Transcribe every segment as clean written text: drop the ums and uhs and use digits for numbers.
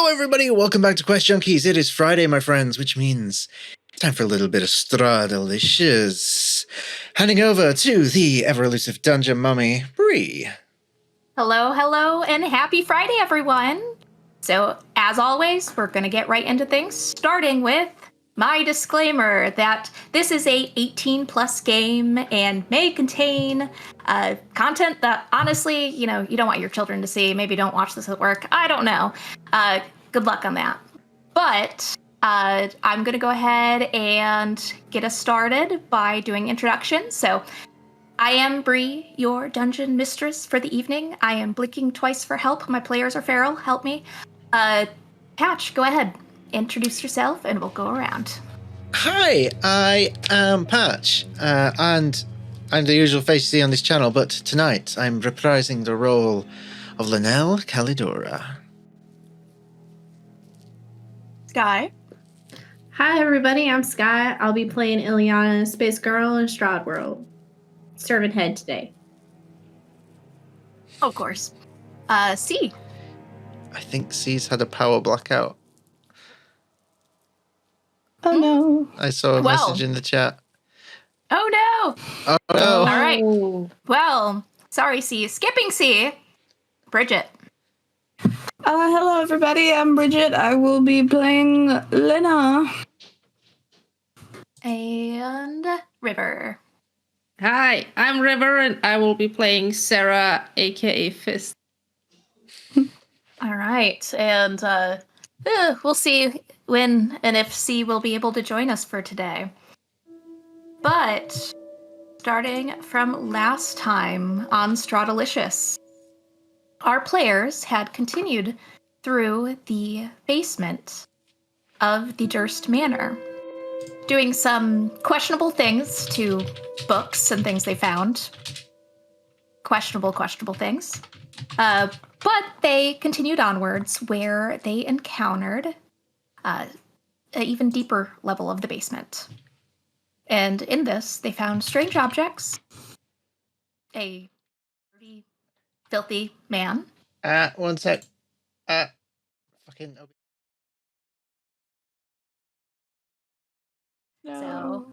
everybody, welcome back to Quest Junkies. It is Friday, my friends, which means it's time for a little bit of Strahdalicious. Handing over to the ever-elusive dungeon mummy, Bree. Hello, hello, and happy Friday, everyone. So, as always, we're going to get right into things, starting with my disclaimer that this is a 18-plus game and may contain content that, honestly, you don't want your children to see. Maybe don't watch this at work. I don't know. Good luck on that. But I'm going to go ahead and get us started by doing introductions. So, I am Bree, your dungeon mistress for the evening. I am blinking twice for help. My players are feral. Help me. Patch, go ahead. Introduce yourself, and we'll go around. Hi, I am Patch, and I'm the usual face you see on this channel, but tonight I'm reprising the role of Linnell Calidora. Sky. Hi everybody, I'm Sky. I'll be playing Ileana, Space Girl in Strahd World. Servant head today. Of course. C. I think C's had a power blackout. Oh no. I saw a message in the chat. Oh no! Oh no! All right. Well, sorry, C. Skipping C. Bridget. Hello everybody, I'm Bridget. I will be playing Lena. And River. Hi, I'm River, and I will be playing Sarah, aka Fist. All right, and we'll see when and if C will be able to join us for today. But starting from last time on Strahdalicious, our players had continued through the basement of the Durst Manor, doing some questionable things to books and things they found. Questionable things. But they continued onwards where they encountered an even deeper level of the basement. And in this, they found strange objects, a dirty, filthy man. One sec. Fucking... No. So,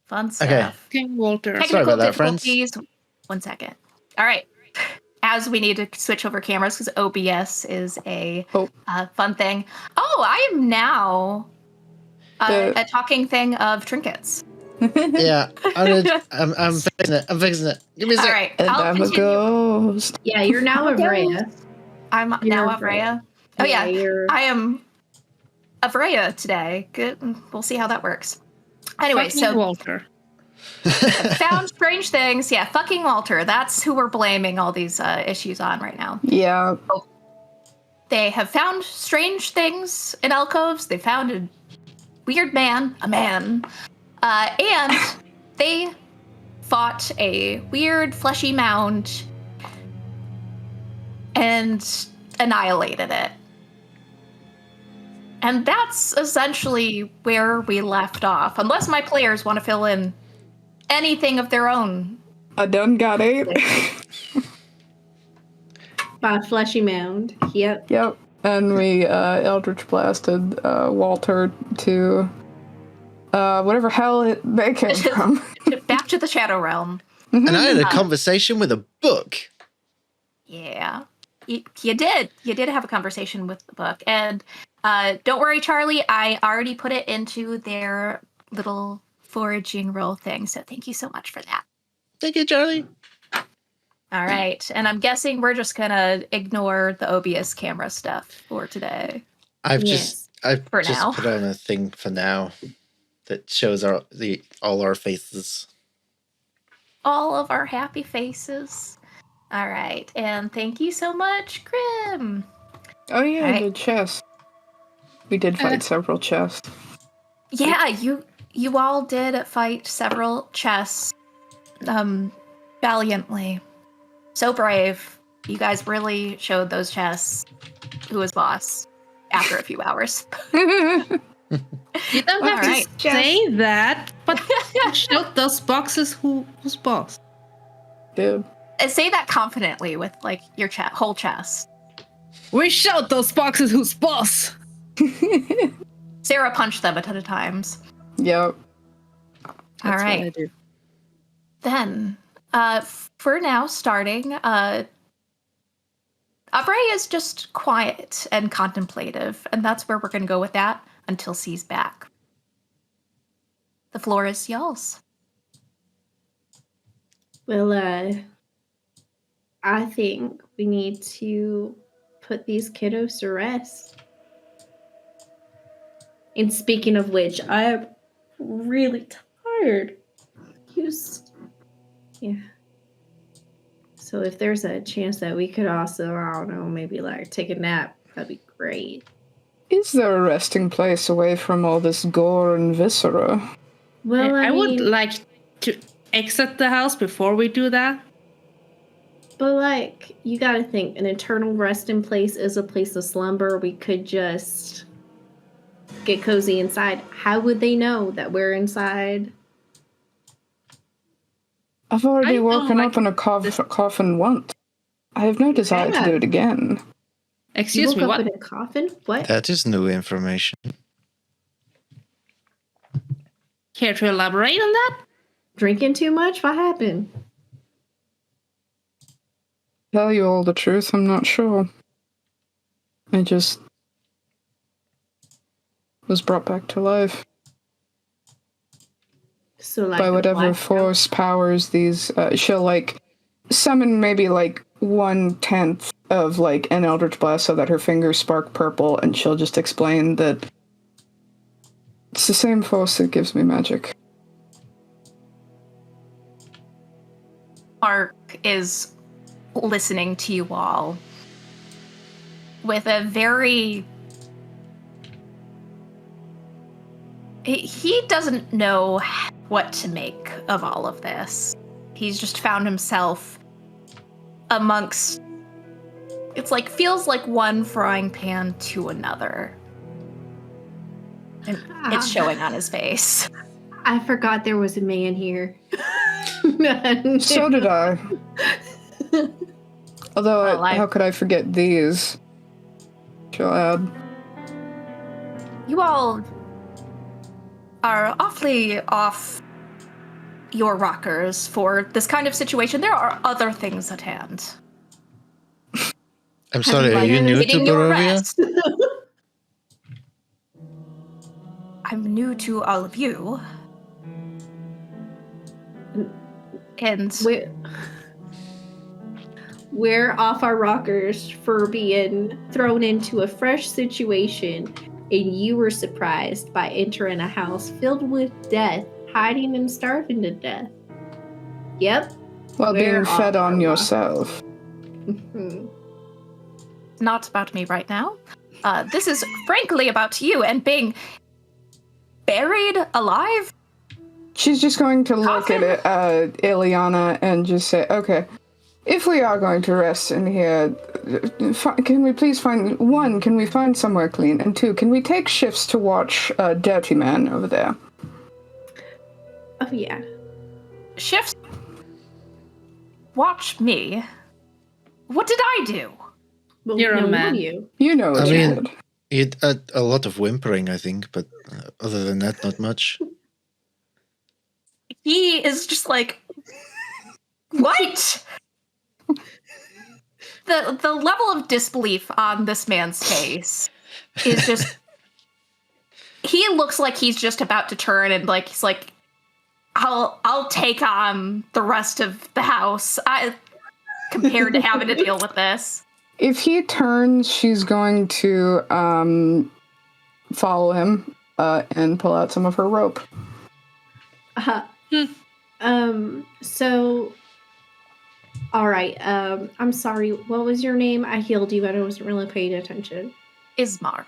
fun stuff. Okay. King Walter. Technical Sorry about that, friends. difficulties. 1 second. All right. As we need to switch over cameras because OBS is a fun thing. Oh, I am now a talking thing of trinkets. Yeah, I'm fixing it. Give me a sec. All right. And I'll I'm a continue. ghost. Yeah, you're now a Vreya. I'm now You're a Vreya. Oh, yeah. I am a Vreya today. Good. We'll see how that works. Anyway, Fucking Walter. found strange things. Yeah, fucking Walter. That's who we're blaming all these issues on right now. Yeah. They have found strange things in alcoves. They found a weird man, and they fought a weird fleshy mound and annihilated it. And that's essentially where we left off, unless my players want to fill in anything of their own. I done got it. By Fleshy Mound. Yep. Yep. And we Eldritch blasted Walter to whatever hell they came from. Back to the Shadow Realm. And I had a conversation with a book. Yeah. You did. You did have a conversation with the book. And don't worry, Charlie. I already put it into their little foraging roll thing. So thank you so much for that. Thank you, Charlie. All right. And I'm guessing we're just going to ignore the OBS camera stuff for today. I've just put on a thing for now that shows all our faces. All of our happy faces. All right. And thank you so much, Grim. Oh yeah, Right. the chest. We did fight several chests. Yeah, you all did fight several chests valiantly. So brave. You guys really showed those chests who was boss after a few hours. You don't have Alright. to say that, but you showed those boxes who was boss. Dude. Say that confidently with like your whole chest. We shout those boxes who's boss. Sarah punched them a ton of times. Yep. All That's right. what I do. Then, for now, starting, Abre is just quiet and contemplative, and that's where we're going to go with that until C's back. The floor is y'all's. Well, I think we need to put these kiddos to rest. And speaking of which, I'm really tired. Yeah. So if there's a chance that we could also, I don't know, maybe like take a nap, that'd be great. Is there a resting place away from all this gore and viscera? Well, I would mean, like to exit the house before we do that. but like, you gotta think, an eternal resting place is a place of slumber. We could just get cozy inside. How would they know that we're inside? I've already I don't woken like up in a coffin once. I have no desire to do it again. You Excuse woke me, up what? in a coffin? What? That is new information. Care to elaborate on that? Drinking too much? What happened? Tell you all the truth, I'm not sure. I just was brought back to life So like by a whatever blackout? force powers these. She'll like summon maybe like 1/10 of like an Eldritch Blast so that her fingers spark purple, and she'll just explain that it's the same force that gives me magic. Mark is listening to you all with a very... He doesn't know what to make of all of this. He's just found himself amongst... It's like, feels like one frying pan to another. And it's showing on his face. I forgot there was a man here. So did I. Although, Well, how could I forget these? She'll add. You all are awfully off your rockers for this kind of situation. There are other things at hand. I'm sorry, are you new to Getting your Barovia? rest. I'm new to all of you. And We're off our rockers for being thrown into a fresh situation, and you were surprised by entering a house filled with death, hiding and starving to death. Yep. While We're being fed off our on rock. yourself. it's not about me right now. This is frankly about you and being buried alive. She's just going to look at Ileana and just say, okay, if we are going to rest in here, can we please find, one, can we find somewhere clean? And two, can we take shifts to watch Dirty Man over there? Oh, yeah. Shifts. Watch me. What did I do? Well, You're a no, man. You. You know what I you mean- did. You had a lot of whimpering, I think, but other than that, not much. He is just like, what? The level of disbelief on this man's face is just... He looks like he's just about to turn and like he's like, I'll take on the rest of the house. Compared to having to deal with this. If he turns, she's going to follow him and pull out some of her rope. So, all right. I'm sorry. What was your name? I healed you, but I wasn't really paying attention. Ismark.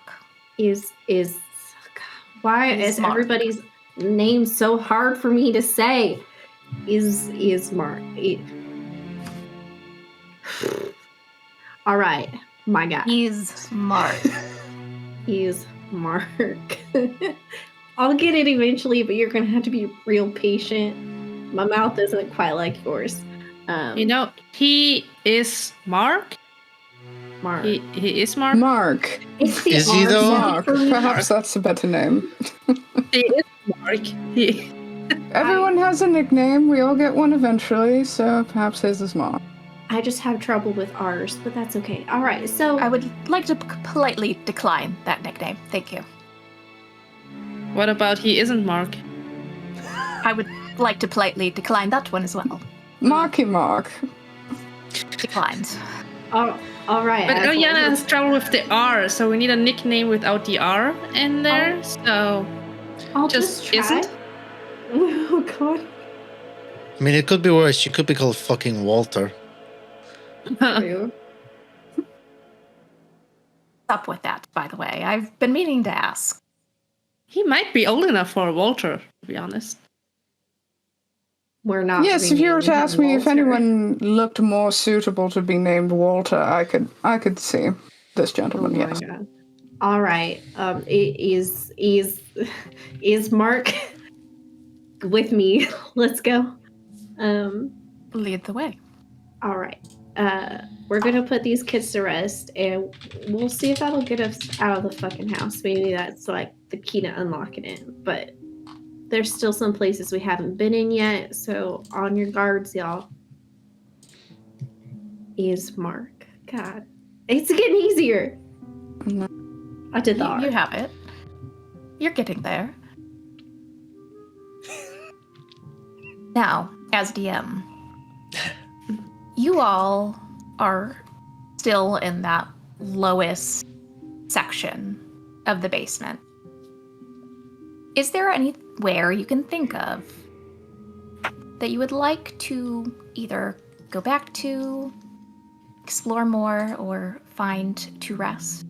Why is Ismark. everybody's name so hard for me to say? Ismark. All right, my guy. Ismark. Ismark. I'll get it eventually, but you're gonna have to be real patient. My mouth isn't quite like yours. You know, he is Mark. Mark. He is Mark. Mark. It's the Is he R though? sound Mark. for me. Perhaps that's a better name. He is Mark. He... Everyone has a nickname. We all get one eventually, so perhaps his is Mark. I just have trouble with R's, but that's okay. All right, so I would like to politely decline that nickname. Thank you. What about he isn't Mark? I would like to politely decline that one as well. Marky Mark. Declined. all right. But asshole. Eliana has trouble with the R, so we need a nickname without the R in there. So I'll just just try. isn't? Oh god. I mean, it could be worse. She could be called fucking Walter. True. Up with that, by the way. I've been meaning to ask. He might be old enough for a Walter, to be honest. We're not. Yes, if you were to renaming ask him me if Walter. anyone looked more suitable to be named Walter, I could see this Oh gentleman. my Yes. god. All right. Is Mark with me? Let's go. Lead the way. All right. We're gonna put these kids to rest, and we'll see if that'll get us out of the fucking house. Maybe that's like the key to unlocking it. But there's still some places we haven't been in yet, so on your guards, y'all. Is Mark? God, it's getting easier. No. I did the R. You have it. You're getting there. Now, as DM, you all are still in that lowest section of the basement. Is there anywhere you can think of that you would like to either go back to, explore more, or find to rest?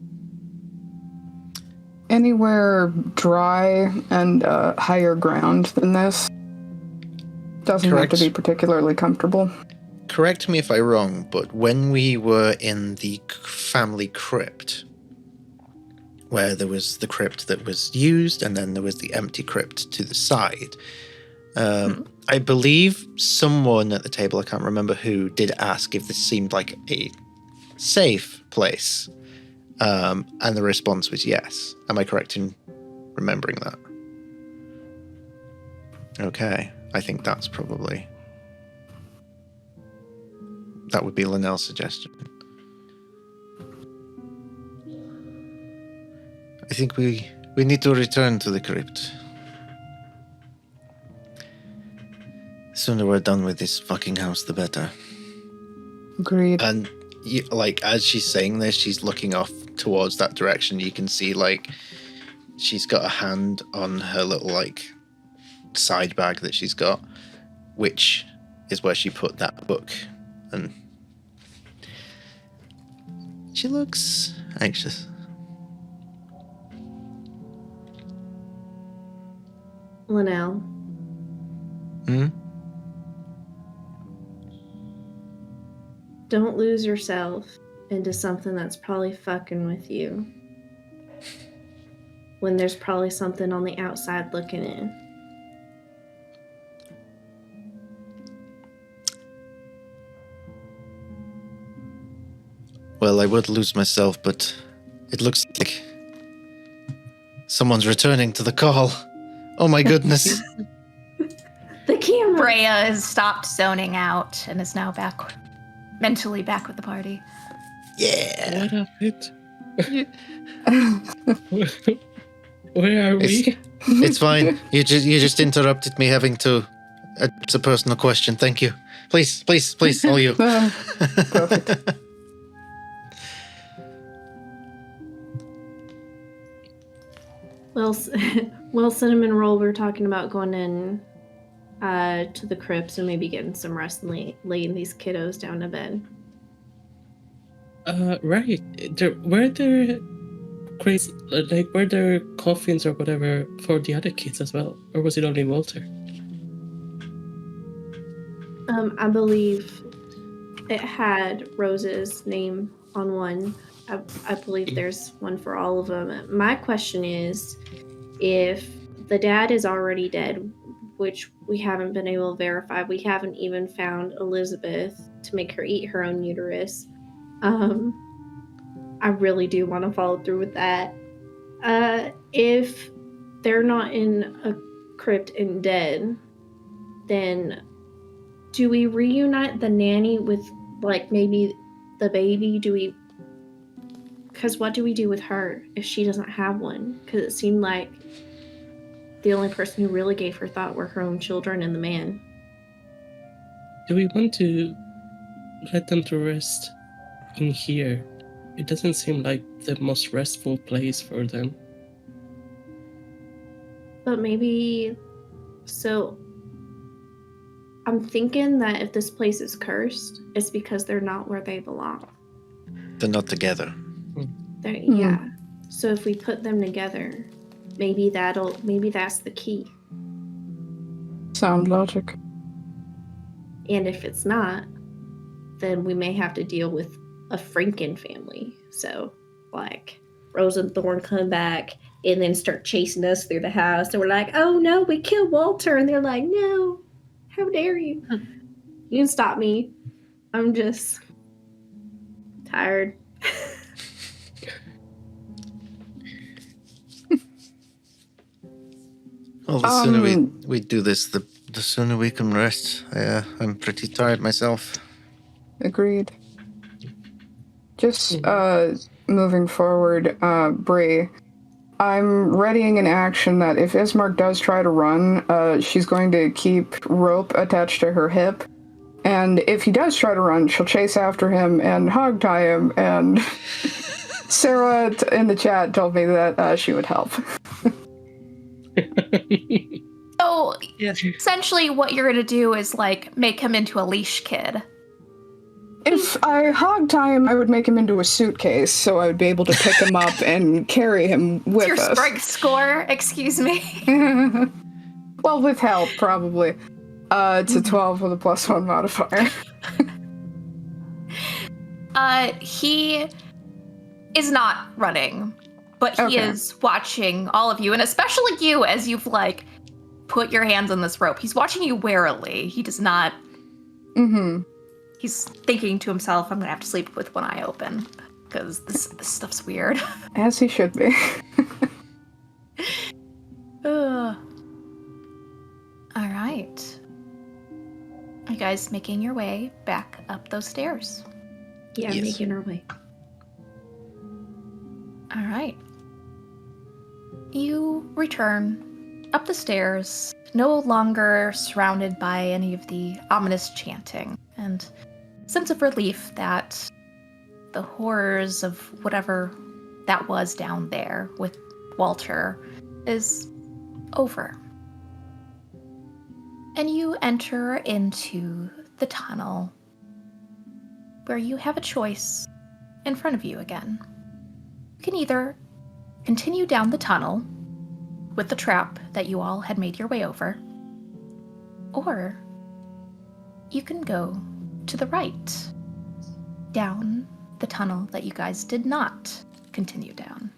Anywhere dry and higher ground than this. Doesn't Correct. have to be particularly comfortable. Correct me if I'm wrong, but when we were in the family crypt, where there was the crypt that was used and then there was the empty crypt to the side, I believe someone at the table, I can't remember who, did ask if this seemed like a safe place. And the response was yes. Am I correct in remembering that? Okay. I think that's probably... That would be Linnell's suggestion. I think we need to return to the crypt. The sooner we're done with this fucking house, the better. Agreed. And like, as she's saying this, she's looking off towards that direction. You can see, like, she's got a hand on her little, like, side bag that she's got, which is where she put that book. And she looks anxious. Linnell, Hmm? don't lose yourself into something that's probably fucking with you when there's probably something on the outside looking in. Well, I would lose myself, but it looks like someone's returning to the call. Oh my goodness. The camera. Freya has stopped zoning out and is now mentally back with the party. Yeah. What happened? Where are we? It's fine. You just interrupted me having to... It's a personal question. Thank you. Please, all you. Perfect. Well, Cinnamon Roll, we were talking about going in to the crypts and maybe getting some rest and laying these kiddos down to bed. Right. Were there crazy, like, were there coffins or whatever for the other kids as well? Or was it only Walter? I believe it had Rose's name on one. I believe there's one for all of them. My question is, if the dad is already dead, which we haven't been able to verify, we haven't even found Elizabeth to make her eat her own uterus. I really do want to follow through with that. If they're not in a crypt and dead, then do we reunite the nanny with, like, maybe the baby? Because what do we do with her if she doesn't have one? Because it seemed like the only person who really gave her thought were her own children and the man. Do we want to let them to rest in here? It doesn't seem like the most restful place for them. But maybe... So... I'm thinking that if this place is cursed, it's because they're not where they belong. They're not together. Yeah. So if we put them together, maybe that's the key. Sound logic. And if it's not, then we may have to deal with a Franken family. So, like, Rose and Thorn come back and then start chasing us through the house. And we're like, oh no, we killed Walter. And they're like, no, how dare you? You can stop me. I'm just tired. Well, the sooner we do this, the sooner we can rest. I'm pretty tired myself. Agreed. Just moving forward, Bree, I'm readying an action that if Ismark does try to run, she's going to keep rope attached to her hip. And if he does try to run, she'll chase after him and hog tie him. And Sarah in the chat told me that she would help. So, Yes. essentially what you're going to do is, like, make him into a leash kid. If I hog tie him, I would make him into a suitcase, so I would be able to pick him up and carry him with Your us. strength score, excuse me. Well, with help, probably. It's a 12 with a +1 modifier. He is not running, but he Okay. is watching all of you, and especially you as you've, like, put your hands on this rope. He's watching you warily. He does not... Mm-hmm. He's thinking to himself, I'm gonna have to sleep with one eye open, because this stuff's weird. As he should be. Ugh. Alright. You guys making your way back up those stairs. Yeah, Yes. making our way. Alright. You return up the stairs, no longer surrounded by any of the ominous chanting, and sense of relief that the horrors of whatever that was down there with Walter is over. And you enter into the tunnel where you have a choice in front of you again. You can either continue down the tunnel with the trap that you all had made your way over, or you can go to the right, down the tunnel that you guys did not continue down.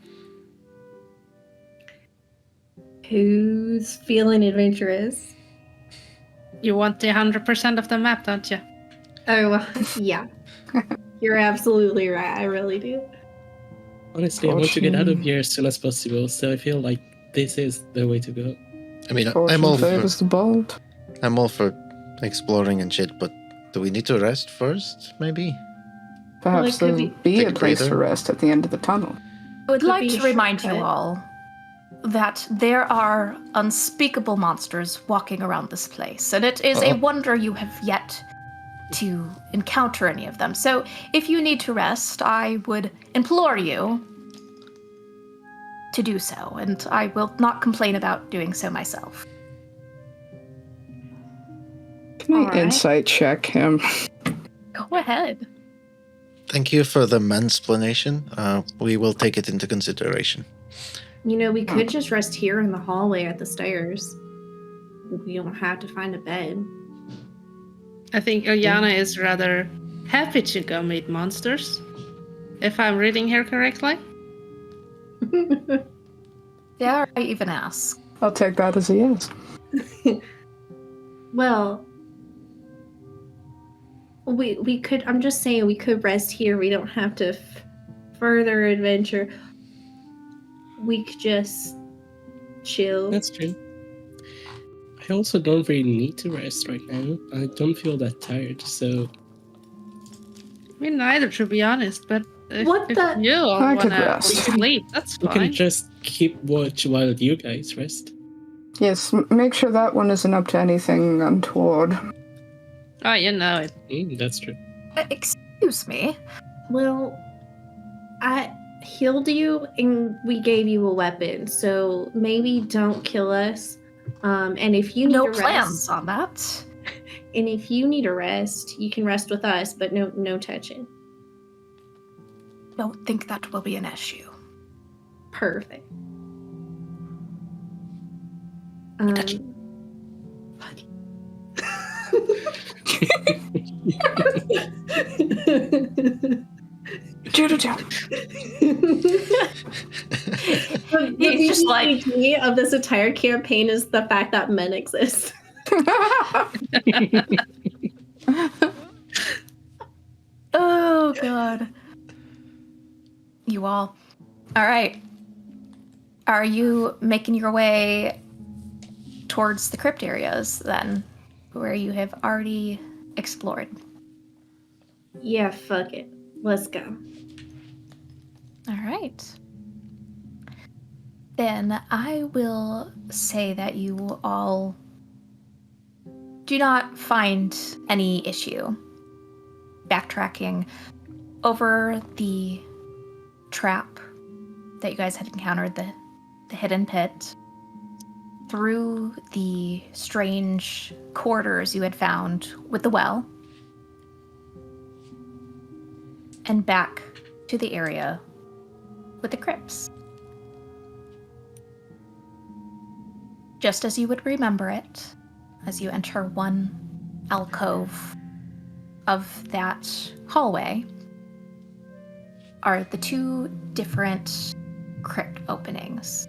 Who's feeling adventurous? You want the 100% of the map, don't you? Oh, well, yeah. You're absolutely right. I really do. Honestly, I want to get out of Fortune. here as soon as possible, so I feel like this is the way to go. I mean, Fortune favors the bold. I'm all for exploring and shit, but do we need to rest first, maybe? Perhaps Well, it could there'll be Take a a place breather. to rest at the end of the tunnel. I would Could like be to a remind you shortcut. all that there are unspeakable monsters walking around this place, and it is a wonder you have yet to encounter any of them. So if you need to rest, I would implore you to do so, and I will not complain about doing so myself. Can I All right. insight check him? Go ahead. Thank you for the mansplanation. We will take it into consideration. You know, we could just rest here in the hallway at the stairs. We don't have to find a bed. I think Oyana is rather happy to go meet monsters. If I'm reading here correctly. Dare I even ask? I'll take that as a yes. Well, we could. I'm just saying we could rest here. We don't have to further adventure, we could just chill. That's true. I also don't really need to rest right now. I don't feel that tired, so Me neither, to be honest. But if What the- you all I could wanna rest. sleep, that's we can fine. just keep watch while you guys rest. Yes, make sure that one isn't up to anything untoward. Oh, you know it. That's true. Excuse me. Well, I healed you and we gave you a weapon, so maybe don't kill us. And if you need No a plans rest, on that. and if you need a rest, you can rest with us, but no touching. Don't think that will be an issue. Perfect. Touch. He's just like- of this entire campaign is the fact that men exist. Oh, God. You all. All right. Are you making your way towards the crypt areas then, where you have already explored? Yeah, fuck it. Let's go. All right. Then I will say that you all do not find any issue backtracking over the trap that you guys had encountered, the hidden pit, through the strange corridors you had found with the well, and back to the area with the crypts. Just as you would remember it, as you enter one alcove of that hallway, are the two different crypt openings.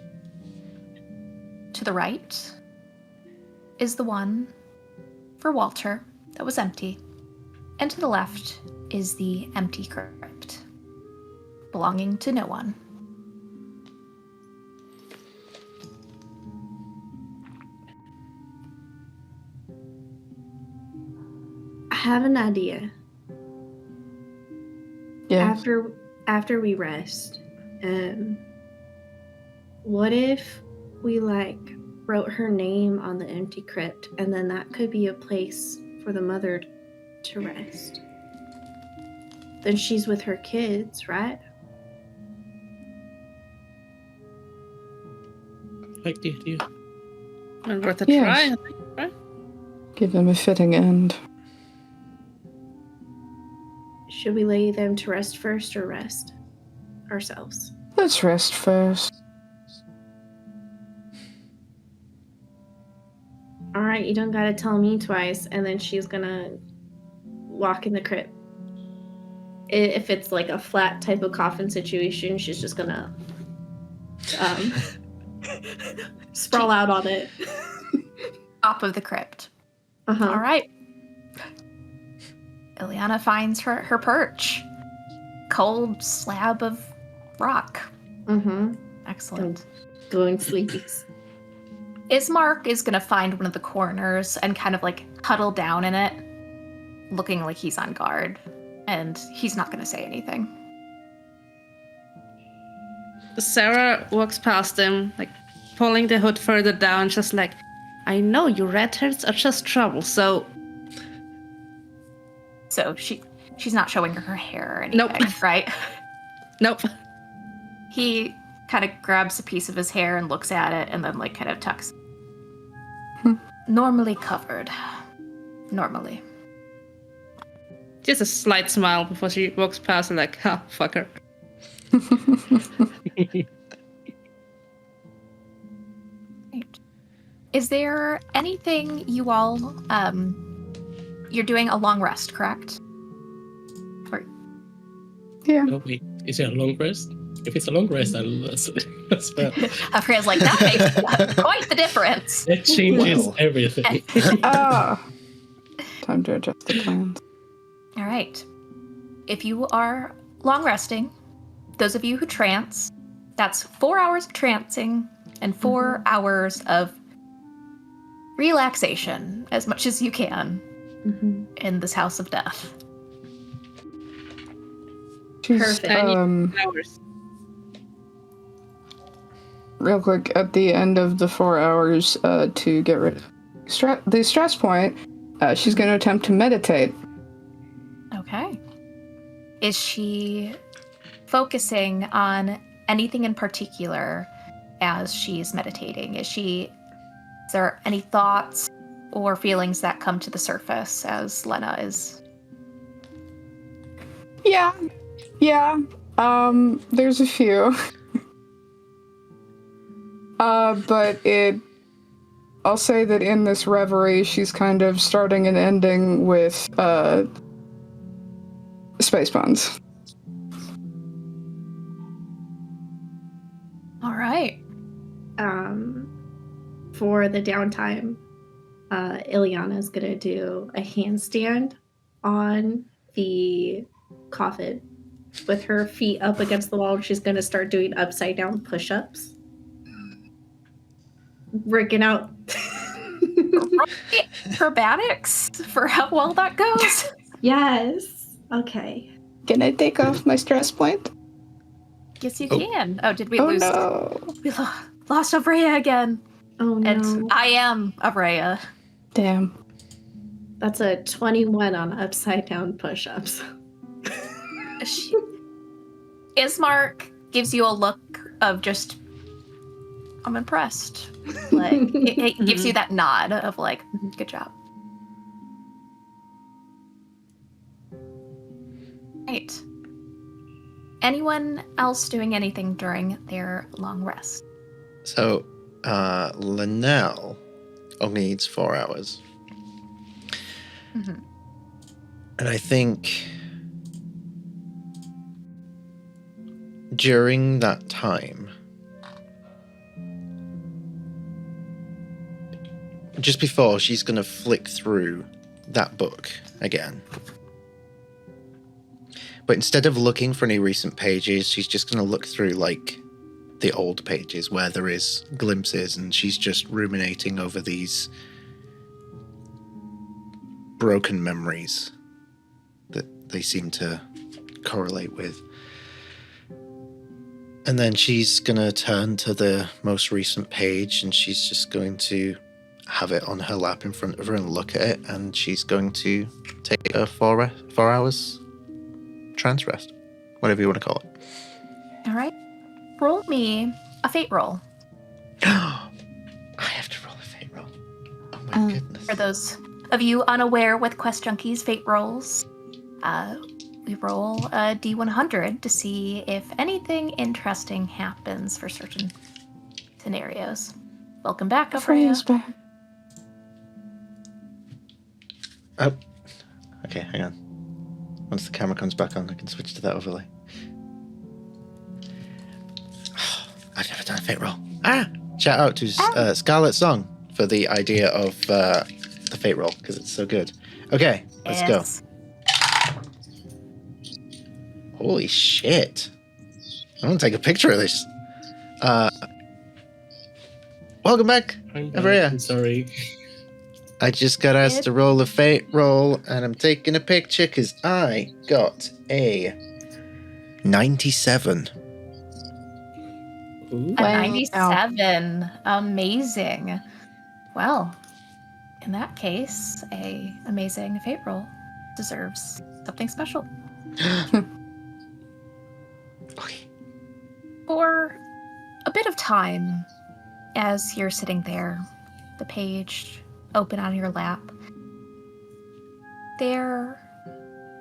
To the right is the one for Walter that was empty, and to the left is the empty crypt, belonging to no one. I have an idea. Yeah. After we rest, what if we wrote her name on the empty crypt, and then that could be a place for the mother to rest? Then she's with her kids, right? Like the idea. And worth a Yes. try, I think, right? Give them a fitting end. Should we lay them to rest first or rest ourselves? Let's rest first. All right, you don't gotta tell me twice, and then she's gonna walk in the crypt. If it's like a flat type of coffin situation, she's just gonna sprawl out on it. Top of the crypt. Uh-huh. All right. Ileana finds her perch. Cold slab of rock. Mm-hmm. Excellent. Going sleepies. Ismark is going to find one of the corners and kind of huddle down in it, looking like he's on guard. And he's not going to say anything. Sarah walks past him, pulling the hood further down, just I know you redheads are just trouble, so... So she's not showing her hair or anything, Nope. right? Nope. He kind of grabs a piece of his hair and looks at it and then kind of tucks. Normally covered. Normally. Just a slight smile before she walks past and ha, fuck her. Right. Is there anything you all, you're doing a long rest, correct? Or Yeah. Oh wait, is it a long rest? If it's a long rest, that's bad. Afrika's that makes quite the difference. It changes Wow. everything. Time to adjust the plans. All right. If you are long resting, those of you who trance, that's 4 hours of trancing and 4 hours of relaxation, as much as you can, in this house of death. Perfect. Hours. Real quick, at the end of the 4 hours, to get rid of the stress point, she's going to attempt to meditate. Okay. Is she focusing on anything in particular as she's meditating? Is there any thoughts or feelings that come to the surface as Lena is? Yeah. There's a few. But I'll say that in this reverie, she's kind of starting and ending with, space puns. All right. For the downtime, Ileana is gonna do a handstand on the coffin with her feet up against the wall. She's gonna start doing upside down push-ups, breaking out. Acrobatics for how well that goes. Yes. Okay. Can I take off my stress point? Yes, you can. Oh, did we lose? No. We lost Abrea again. Oh no. And I am Abrea. Damn. That's a 21 on upside down push-ups. Ismark gives you a look of just, I'm impressed. Like it gives you that nod of like, good job. Right. Anyone else doing anything during their long rest? So, Linnell only needs 4 hours. Mm-hmm. And I think during that time, just before, she's going to flick through that book again. But instead of looking for any recent pages, she's just going to look through, like, the old pages where there is glimpses, and she's just ruminating over these broken memories that they seem to correlate with. And then she's going to turn to the most recent page, and she's just going to have it on her lap in front of her and look at it, and she's going to take a 4 hours trance rest, whatever you want to call it. All right. Roll me a fate roll. I have to roll a fate roll. Oh my goodness. For those of you unaware with Quest Junkies fate rolls, we roll a D100 to see if anything interesting happens for certain scenarios. Welcome back, Freya's Abrea. back. Oh, okay, hang on. Once the camera comes back on, I can switch to that overlay. I've never done a fate roll. Shout out to Scarlet Song for the idea of the fate roll, because it's so good. Okay, let's go. Holy shit. I want to take a picture of this. Welcome back, Abrea. I'm sorry. I just got asked to roll a fate roll, and I'm taking a picture because I got a 97. Ooh. A 97. Amazing. Well, in that case, a amazing fate roll deserves something special. Okay. For a bit of time, as you're sitting there, the page open on your lap, there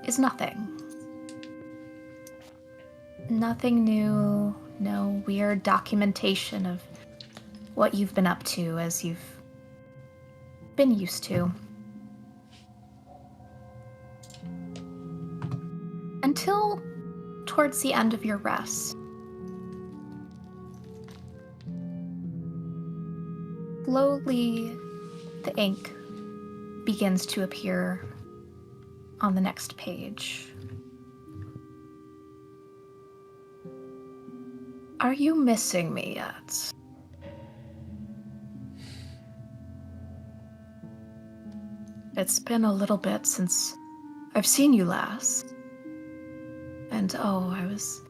is nothing. Nothing new, no weird documentation of what you've been up to as you've been used to. Until towards the end of your rest. Slowly, the ink begins to appear on the next page. Are you missing me yet? It's been a little bit since I've seen you last. And oh, I was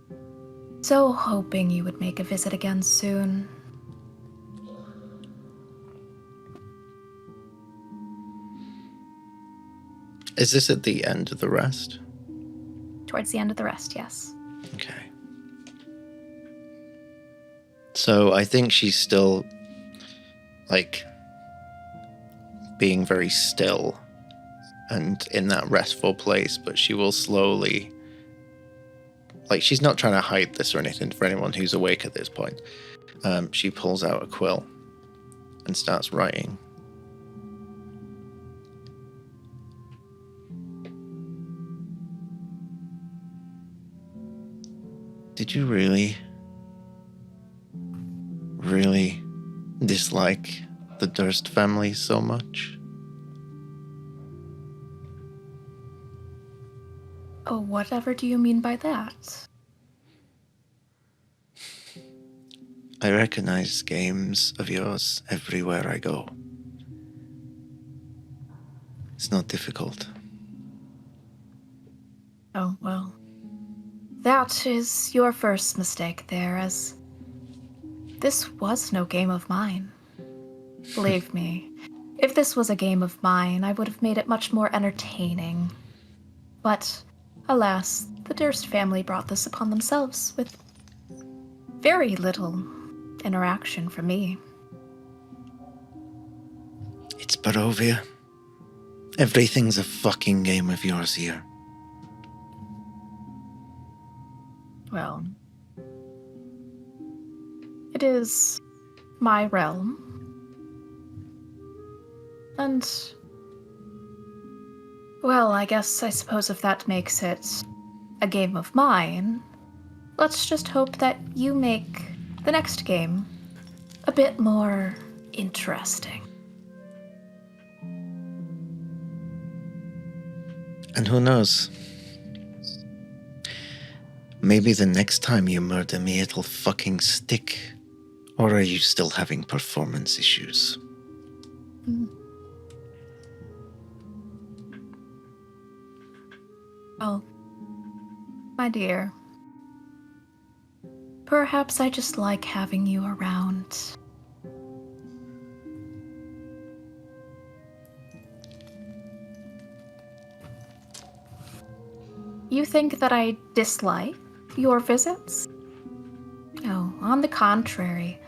so hoping you would make a visit again soon. Is this at the end of the rest? Towards the end of the rest, yes. Okay. So I think she's still, like, being very still and in that restful place, but she will slowly, like, she's not trying to hide this or anything for anyone who's awake at this point. She pulls out a quill and starts writing. Did you really dislike the Durst family so much? Oh, whatever do you mean by that? I recognize games of yours everywhere I go. It's not difficult. Oh, well. That is your first mistake there, as this was no game of mine. Believe me, if this was a game of mine, I would have made it much more entertaining. But, alas, the Durst family brought this upon themselves with very little interaction from me. It's Barovia. Everything's a fucking game of yours here. Well, it is my realm. And, well, I suppose if that makes it a game of mine, let's just hope that you make the next game a bit more interesting. And who knows? Maybe the next time you murder me, it'll fucking stick. Or are you still having performance issues? Well, my dear, perhaps I just like having you around. You think that I dislike your visits? No, on the contrary,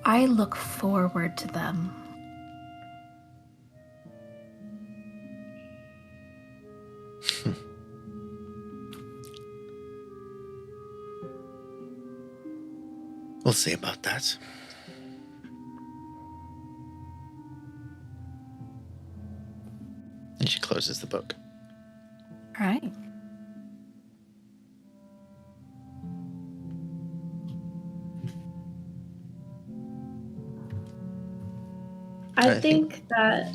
I look forward to them. We'll see about that. And she closes the book. All right. I think that.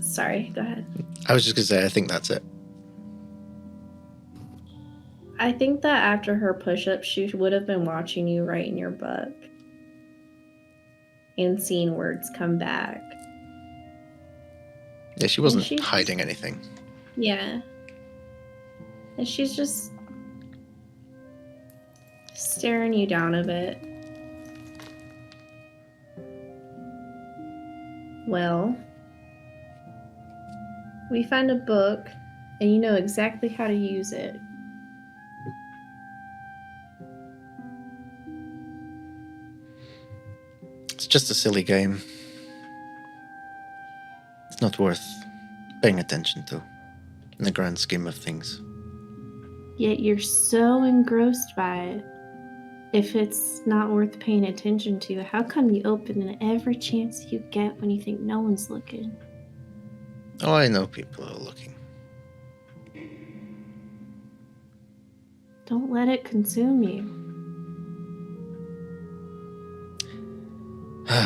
Sorry, go ahead. I was just going to say, I think that's it. I think that after her push-up, she would have been watching you write in your book and seeing words come back. Yeah, she wasn't hiding anything. Yeah. And she's just staring you down a bit. Well, we found a book, and you know exactly how to use it. It's just a silly game. It's not worth paying attention to in the grand scheme of things. Yet you're so engrossed by it. If it's not worth paying attention to, how come you open it every chance you get when you think no one's looking? Oh, I know people are looking. Don't let it consume you.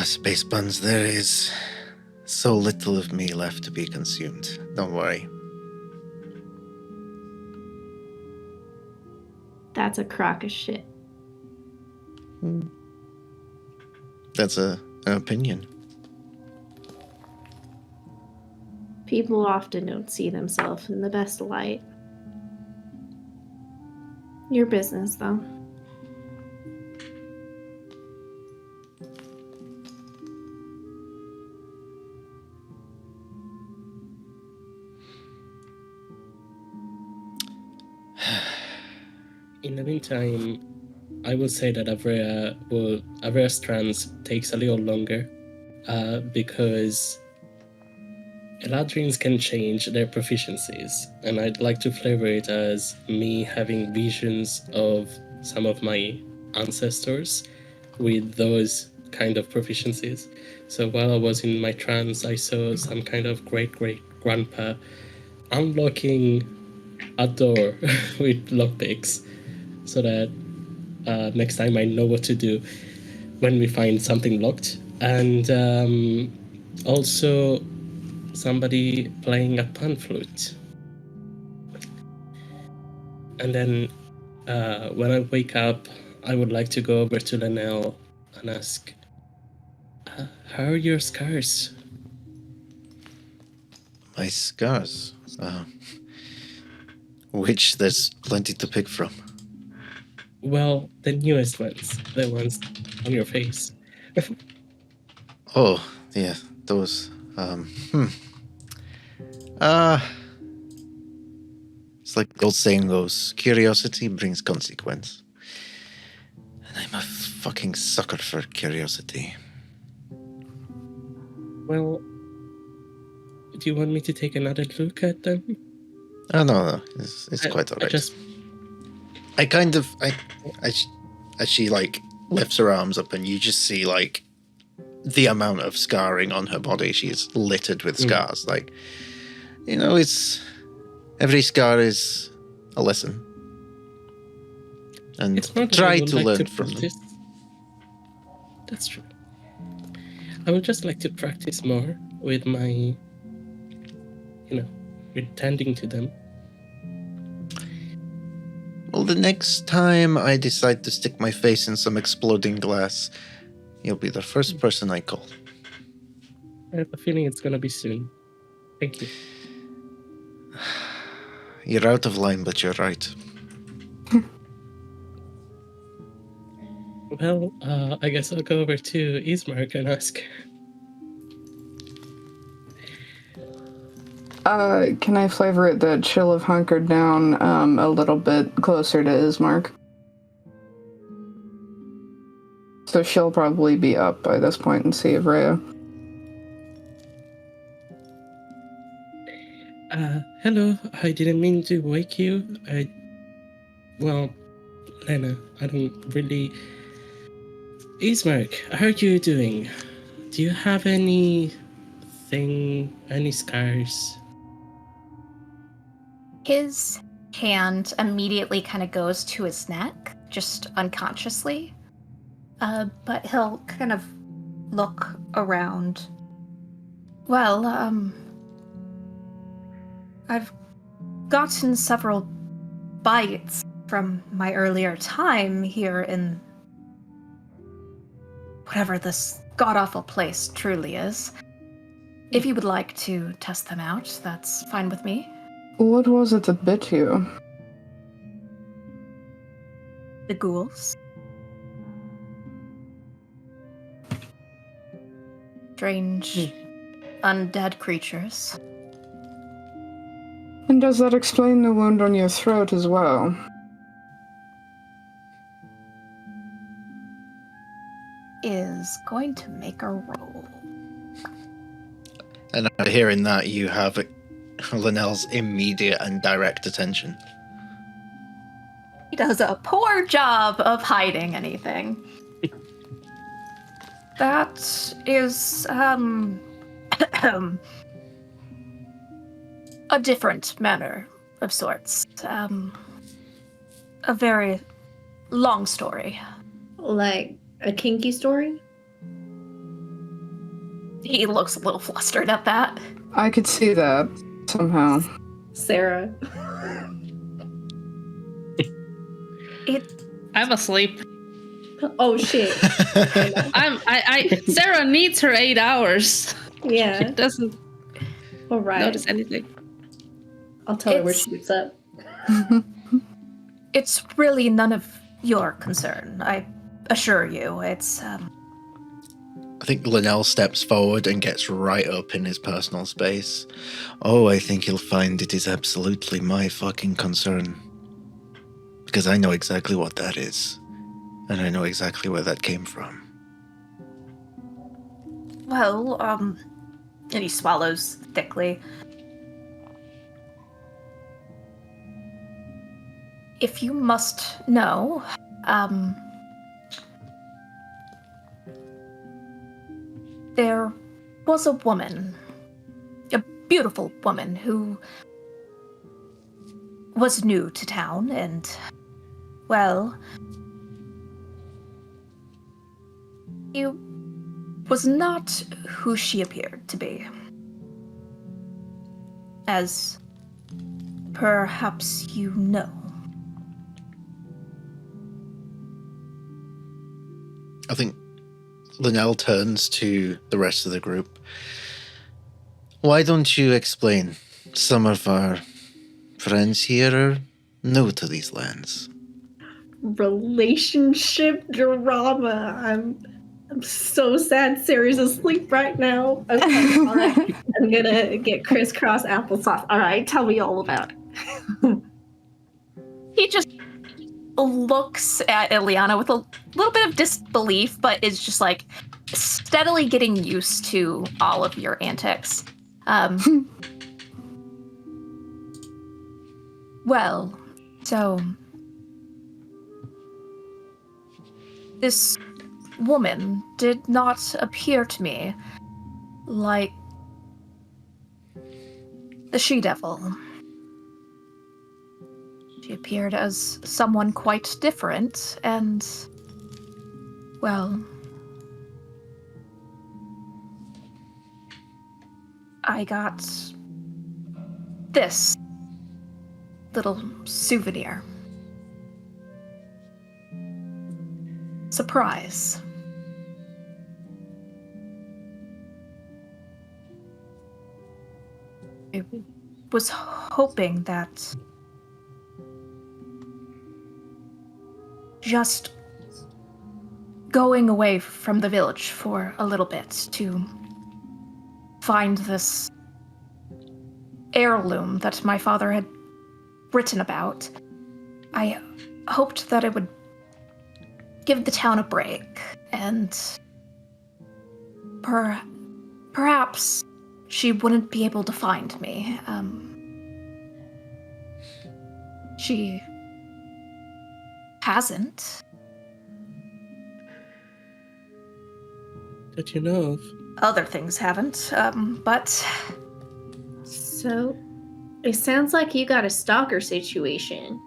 Space buns, there is so little of me left to be consumed. Don't worry. That's a crock of shit. That's an opinion. People often don't see themselves in the best light. Your business, though. In the meantime, I would say that Avera's trans takes a little longer because Eladrins can change their proficiencies, and I'd like to flavor it as me having visions of some of my ancestors with those kind of proficiencies. So while I was in my trance, I saw some kind of great-great-grandpa unlocking a door with lockpicks, so that next time I know what to do when we find something locked. And also somebody playing a pan flute. And then when I wake up, I would like to go over to Linnell and ask, how are your scars? My scars? Which there's plenty to pick from. Well, the newest ones. The ones on your face. Oh, yeah, those. It's like the old saying goes, curiosity brings consequence. And I'm a fucking sucker for curiosity. Well, do you want me to take another look at them? Oh, no, it's quite alright. As she like lifts her arms up, and you just see like the amount of scarring on her body. She's littered with scars. Like, you know, every scar is a lesson, and It's not that try I would to like learn from them. practice. That's true. I would just like to practice more with my, with tending to them. Well, the next time I decide to stick my face in some exploding glass, you'll be the first person I call. I have a feeling it's gonna be soon. Thank you. You're out of line, but you're right. Well, I guess I'll go over to Ismark and ask. Can I flavor it that she'll have hunkered down a little bit closer to Ismark? So she'll probably be up by this point and see Rhea. Hello, I didn't mean to wake you. Well, Lena, I don't really... Ismark, how are you doing? Do you have any scars? His hand immediately kind of goes to his neck, just unconsciously. But he'll kind of look around. Well, I've gotten several bites from my earlier time here in whatever this god-awful place truly is. If you would like to test them out, that's fine with me. What was it that bit you? The ghouls. Strange, undead creatures. And does that explain the wound on your throat as well? Is going to make a roll. And after hearing that, you have Linnell's immediate and direct attention. He does a poor job of hiding anything. That is, a different manner of sorts. A very long story. Like a kinky story? He looks a little flustered at that. I could see that, somehow. Sarah. It I'm asleep. Oh shit. Sarah needs her 8 hours. She Yeah. doesn't All right. notice anything. I'll tell her where It's- she gets up. It's really none of your concern, I assure you. It's, I think Linnell steps forward and gets right up in his personal space. Oh, I think you'll find it is absolutely my fucking concern. Because I know exactly what that is. And I know exactly where that came from. well, and he swallows thickly. If you must know, there was a woman, a beautiful woman, who was new to town, and, well, he was not who she appeared to be. As perhaps you know. I think Linnell turns to the rest of the group. Why don't you explain? Some of our friends here are new to these lands. Relationship drama. I'm so sad Sarah's asleep right now. Okay, all right. I'm gonna get crisscross applesauce. All right, tell me all about it. He just looks at Ileana with a little bit of disbelief, but is just like steadily getting used to all of your antics. Well, so this woman did not appear to me like the she-devil. She appeared as someone quite different, and, well, I got this little souvenir. Surprise. I was hoping that just going away from the village for a little bit to find this heirloom that my father had written about. I hoped that it would give the town a break, and perhaps she wouldn't be able to find me. She hasn't. That you know of. Other things haven't, but So, it sounds like you got a stalker situation.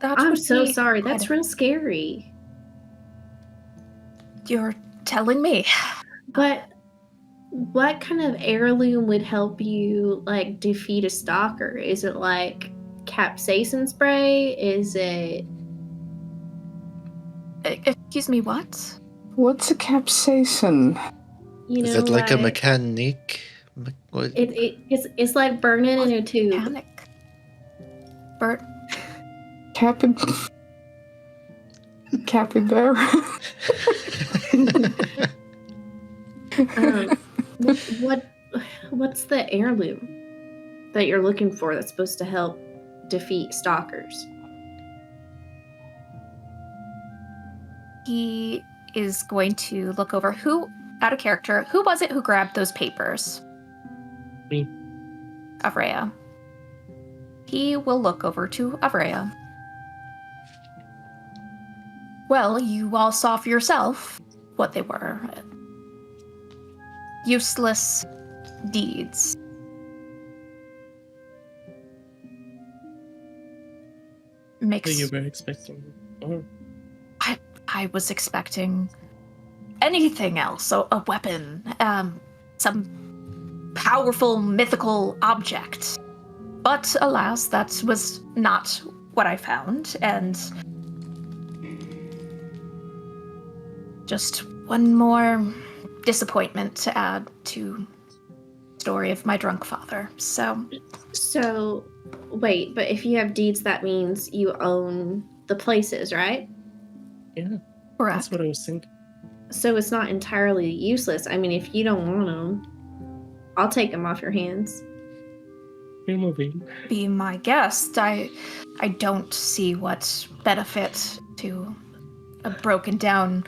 that I'm would so be sorry. quite That's a- real scary. You're telling me. But what kind of heirloom would help you like defeat a stalker? Is it like capsaicin spray? Is it Excuse me, what? What's a capsaicin? you know Is it like a like- mechanic? What? It's like burning in a tube. Panic. Bert, Capybara. What's the heirloom that you're looking for that's supposed to help defeat stalkers? he is going to look over who, out of character, who was it who grabbed those papers? Me. Avrea. He will look over to Avrea. Well, you all saw for yourself what they were. Useless deeds. So Makes you were expecting. Oh, I was expecting anything else, a weapon, some powerful mythical object. But alas, that was not what I found, and just one more disappointment to add to the story of my drunk father. So, wait, but if you have deeds, that means you own the places, right? Yeah, Correct. that's what I was thinking. So it's not entirely useless. I mean, if you don't want them, I'll take them off your hands. We're moving. Be my guest. I don't see what benefit to a broken down,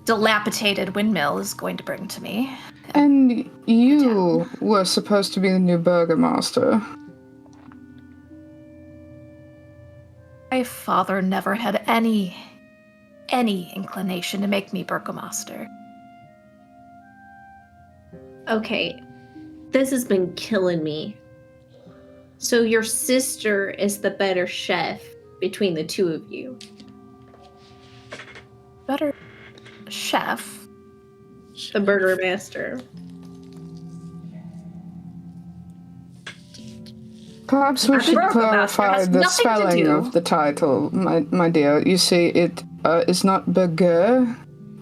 dilapidated windmill is going to bring to me. And you were supposed to be the new Burgomaster. My father never had any inclination to make me Burgomaster. Okay, this has been killing me. So your sister is the better chef between the two of you. Better chef? The Burgomaster. Perhaps we should Burgomaster clarify has the nothing to spelling do. of the title, my dear. You see, it is not Burger,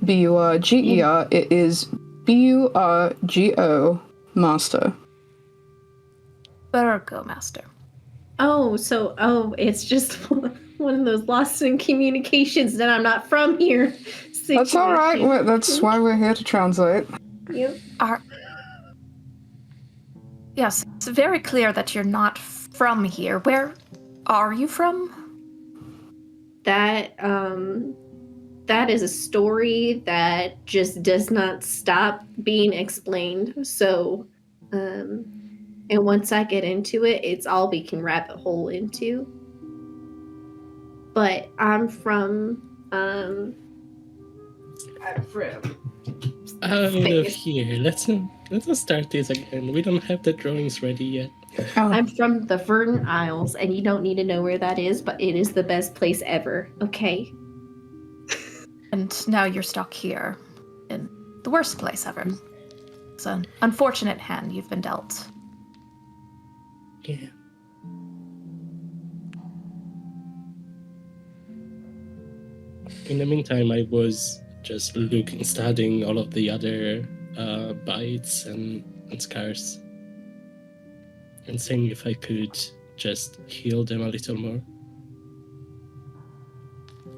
B-U-R-G-E-R. It is B-U-R-G-O, Master. Burgomaster. It's just one of those lost in communications that I'm not from here. That's all right. situation. That's why we're here to translate. Yep. Yes, it's very clear that you're not from here. Where are you from? That is a story that just does not stop being explained. So, and once I get into it, it's all we can rabbit hole into. But I'm from Out of here. Let's not start this again. We don't have the drawings ready yet. Oh, I'm from the Verdant Isles, and you don't need to know where that is, but it is the best place ever. Okay. And now you're stuck here in the worst place ever. It's an unfortunate hand you've been dealt. Yeah. In the meantime, I was just studying all of the other bites and scars, and seeing if I could just heal them a little more.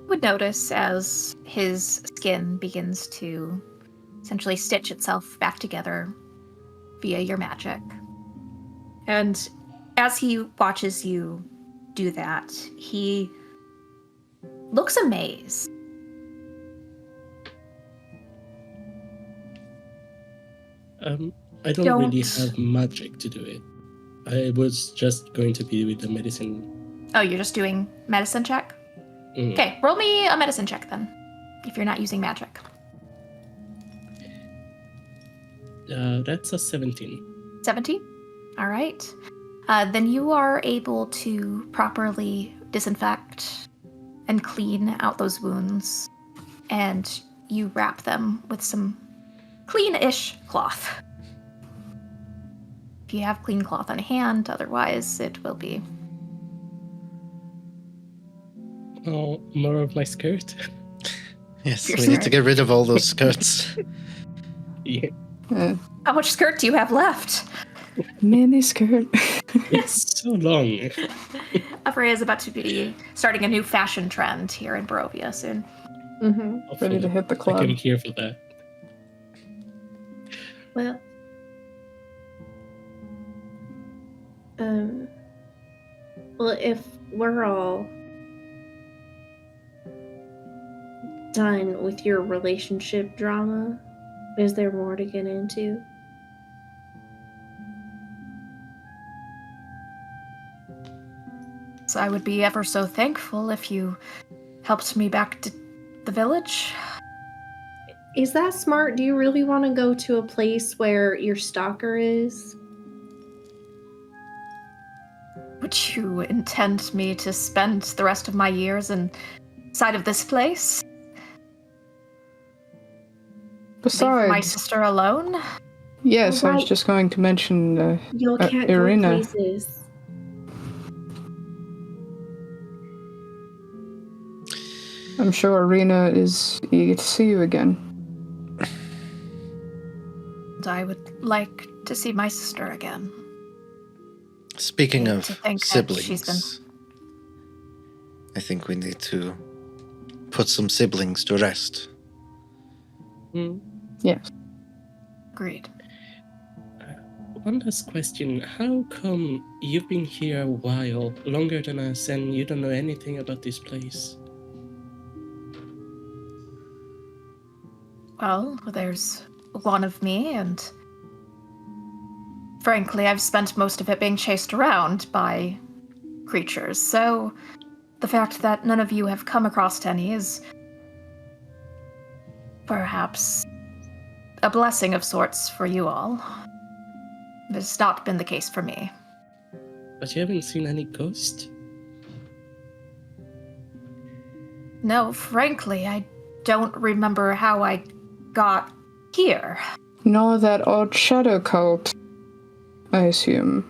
Would notice as his skin begins to essentially stitch itself back together via your magic. And as he watches you do that, he looks amazed. I don't really have magic to do it. I was just going to be with the medicine. Oh, you're just doing medicine check? Mm. Okay, roll me a medicine check then, if you're not using magic. That's a 17. 17? All right. Then you are able to properly disinfect and clean out those wounds, and you wrap them with some clean-ish cloth. If you have clean cloth on hand, otherwise it will be. Oh, more of my skirt? Yes, Your we need to skirt. get rid of all those skirts. Yeah. How much skirt do you have left? Mini skirt. It's so long. Avray is about to be starting a new fashion trend here in Barovia soon. Mm-hmm. Ready to hit the I club. am here for that. Well, if we're all done with your relationship drama, is there more to get into? So I would be ever so thankful if you helped me back to the village. Is that smart? Do you really want to go to a place where your stalker is? Would you intend me to spend the rest of my years inside of this place? Leave Besides, my sister alone? yes, I was Right. just going to mention You can't Irina. go places. I'm sure Irina is eager to see you again. I would like to see my sister again. Speaking Hate of to think that siblings, she's I think we need to put some siblings to rest. Yes. Agreed. One last question. How come you've been here a while, longer than us, and you don't know anything about this place? Well, there's one of me, and frankly, I've spent most of it being chased around by creatures, so the fact that none of you have come across any is perhaps a blessing of sorts for you all. It's not been the case for me. But you haven't seen any ghosts? No, frankly, I don't remember how I got here. Nor that odd shadow cult, I assume.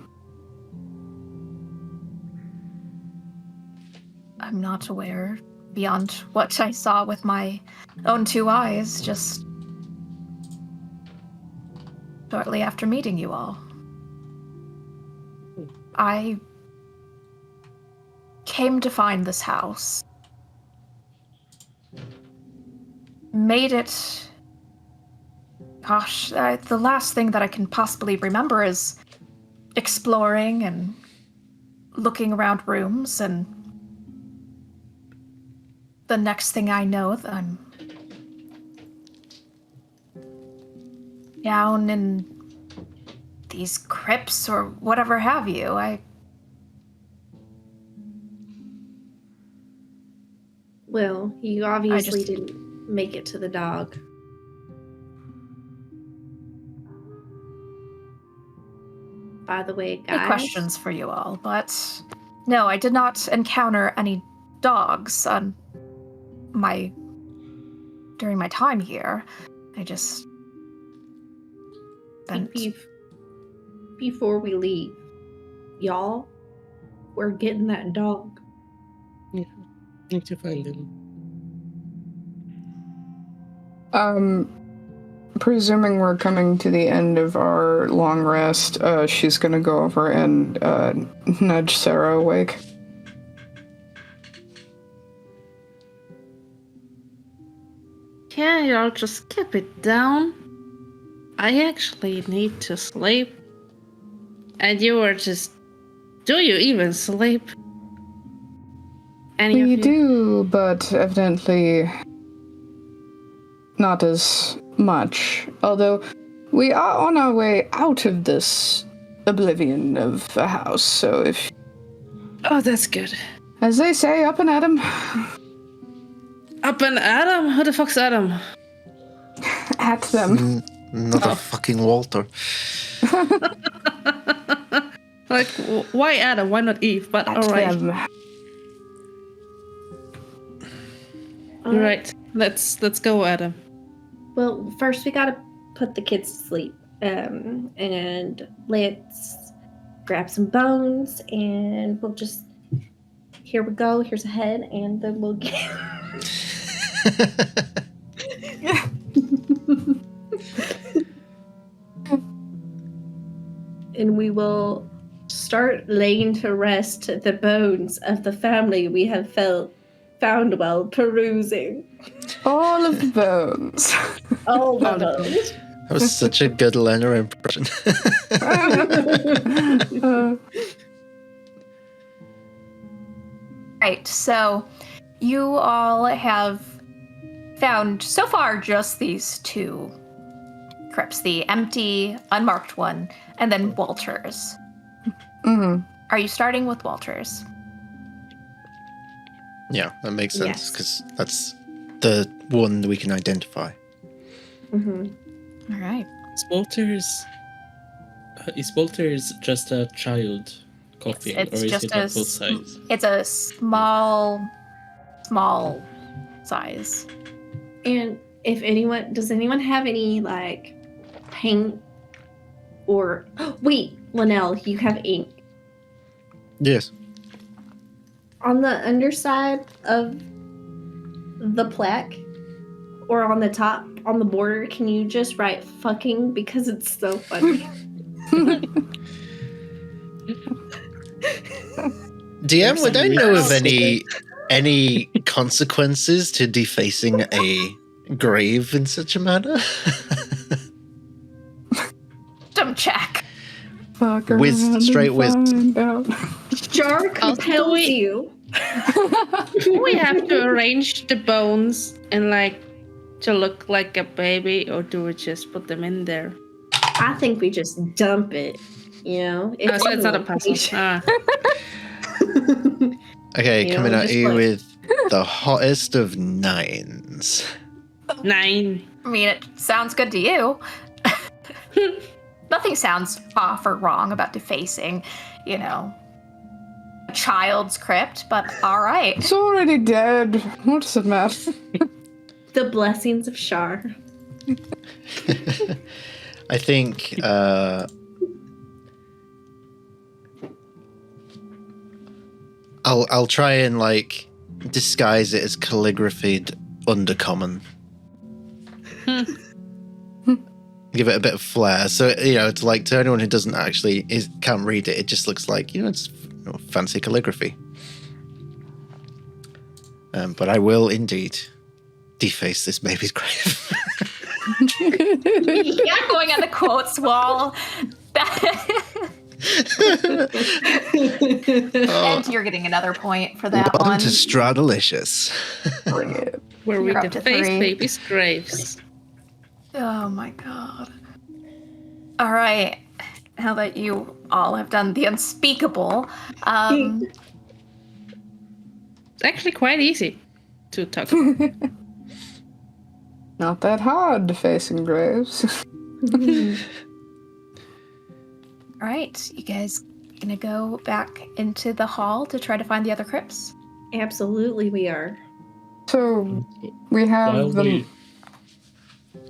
I'm not aware, beyond what I saw with my own 2 eyes, just shortly after meeting you all. I came to find this house. Made it... Gosh, the last thing that I can possibly remember is exploring and looking around rooms, and the next thing I know, I'm down in these crypts or whatever have you. Well, you obviously just- didn't make it to the dog. By the way, guys. Any questions for you all, but no, I did not encounter any dogs during my time here. I just spent... Before we leave, y'all, we're getting that dog. Yeah, need to find him. Presuming we're coming to the end of our long rest, she's gonna go over and nudge Sarah awake. Can y'all just keep it down? I actually need to sleep. And you were just... Do you even sleep? Any of We you? do, but evidently not as much. Although we are on our way out of this oblivion of a house, so if... Oh, that's good. As they say, up and at 'em. Up and Adam? Who the fuck's Adam? At them. Not a fucking Walter. Like, why Adam? Why not Eve? But At alright. them. Alright, let's go, Adam. Well, first we gotta put the kids to sleep. And let's grab some bones, and we'll just... Here we go, here's a head, and then we'll get... And we will start laying to rest the bones of the family we have found while perusing. All of the bones. All the bones. That was such a good Leonard impression. Right, so you all have found so far just these 2 crypts, the empty, unmarked one, and then Walter's. Mm-hmm. Are you starting with Walter's? Yeah, that makes sense, Yes. because that's the one we can identify. Mm-hmm. All right. Is Walter's just a child coffin, or It's is just it a full size? It's a small size. And if anyone, does anyone have any, like, paint or... Wait, Linnell, you have ink. Yes. On the underside of the plaque, or on the top, on the border, can you just write fucking because it's so funny? DM, would I know of Yes. any consequences to defacing a grave in such a manner? Some check. Fuck Whiz- around straight and whiz. find out. Jar compels we- you. We have to arrange the bones and like to look like a baby, or do we just put them in there? I think we just dump it. You know, Oh, so it's not a puzzle. Ah. Okay, You coming know, at just you like- with the hottest of 9s. 9. I mean, it sounds good to you. Nothing sounds off or wrong about defacing, you know, a child's crypt, but all right. It's already dead. What does it matter? The blessings of Shar. I think I'll try and like disguise it as calligraphied undercommon. Give it a bit of flair, so it's like to anyone who doesn't actually can't read it, it just looks like it's fancy calligraphy. But I will indeed deface this baby's grave. Yeah, going on the quotes wall. And you're getting another point for that Welcome one. to Strahdalicious. Bring it. Where we You're up to deface 3. babies' graves. Oh my god. All right. Now that you all have done the unspeakable, It's actually quite easy to talk about. Not that hard defacing graves. all right, you guys gonna go back into the hall to try to find the other crypts? Absolutely, we are. So we have While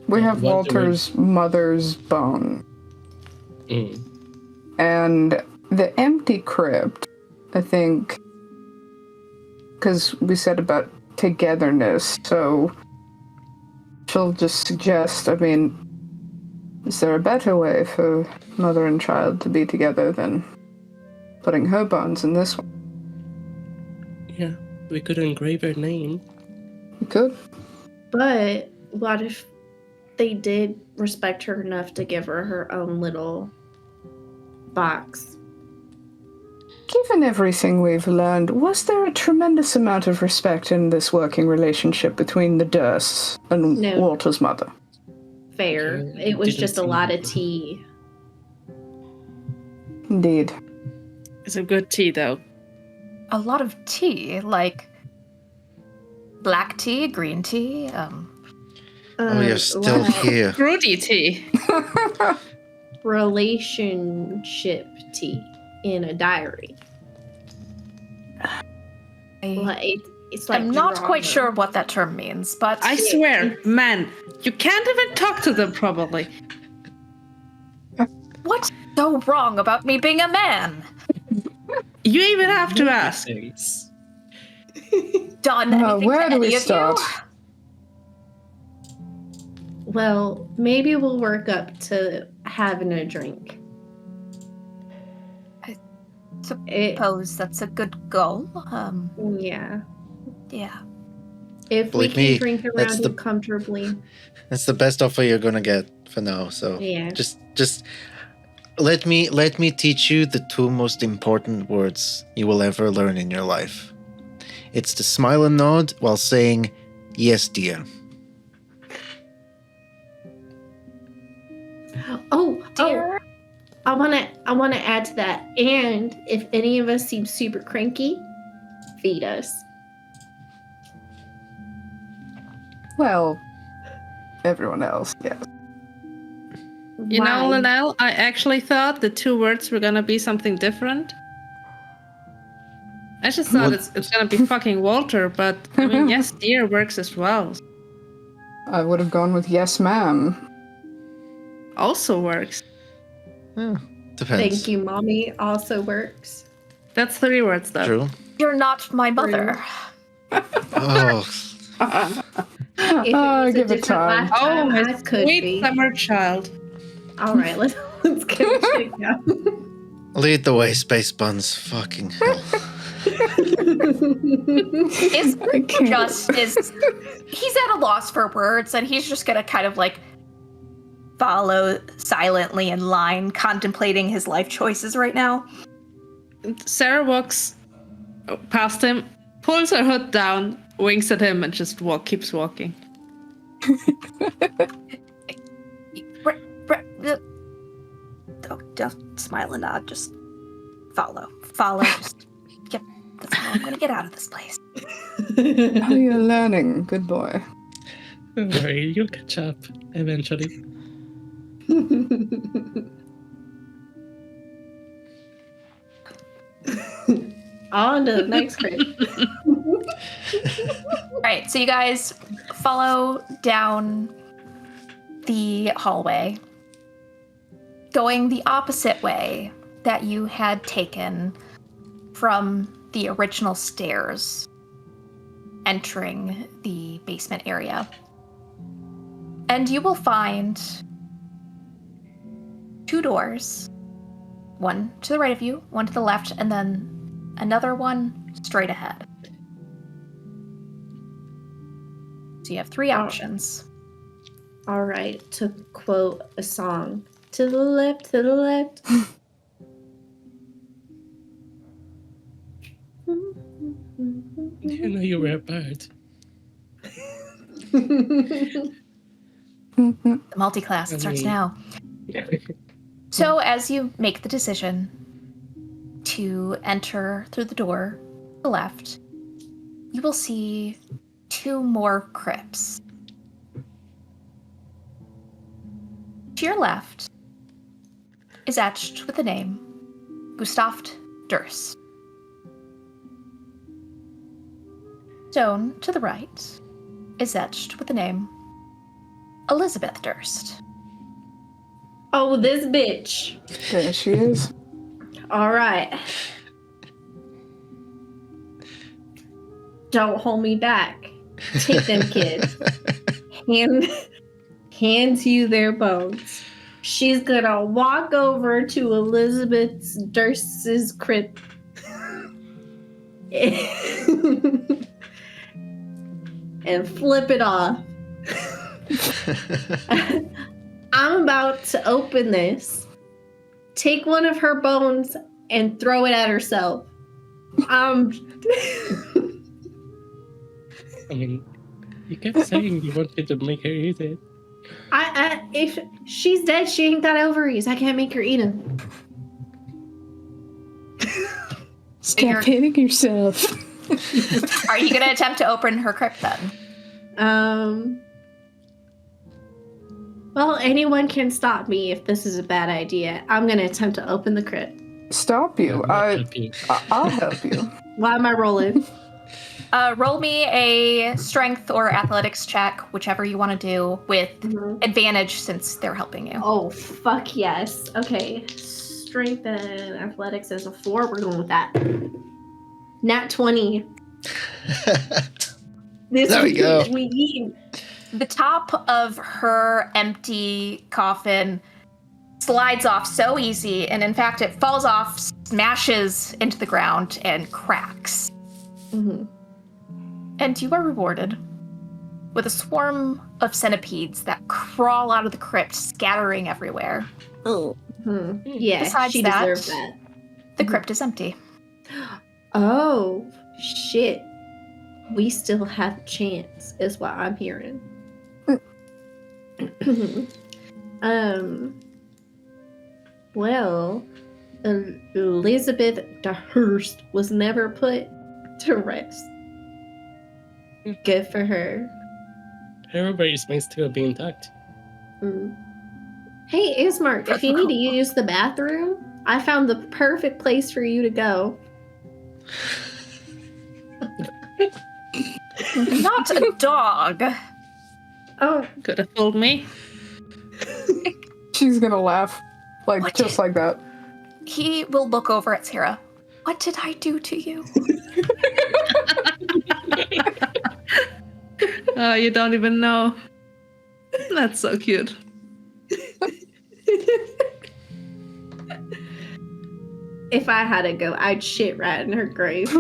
we have while Walter's mother's bone. Mm. And the empty crypt, I think, because we said about togetherness, so she'll just suggest, I mean, is there a better way for mother and child to be together than putting her bones in this one? Yeah, we could engrave her name. We could. But what if they did respect her enough to give her her own little box? Given everything we've learned, was there a tremendous amount of respect in this working relationship between the Dursts and No. Walter's mother? Fair. Okay, It was didn't just a seem lot of like- tea. Indeed. It's a good tea, though. A lot of tea, like black tea, green tea. Oh, you're still Like here. Fruity tea. relationship tea in a diary. Like, it's like I'm not quite drama. sure what that term means, but I swear, man, you can't even talk to them properly. what's so wrong about me being a man? You even have to ask. Thanks. Done anything where to do any we of start? you? Well, maybe we'll work up to having a drink. Suppose that's a good goal. Yeah. Yeah. If Believe we can me, drink that's around the- you comfortably. That's the best offer you're gonna get for now. So Yeah. just let me teach you the 2 most important words you will ever learn in your life. It's to smile and nod while saying yes, dear. Oh, Dear. I wanna add to that. And if any of us seem super cranky, feed us. Well, everyone else, yes. You know, Why? Linnell, I actually thought the 2 words were gonna be something different. I just thought What? it's gonna be fucking Walter, but I mean, yes, dear works as well. I would have gone with yes, ma'am. Also works. Depends. Thank you, mommy. Also works. That's 3 words, though. True. You're not my mother. Oh, If it was a Give it different time. lifetime, Oh, I my could sweet be. summer child. All right, let's get it checked out. Lead the way, Space Buns. Fucking hell. I can't. He's at a loss for words, and he's just gonna kind of like follow silently in line, contemplating his life choices right now. Sarah walks past him, pulls her hood down, winks at him, and just keeps walking. Don't smile and nod. Just follow. Just get. I'm gonna get out of this place. Oh, you're learning. Good boy. Don't worry, you'll catch up eventually. On to the next crit. All right, so you guys follow down the hallway, going the opposite way that you had taken from the original stairs, entering the basement area. And you will find 2 doors, one to the right of you, one to the left, and then another one straight ahead. So you have 3 options. All right, to quote a song. To the left, to the left. I didn't know you were a bird. The multi-class, it starts now. So as you make the decision to enter through the door to the left, you will see 2 more crypts. To your left is etched with the name Gustav Durst. Stone to the right is etched with the name Elizabeth Durst. Oh, this bitch. There she is. All right. Don't hold me back. Take them kids. Hands you their bones. She's gonna walk over to Elizabeth Durst's crypt. And flip it off. I'm about to open this, take one of her bones, and throw it at herself. I mean, you kept saying you wanted to make her eat it. If she's dead, she ain't got ovaries. I can't make her eat them. Stop hitting yourself. Are you going to attempt to open her crypt then? Well, anyone can stop me if this is a bad idea. I'm going to attempt to open the crypt. Stop you. I'll help you. Why am I rolling? Roll me a strength or athletics check, whichever you want to do, with advantage since they're helping you. Oh, fuck yes. Okay. Strength and athletics as a 4. We're going with that. Nat 20. There we go. We eat. The top of her empty coffin slides off so easy, and in fact, it falls off, smashes into the ground, and cracks. Mm-hmm. And you are rewarded with a swarm of centipedes that crawl out of the crypt, scattering everywhere. Oh. Mm-hmm. Yeah, Besides she that, deserved that. The crypt is empty. Oh, shit. We still have a chance, is what I'm hearing. Well, Elizabeth Durst was never put to rest. Good for her. Everybody's supposed to be intact. Mm. Hey, Ismark, if you need to use the bathroom, I found the perfect place for you to go. Not a dog. Oh, Could have fooled me. She's gonna laugh. Like, just like that. He will look over at Sarah. What did I do to you? Oh, you don't even know. That's so cute. If I had to go, I'd shit right in her grave.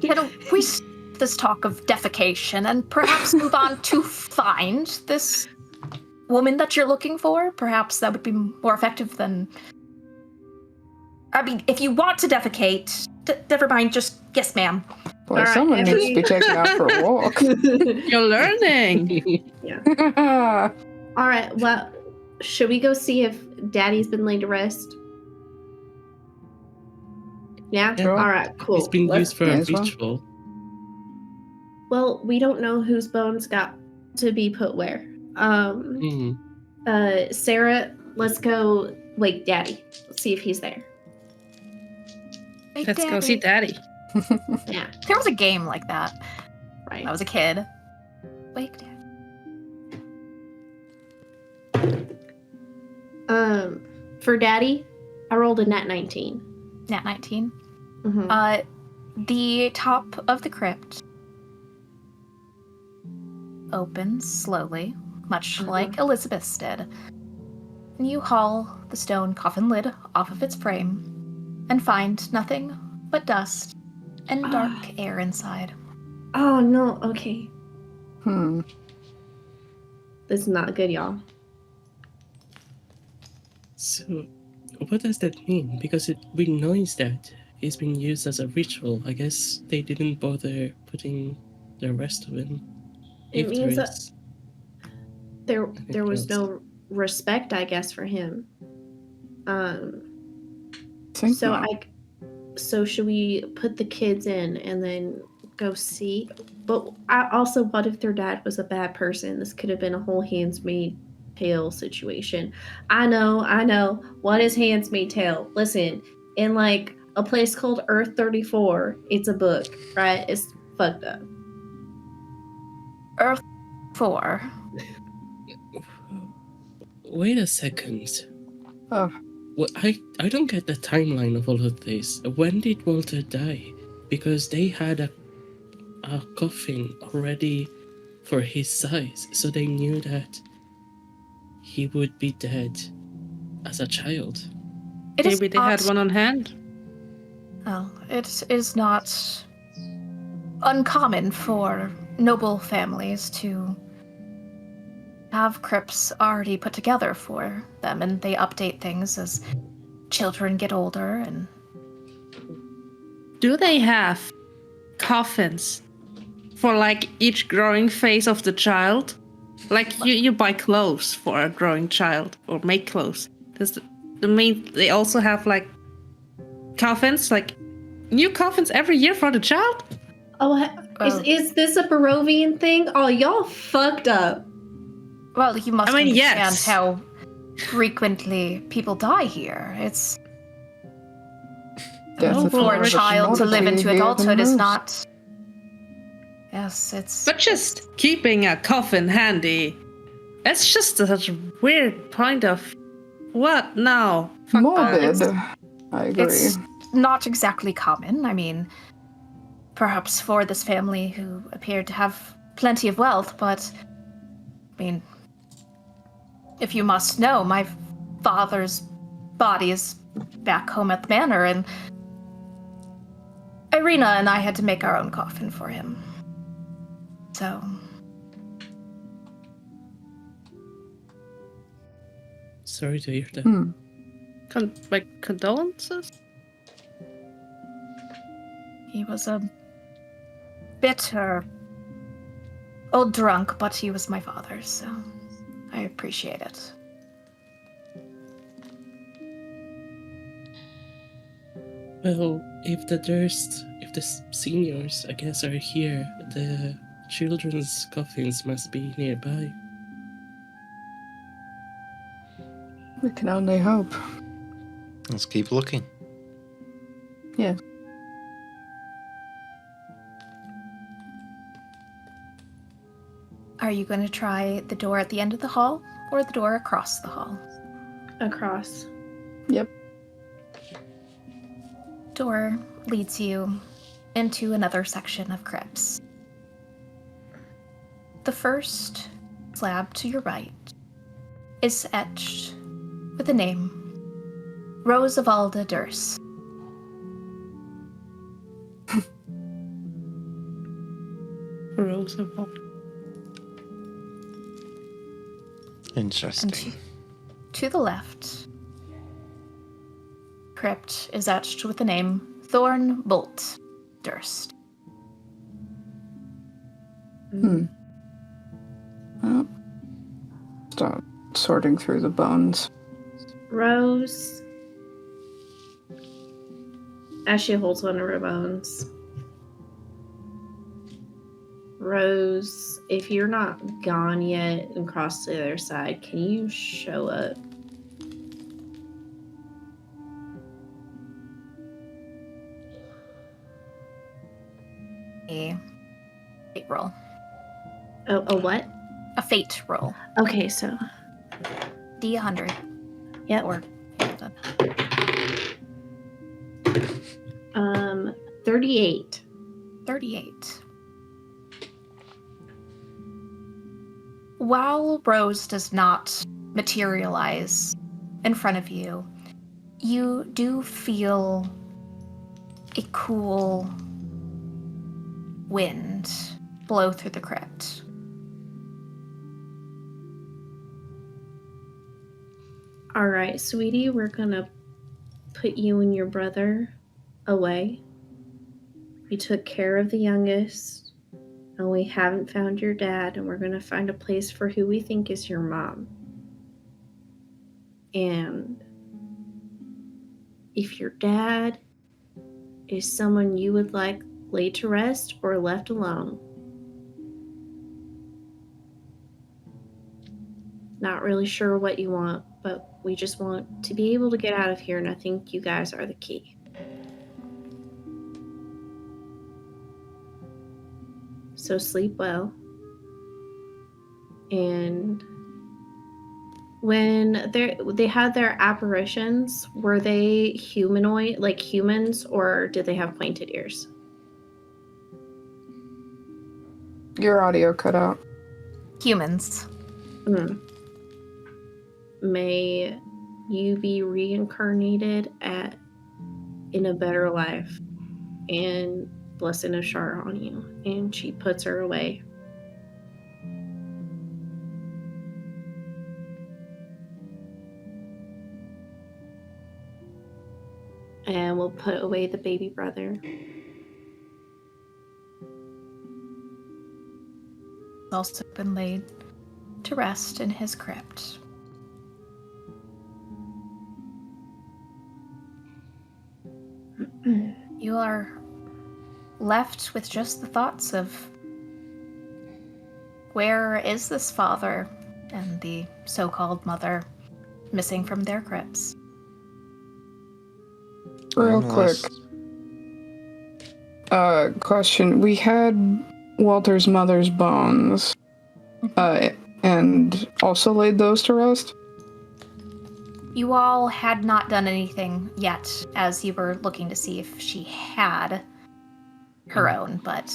Can we stop this talk of defecation and perhaps move on to find this woman that you're looking for? Perhaps that would be more effective than... I mean, if you want to defecate, never mind, just yes, ma'am. Boy, Alright, someone needs to be taken out for a walk. You're learning. All right, well, should we go see if Daddy's been laid to rest? Yeah? Sure. All right, cool. It's been used for a May as well. ritual. Well, we don't know whose bones got to be put where. Sarah, let's go wake Daddy. Let's see if he's there. Hey, Let's go see Daddy. Yeah, There was a game like that right. when I was a kid. Wake Dad. For Daddy, I rolled a nat 19. Nat 19. Mhm. The top of the crypt opens slowly, much like Elizabeth's did. And you haul the stone coffin lid off of its frame and find nothing but dust and dark air inside. Oh, no. Okay. This is not good, y'all. So, what does that mean? Because we know that it's been used as a ritual. I guess they didn't bother putting the rest of it. It means that is there was no respect, I guess, for him. So should we put the kids in and then go see? But what if their dad was a bad person? This could have been a whole Handmaid's Tale situation. I know. What is Handmaid's Tale? Listen, in like a place called Earth 34, it's a book, right? It's fucked up. Earth 4. Wait a second. Oh. Well, I don't get the timeline of all of this. When did Walter die? Because they had a coffin already for his size, so they knew that he would be dead as a child. Maybe they had one on hand. Well, it is not uncommon for noble families to have crypts already put together for them, and they update things as children get older. And Do they have coffins for like each growing phase of the child? Like you buy clothes for a growing child or make clothes. Does they also have like coffins, like new coffins every year for the child? Oh, is this a Barovian thing? Oh, y'all fucked up. well, you must understand yes. how frequently people die here. It's for a child to live into adulthood is not. Yes, it's. But just keeping a coffin handy, it's just such a weird point of what now? Fuck Morbid. that. I agree. It's not exactly common. I mean, perhaps for this family who appeared to have plenty of wealth, but I mean, if you must know, my father's body is back home at the manor, and Irina and I had to make our own coffin for him. So. Sorry to hear that. My condolences? He was a bitter old drunk, but he was my father, so I appreciate it. Well, if the seniors, I guess, are here, the children's coffins must be nearby. We can only hope. Let's keep looking. Yeah. Are you going to try the door at the end of the hall or the door across the hall? Across. Yep. Door leads you into another section of crypts. The first slab to your right is etched with the name Rosavalda Durst. Roosevelt. Interesting. To the left, crypt is etched with the name Thorn Bolt Durst. Well, start sorting through the bones. Rose, as she holds one of her bones. Rose, if you're not gone yet and crossed to the other side, can you show up? A fate roll. A what? A fate roll. Okay, so D100. yep. Or 38. 38. While Rose does not materialize in front of you, you do feel a cool wind blow through the crypt. All right, sweetie, we're gonna put you and your brother away. We took care of the youngest, and we haven't found your dad, and we're gonna find a place for who we think is your mom. And if your dad is someone you would like laid to rest or left alone, not really sure what you want, but we just want to be able to get out of here, and I think you guys are the key. So sleep well. And when they had their apparitions, were they humanoid, like humans, or did they have pointed ears? Your audio cut out. Humans. May you be reincarnated in a better life, and blessing of Shar on you. And she puts her away. And we'll put away the baby brother. Also been laid to rest in his crypt. You are left with just the thoughts of where is this father and the so-called mother missing from their crypts. Real quick. Question. We had Walter's mother's bones, and also laid those to rest? You all had not done anything yet, as you were looking to see if she had her own, but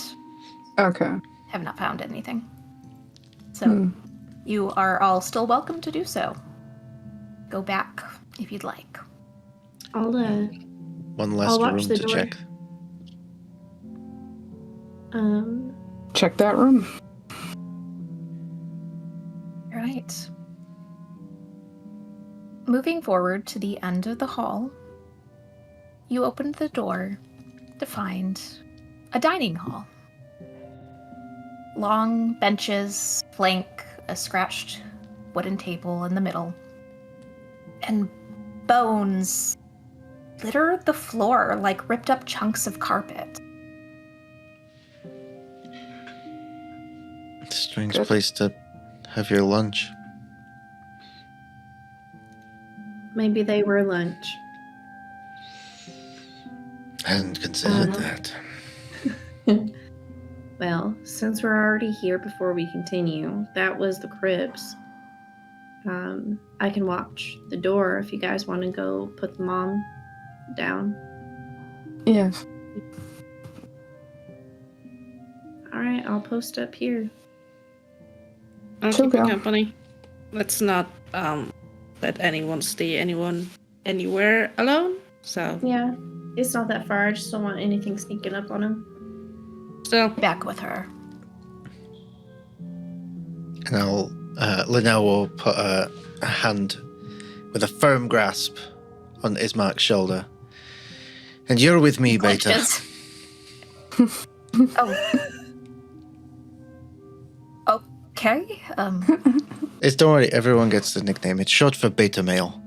Okay. have not found anything. So you are all still welcome to do so. Go back if you'd like. One last watch room the to door. check. Check that room. Right. Moving forward to the end of the hall, you opened the door to find a dining hall. Long benches flank a scratched wooden table in the middle, and bones litter the floor like ripped up chunks of carpet. Strange Good. place to have your lunch. Maybe they were lunch. Hadn't considered that. Well, since we're already here, before we continue, that was the cribs. I can watch the door if you guys want to go put the mom down. Yes. All right, I'll post up here. I'll So keep you go. company. Let's not let anyone stay anywhere alone. So Yeah, it's not that far. I just don't want anything sneaking up on him. still, Back with her. And Linnell will put a hand with a firm grasp on Ismark's shoulder. And you're with me, Beta. Glitches. Oh. Okay. Don't worry, everyone gets the nickname. It's short for beta male.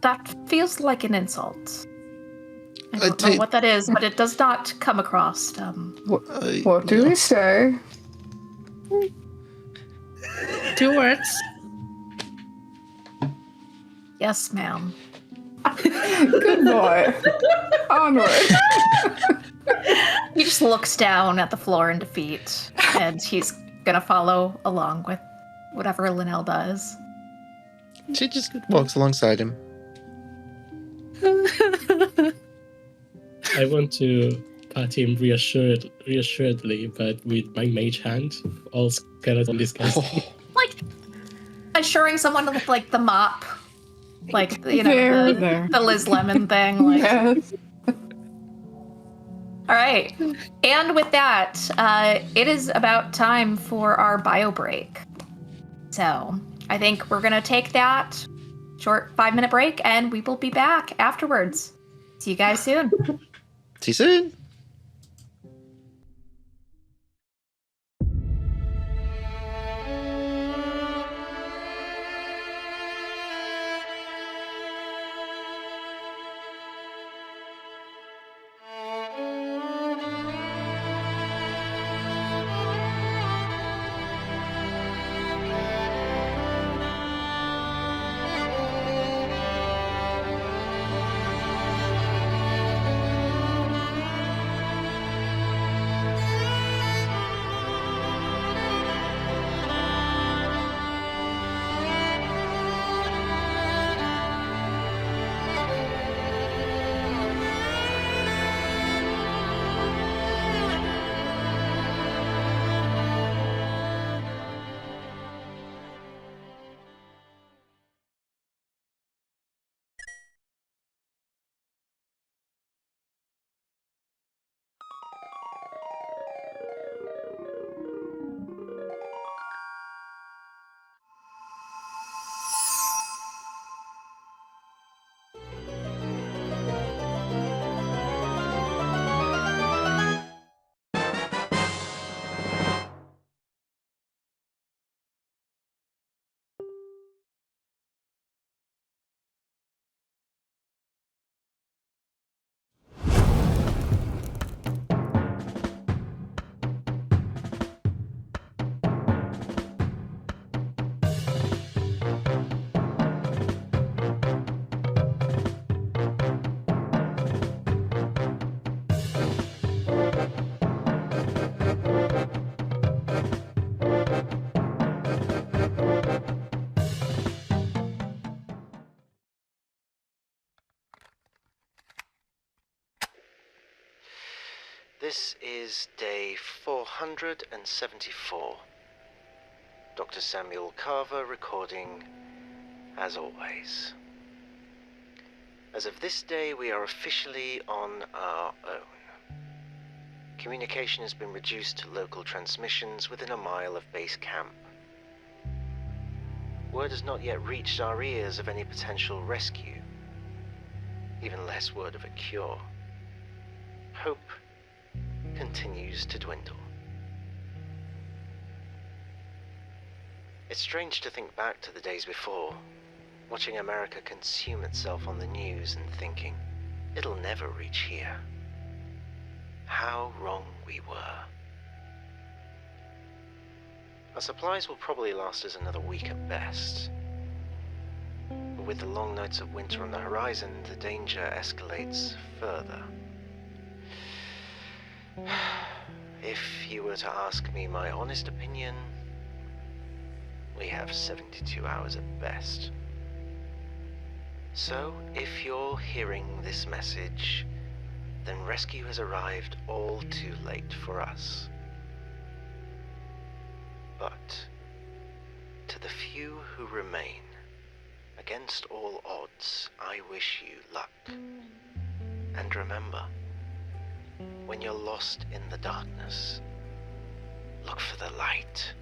That feels like an insult. I I don't know take- what that is, but it does not come across. What do we say? 2 words. Yes, ma'am. Good boy. Onward. He just looks down at the floor in defeat, and he's gonna follow along with whatever Linnell does. She just walks alongside him. I want to pat him reassuredly, but with my mage hand, all skeleton disgusting. Like assuring someone with like the mop, like you know There. the Liz Lemon thing. Like, Yes. all right, and with that, it is about time for our bio break. So I think we're gonna take that short 5-minute break, and we will be back afterwards. See you guys soon. See you soon. This is day 474. Dr. Samuel Carver recording, as always. As of this day, we are officially on our own. Communication has been reduced to local transmissions within a mile of base camp. Word has not yet reached our ears of any potential rescue, even less word of a cure. Hope continues to dwindle. It's strange to think back to the days before, watching America consume itself on the news and thinking, it'll never reach here. How wrong we were. Our supplies will probably last us another week at best. But with the long nights of winter on the horizon, the danger escalates further. If you were to ask me my honest opinion, we have 72 hours at best. So, if you're hearing this message, then rescue has arrived all too late for us. But, to the few who remain, against all odds, I wish you luck. And remember, when you're lost in the darkness, look for the light.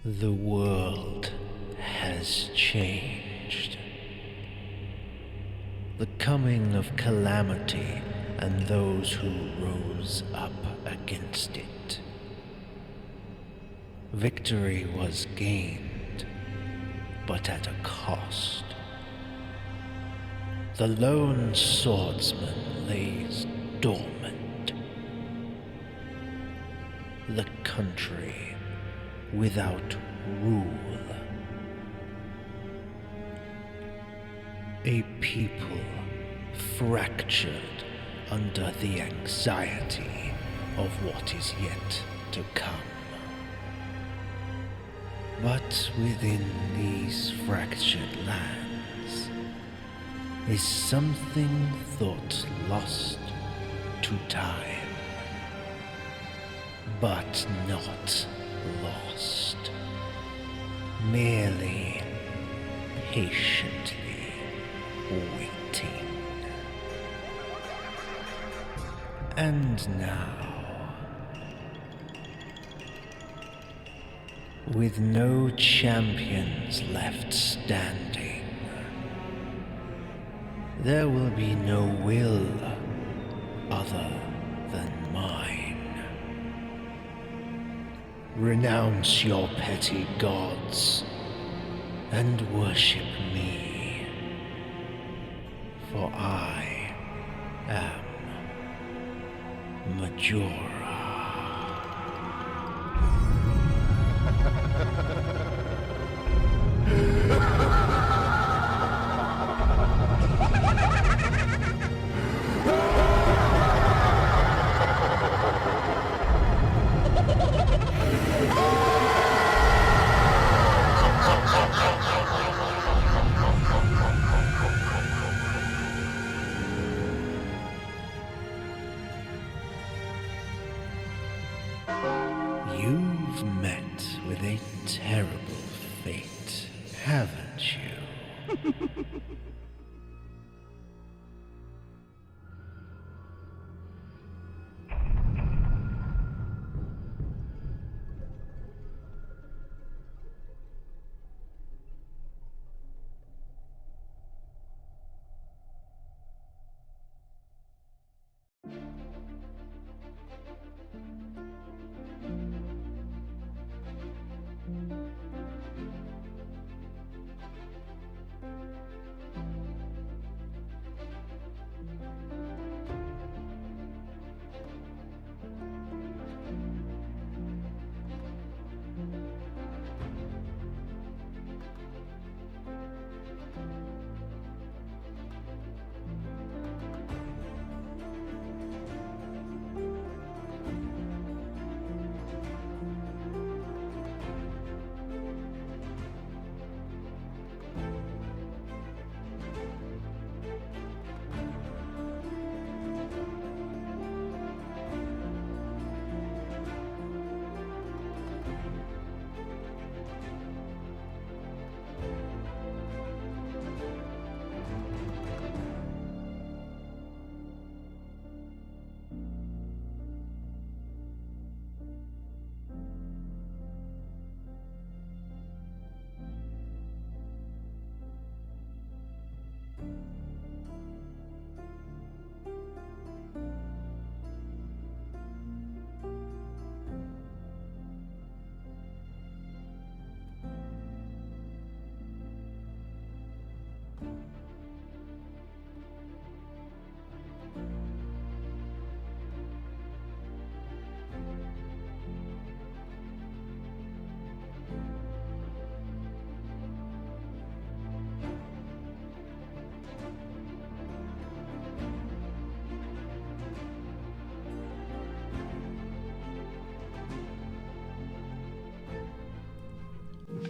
The world has changed. The coming of calamity and those who rose up against it. Victory was gained, but at a cost. The lone swordsman lays dormant. The country without rule. A people fractured under the anxiety of what is yet to come. But within these fractured lands is something thought lost to time, but not lost, merely patiently waiting. And now, with no champions left standing, there will be no will other than mine. Renounce your petty gods and worship me, for I am Majora. You've met with a terrible fate, haven't you?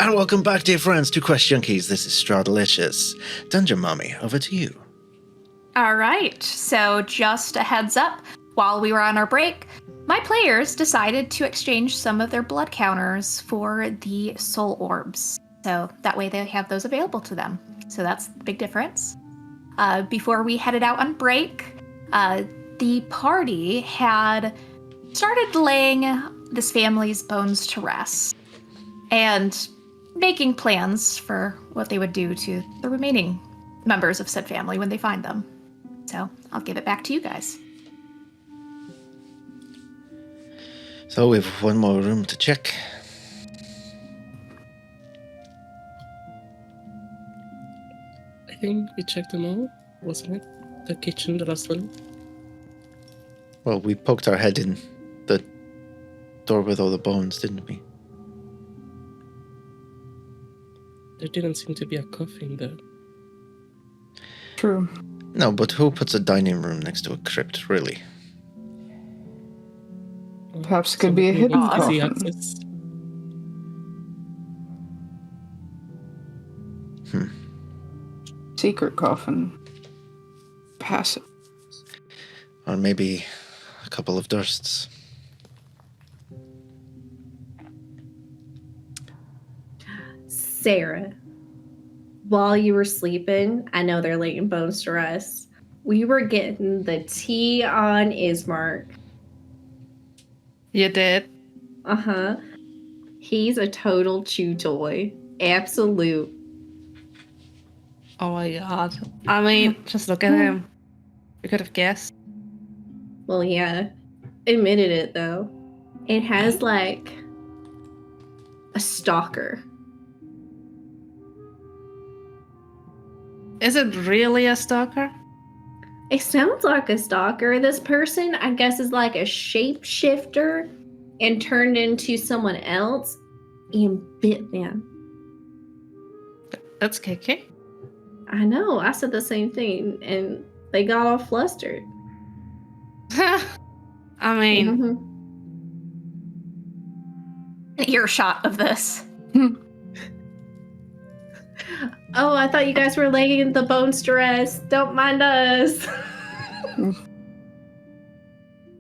And welcome back, dear friends, to Quest Junkies. This is Strahdalicious. Dungeon Mommy, over to you. All right, so just a heads up, while we were on our break, my players decided to exchange some of their blood counters for the soul orbs. So that way they have those available to them. So that's the big difference. Before we headed out on break, the party had started laying this family's bones to rest and making plans for what they would do to the remaining members of said family when they find them. So I'll give it back to you guys. So we have one more room to check. I think we checked them all, wasn't it? The kitchen, the last one. Well, we poked our head in the door with all the bones, didn't we? There didn't seem to be a coffin there. True. No, but who puts a dining room next to a crypt, really? Perhaps it could be a Somebody hidden with easy coffin. access. Secret coffin. Passive. Or maybe a couple of Dursts. Sarah, while you were sleeping, I know they're laying bones to rest. We were getting the tea on Ismark. You did? Uh-huh. He's a total chew toy. Absolute. Oh my god. I mean, just look at him. You could have guessed. Well, yeah. Admitted it, though. It has, like, a stalker. Is it really a stalker? It sounds like a stalker. This person, I guess, is like a shapeshifter and turned into someone else and bit them. That's KK. I know. I said the same thing, and they got all flustered. I mean, Mhm. An earshot of this. Oh, I thought you guys were laying the bones to rest. Don't mind us.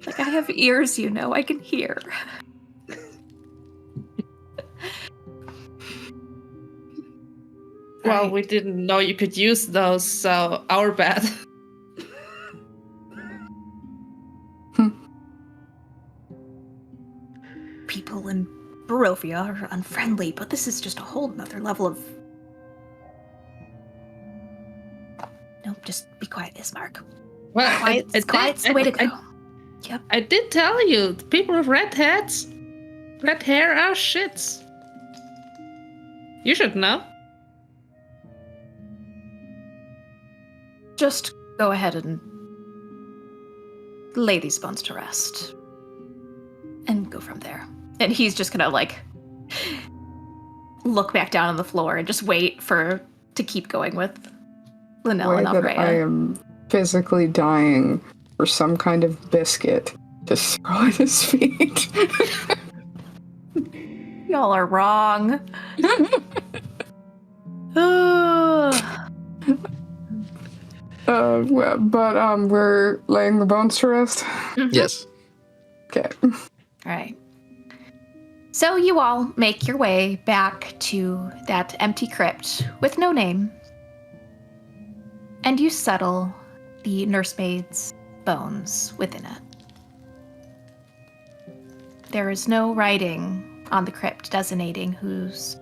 Like, I have ears, you know, I can hear. well, Right. we didn't know you could use those, so our bad. People in Barovia are unfriendly, but this is just a whole nother level of... No, just be quiet, Ismark. Well, Quiet's the way to go. Yep. I did tell you, people with red heads, red hair are shits. You should know. Just go ahead and lay these bones to rest. And go from there. And he's just gonna, like, look back down on the floor and just wait to keep going with Linnell and Way that I Alfreya. am physically dying for some kind of biscuit to throw at his feet. Y'all are wrong. We're laying the bones to rest. Yes. Okay. Alright. So you all make your way back to that empty crypt with no name. And you settle the nursemaid's bones within it. There is no writing on the crypt designating who's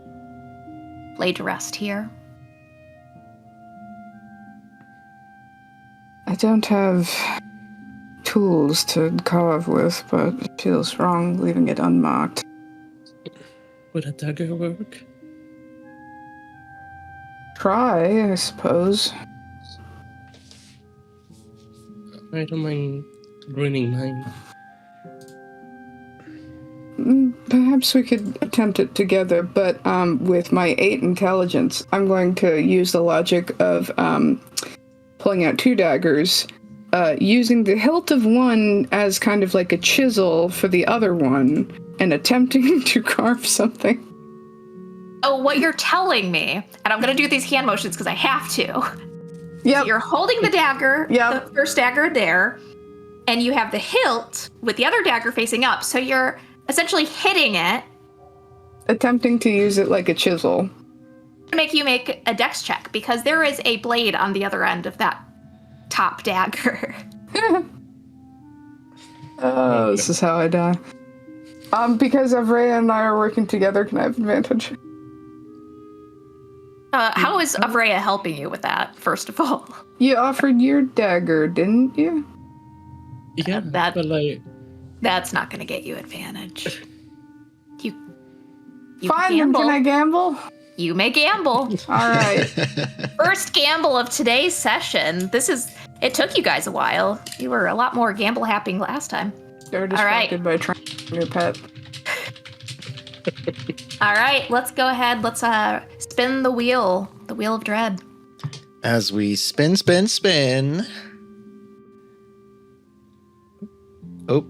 laid to rest here. I don't have tools to carve with, but it feels wrong leaving it unmarked. Would a dagger work? Try, I suppose. I don't mind ruining mine. Perhaps we could attempt it together, but with my 8 intelligence, I'm going to use the logic of pulling out 2 daggers, using the hilt of one as kind of like a chisel for the other one, and attempting to carve something. Oh, what you're telling me, and I'm going to do these hand motions because I have to. Yep. So you're holding the dagger, Yep. the first dagger there, and you have the hilt with the other dagger facing up. So you're essentially hitting it. Attempting to use it like a chisel. Make you make a dex check because there is a blade on the other end of that top dagger. Oh, this is how I die. Because Avrea and I are working together, can I have advantage? How is Avrea helping you with that, first of all? You offered your dagger, didn't you? Yeah, that- but like, That's not going to get you advantage. You Fine, then gamble. can I gamble? You may gamble. All right. First gamble of today's session. It took you guys a while. You were a lot more gamble happy last time. They're distracted by trying to new pet. All right, let's go ahead. Let's spin the wheel of dread. As we spin. Oh.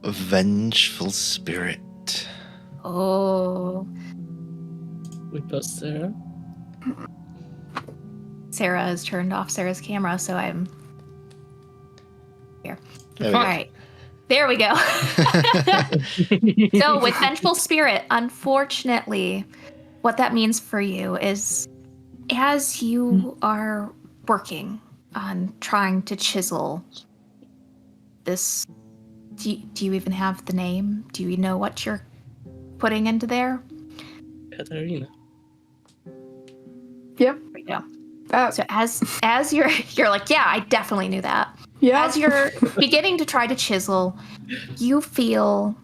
Vengeful spirit. Oh, we got Sarah. Sarah has turned off Sarah's camera, so I'm here. There we All go. right. There we go. So with Vengeful Spirit, unfortunately, what that means for you is as you are working on trying to chisel this, do you even have the name? Do you know what you're putting into there? Katarina. Yep. There we go. That, So as you're like, yeah, I definitely knew that. yeah. As you're beginning to try to chisel, you feel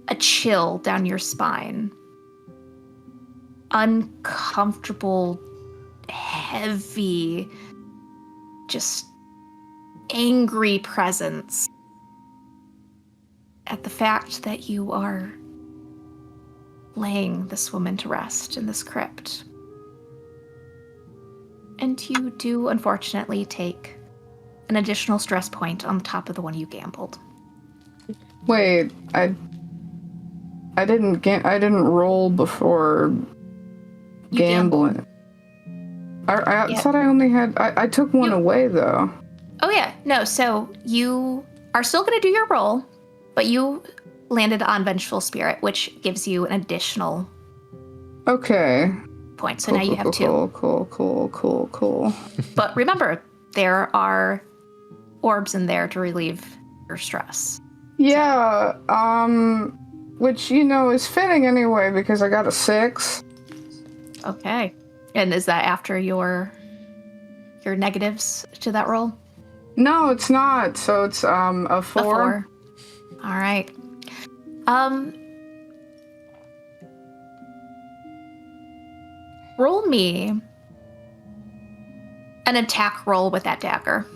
a chill down your spine. Uncomfortable, heavy, just angry presence at the fact that you are laying this woman to rest in this crypt. And you do, unfortunately, take an additional stress point on top of the one you gambled. Wait, I didn't roll before You gambling. I Yeah. thought I only had. I took one away though. Oh, yeah. No, so you are still going to do your roll, but you landed on Vengeful Spirit, which gives you an additional Okay. point. So now you have two. Cool. But remember, there are orbs in there to relieve your stress. Yeah. Which is fitting anyway because I got a 6. Okay. And is that after your negatives to that roll? No, it's not. So it's a 4. A 4. All right. Roll me an attack roll with that dagger.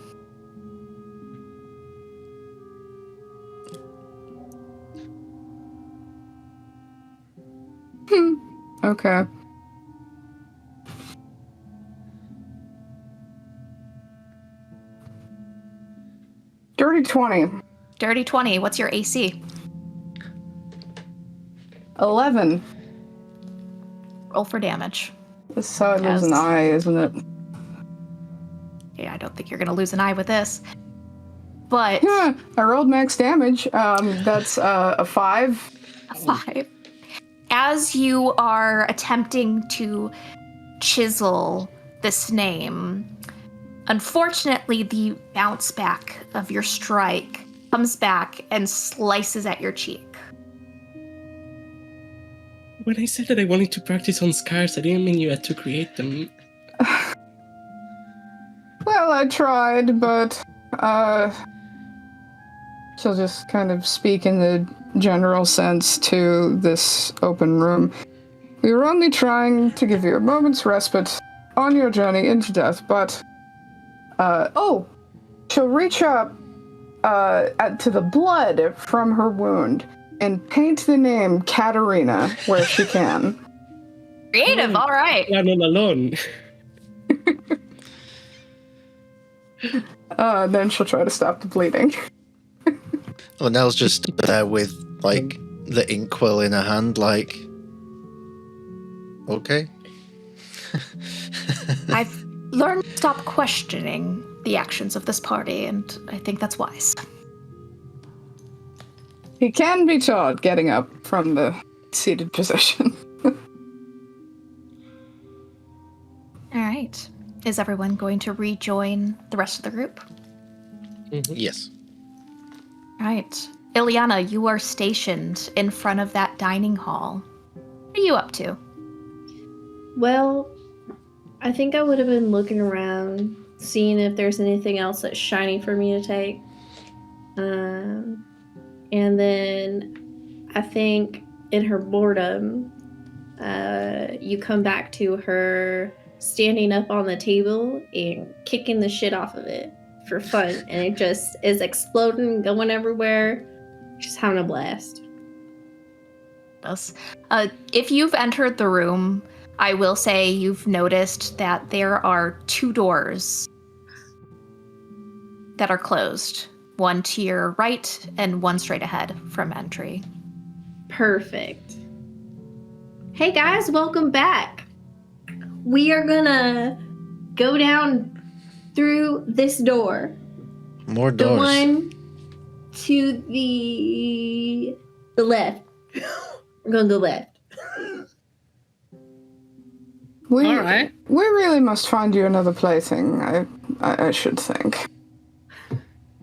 Okay. Dirty 20. Dirty 20. What's your AC? 11. Roll for damage. This is how I lose an Yes. eye, isn't it? Yeah, I don't think you're going to lose an eye with this. But I rolled max damage. That's a 5. a 5. As you are attempting to chisel this name, unfortunately, the bounce back of your strike comes back and slices at your cheek. When I said that I wanted to practice on scars, I didn't mean you had to create them. Well, I tried, but she'll just kind of speak in the general sense to this open room. We were only trying to give you a moment's respite on your journey into death, but she'll reach up to the blood from her wound and paint the name Katarina where she can. Creative, all right. Yeah, not alone. Then she'll try to stop the bleeding. Well, Nell's just there with like the inkwell in her hand, like, okay. I've learned to stop questioning the actions of this party, and I think that's wise. He can be taught getting up from the seated position. All right. Is everyone going to rejoin the rest of the group? Yes. All right. Ileana, you are stationed in front of that dining hall. What are you up to? Well, I think I would have been looking around, seeing if there's anything else that's shiny for me to take. And then I think in her boredom, you come back to her standing up on the table and kicking the shit off of it for fun. And it just is exploding, going everywhere. Just having a blast. Yes. If you've entered the room, I will say you've noticed that there are 2 doors that are closed. One to your right and one straight ahead from entry. Perfect. Hey guys, welcome back. We are gonna go down through this door. More The doors. one to the left. We're gonna go left. We All right. we really must find you another plaything, I should think.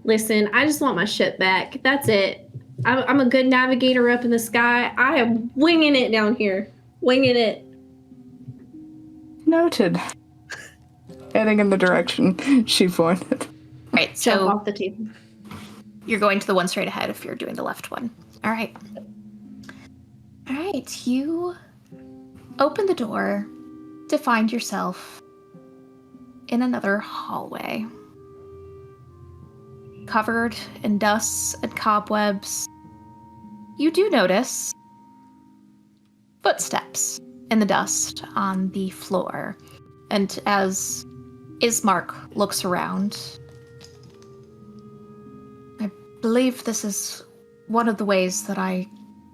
Listen, I just want my ship back. That's it. I'm a good navigator up in the sky. I am winging it down here. Winging it. Noted. Heading in the direction she pointed. Right, Jump so off the table. you're going to the one straight ahead if you're doing the left one. All right. All right, you open the door to find yourself in another hallway. Covered in dust and cobwebs, you do notice footsteps in the dust on the floor. And as Ismark looks around, I believe this is one of the ways that I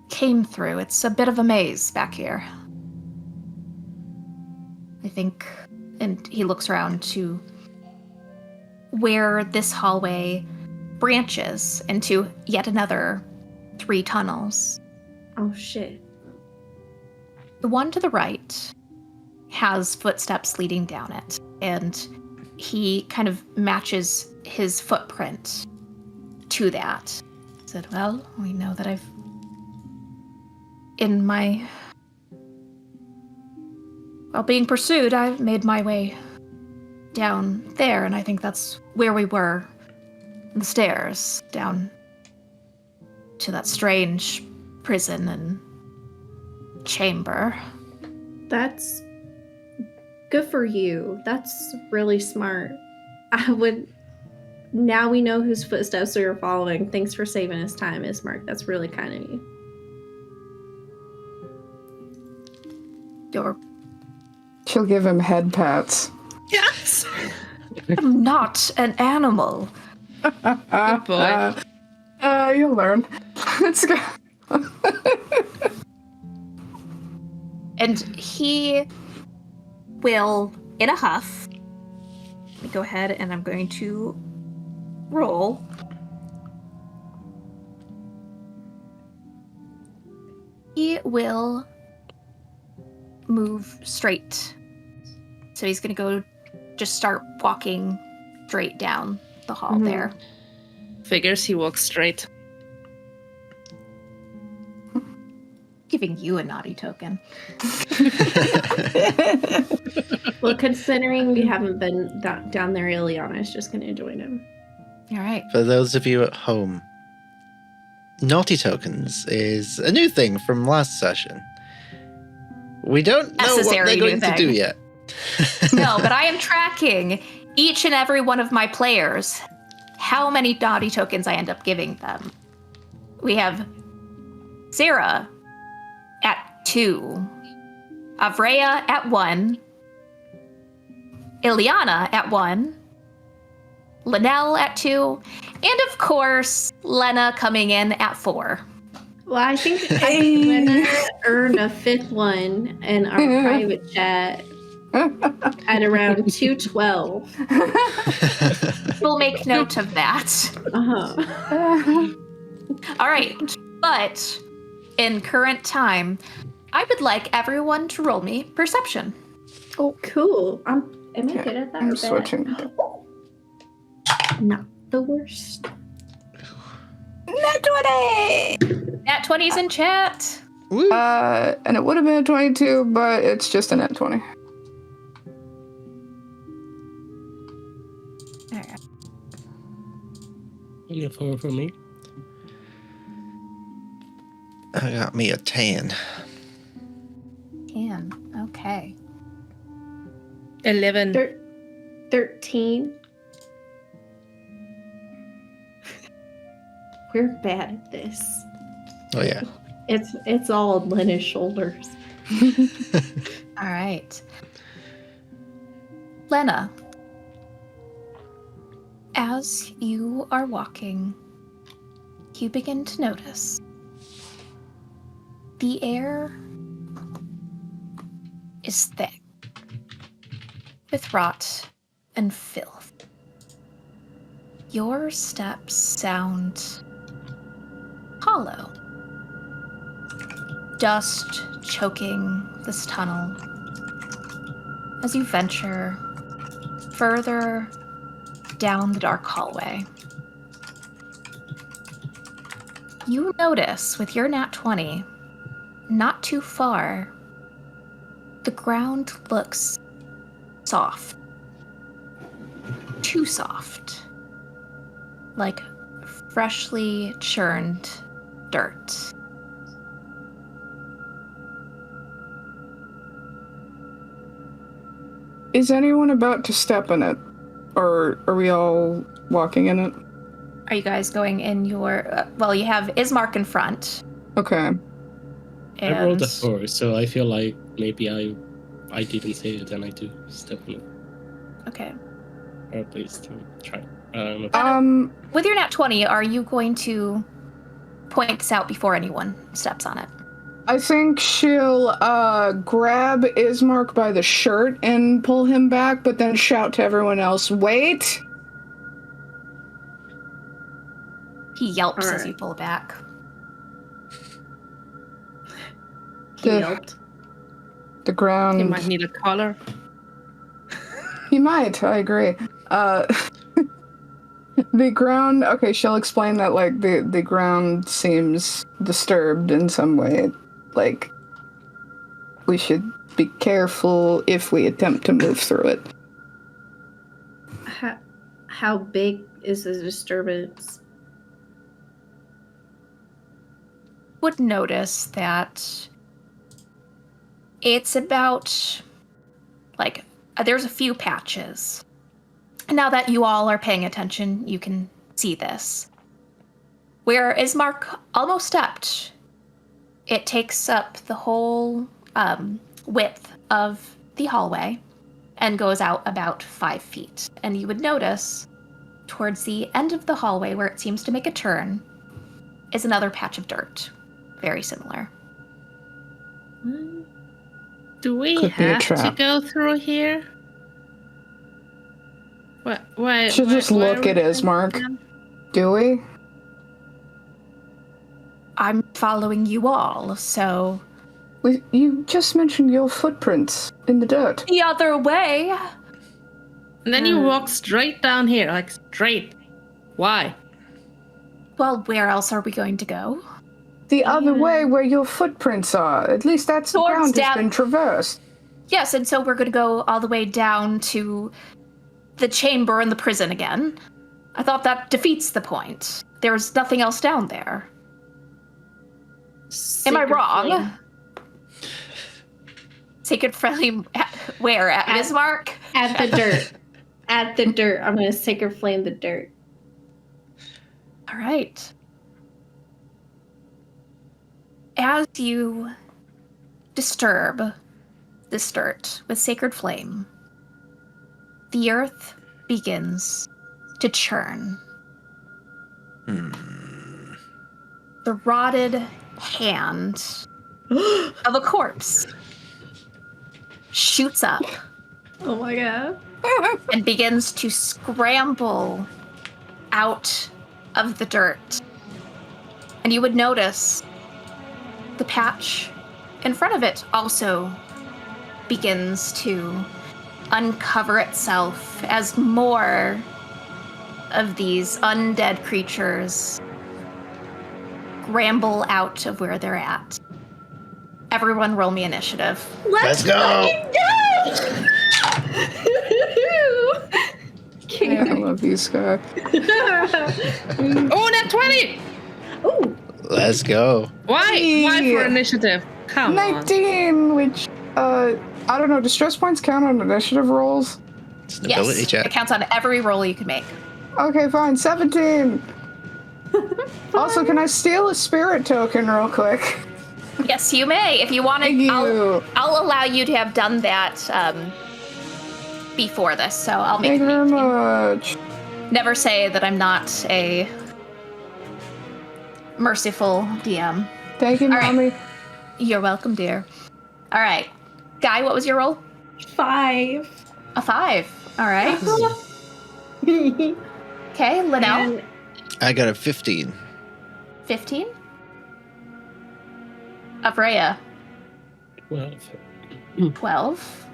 came through. It's a bit of a maze back here. I think, and he looks around to where this hallway branches into yet another 3 tunnels. Oh shit. The one to the right has footsteps leading down it, and he kind of matches his footprint to that. He said, well, we know that while being pursued, I've made my way down there, and I think that's where we were. The stairs down to that strange prison and chamber. That's good for you. That's really smart. Now we know whose footsteps we are following. Thanks for saving us time, Ismark. That's really kind of you. She'll give him head pats. Yes. I'm not an animal. Good boy. You'll learn. Let's go. And he will, in a huff, let me go ahead and I'm going to roll. He will move straight. So he's going to go just start walking straight down the hall there. Figures he walks straight. Giving you a naughty token. Well, considering we haven't been down there, Ileana is just going to join him. All right. For those of you at home, naughty tokens is a new thing from last session. We don't know what Necessary they're new going to thing. do yet. No, but I am tracking each and every one of my players, how many naughty tokens I end up giving them. We have Sarah at 2, Avreya at 1, Ileana at 1, Linnell at 2, and of course, Lena coming in at 4. Well, I think we're gonna earn a 5th one in our private chat at around 2:12. We'll make note of that. All right, but in current time, I would like everyone to roll me perception. Oh, cool. Am I good at that? I'm or bad? switching. Not the worst. Nat 20! Nat 20's in chat. Woo. And it would have been a 22, but it's just a nat 20. All right. Only a 4 for me. I got me a 10. 10. Okay. 11. 13. We're bad at this. Oh yeah. It's all on Lena's shoulders. All right. Lena, as you are walking, you begin to notice the air is thick with rot and filth. Your steps sound hollow. Dust choking this tunnel as you venture further down the dark hallway. You notice with your nat 20, not too far, the ground looks soft. Too soft. Like freshly churned dirt. Is anyone about to step in it? Or are we all walking in it? Are you guys going in your... well, you have Ismark in front. Okay. And I rolled a 4, so I feel like maybe I didn't say it and I do step on it. Okay. Or at least try. With your nat 20, are you going to point this out before anyone steps on it? I think she'll grab Ismark by the shirt and pull him back, but then shout to everyone else, "Wait!" He yelps as Alright. you pull back. He The- yelped. The ground... You might need a collar. He might, I agree. The ground... Okay, she'll explain that, like, the ground seems disturbed in some way. Like, we should be careful if we attempt to move through it. How big is the disturbance? Would notice that it's about, like, there's a few patches. Now that you all are paying attention, you can see this. Where Ismark almost stepped, it takes up the whole width of the hallway and goes out about 5 feet. And you would notice towards the end of the hallway, where it seems to make a turn, is another patch of dirt. Very similar. Do we Could be a have to trap. go through here? Why? Should just why look are at we Ismark. going Do we? I'm following you all, so You just mentioned your footprints in the dirt. the other way. And then you walk straight down here, like straight. Why? Well, where else are we going to go? The other way where your footprints are. At least that's the Towards ground has down- been traversed. Yes, and so we're going to go all the way down to the chamber and the prison again. I thought that defeats the point. There's nothing else down there. Am I Sacred wrong? flame. Sacred Flame, where? At Ismark? At the dirt. At the dirt. I'm gonna sacred flame the dirt. All right. As you disturb this dirt with Sacred Flame, the earth begins to churn. The rotted hand of a corpse shoots up Oh my god. and begins to scramble out of the dirt. And you would notice the patch in front of it also begins to uncover itself as more of these undead creatures scramble out of where they're at. Everyone roll me initiative. Let's go! I love you, Sky. Oh, nat 20! Oh, Let's go. Why? Why for Yeah. initiative? Come on. 19, which, I don't know, do stress points count on initiative rolls? It's an ability Yes, check. it counts on every roll you can make. Okay, fine, 17. Also, can I steal a spirit token real quick? Yes, you may. If you want Thank to, you. I'll allow you to have done that before this, so I'll make Thank you it very 18. much. Never say that I'm not a merciful DM. Thank you, All right. Mommy. You're welcome, dear. All right. Guy, what was your roll? 5. A 5. All right. Okay, Linnell, And I got a 15. 15. Avrea, 12. 12.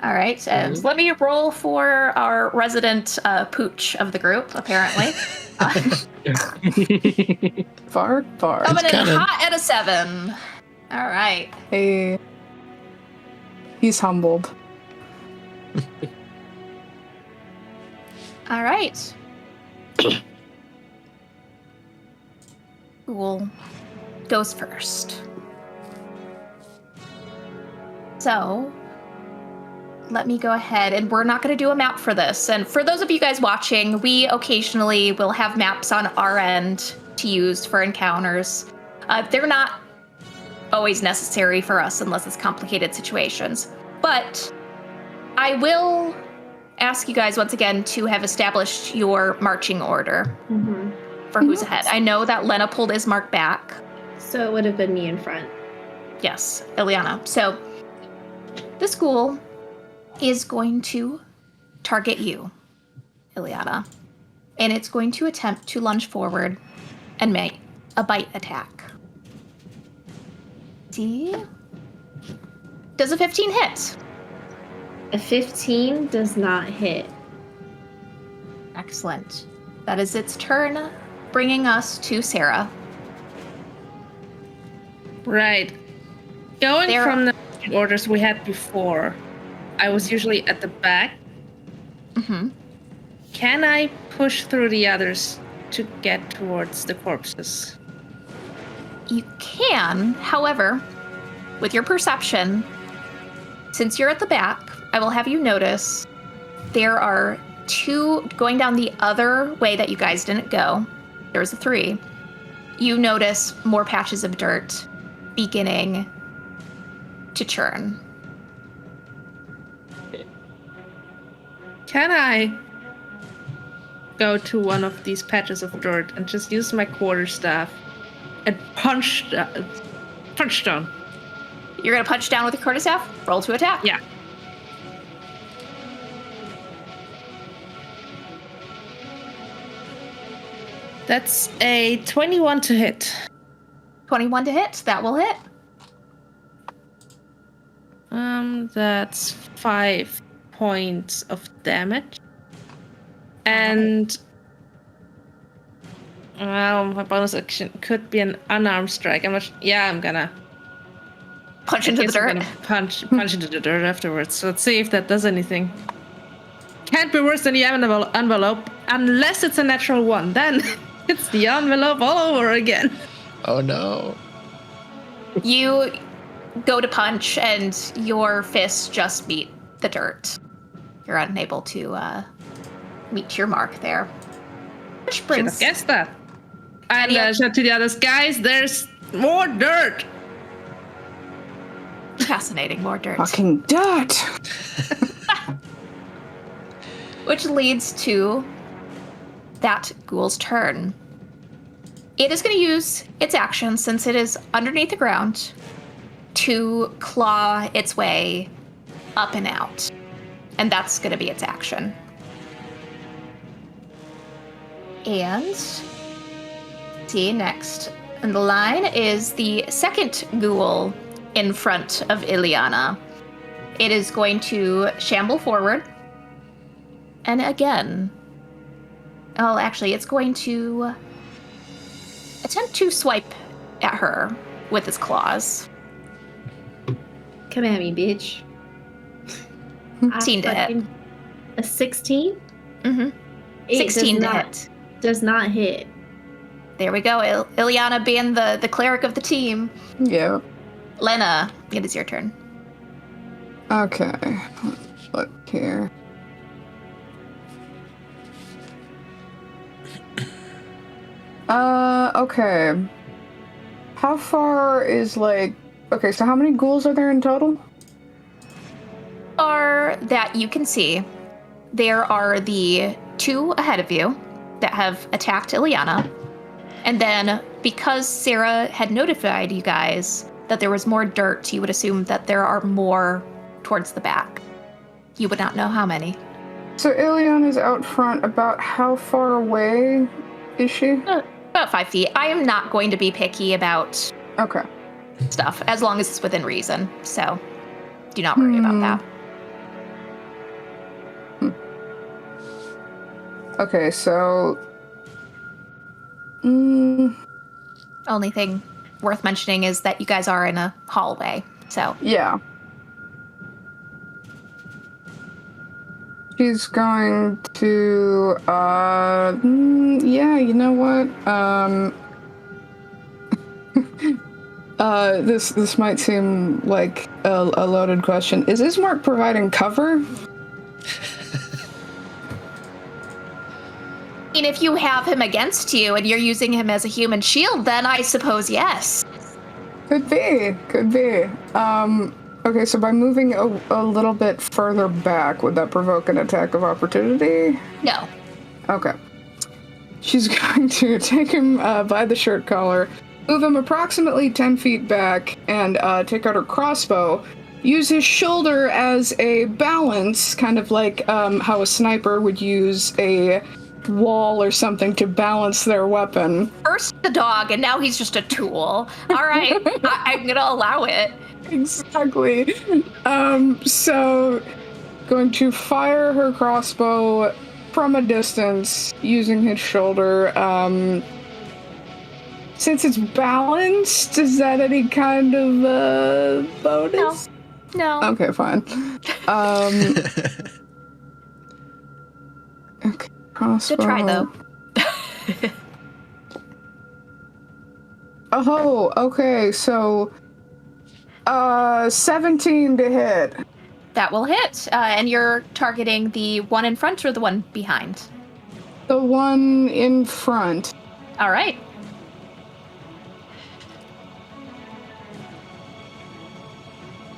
All right, and let me roll for our resident pooch of the group, apparently. Far. Coming in kinda- hot at a 7. All right. Hey. He's humbled. All right. Ghoul goes first. So, let me go ahead, and we're not going to do a map for this. And for those of you guys watching, we occasionally will have maps on our end to use for encounters. They're not always necessary for us unless it's complicated situations. But I will ask you guys once again to have established your marching order for who's ahead. I know that Lena pulled Ismark back. so it would have been me in front. Yes, Ileana. So this ghoul is going to target you, Ileana, and it's going to attempt to lunge forward and make a bite attack. See? Does a 15 hit? A 15 does not hit. Excellent. That is its turn, bringing us to Sarah. Right. Going There- from the orders we had before, I was usually at the back. Mm-hmm. Can I push through the others to get towards the corpses? You can, however, with your perception, since you're at the back, I will have you notice there are 2 going down the other way that you guys didn't go. There's a 3. You notice more patches of dirt beginning to churn. Can I go to one of these patches of dirt and just use my quarterstaff and punch down? You're gonna punch down with your quarterstaff? Roll to attack. Yeah. That's a 21 to hit. 21 to hit. That will hit. That's 5 points of damage. And well, my bonus action could be an unarmed strike. I'm gonna Punch into the guess I'm dirt. gonna punch into the dirt afterwards. So let's see if that does anything. Can't be worse than the envelope, unless it's a natural 1. Then it's the envelope all over again. Oh no. You go to punch, and your fists just meet the dirt. You're unable to meet your mark there. Which Should brings have guessed that. And Yeah. shout to the others, guys, there's more dirt. fascinating, more dirt. Fucking dirt! Which Which leads to that ghoul's turn. It is going to use its action, since it is underneath the ground, to claw its way up and out. And that's going to be its action. And see next. And the line is the second ghoul in front of Ileana. It is going to shamble forward. And again, actually, it's going to attempt to swipe at her with its claws. Come at me, bitch. 16 to hit. A 16? Mm-hmm. 16 to hit. Does not hit. There we go. Ileana being the cleric of the team. Yeah. Lena, it is your turn. Okay. Let's look here. Okay. How far is, like... Okay, so how many ghouls are there in total? That you can see, there are the 2 ahead of you that have attacked Ileana. And then, because Sarah had notified you guys that there was more dirt, you would assume that there are more towards the back. You would not know how many. So Ileana's out front. About how far away is she? About 5 feet. I am not going to be picky about Okay. stuff, as long as it's within reason. So, do not worry about that. Okay, so... Only thing worth mentioning is that you guys are in a hallway, so... Yeah. She's going to, yeah, you know what? This might seem like a loaded question. Is Ismark providing cover? And if you have him against you and you're using him as a human shield, then I suppose yes. Could be. Okay, so by moving a little bit further back, would that provoke an attack of opportunity? No. Okay. She's going to take him by the shirt collar, move him approximately 10 feet back, and take out her crossbow. Use his shoulder as a balance, kind of like how a sniper would use a wall or something to balance their weapon. First the dog, and now he's just a tool. All right, I'm gonna allow it. Exactly. So, going to fire her crossbow from a distance using his shoulder. Since it's balanced, is that any kind of bonus? No. Okay, fine. Okay, crossbow. Good try, though. Oh, okay, so 17 to hit. That will hit. And you're targeting the one in front or the one behind? The one in front. All right.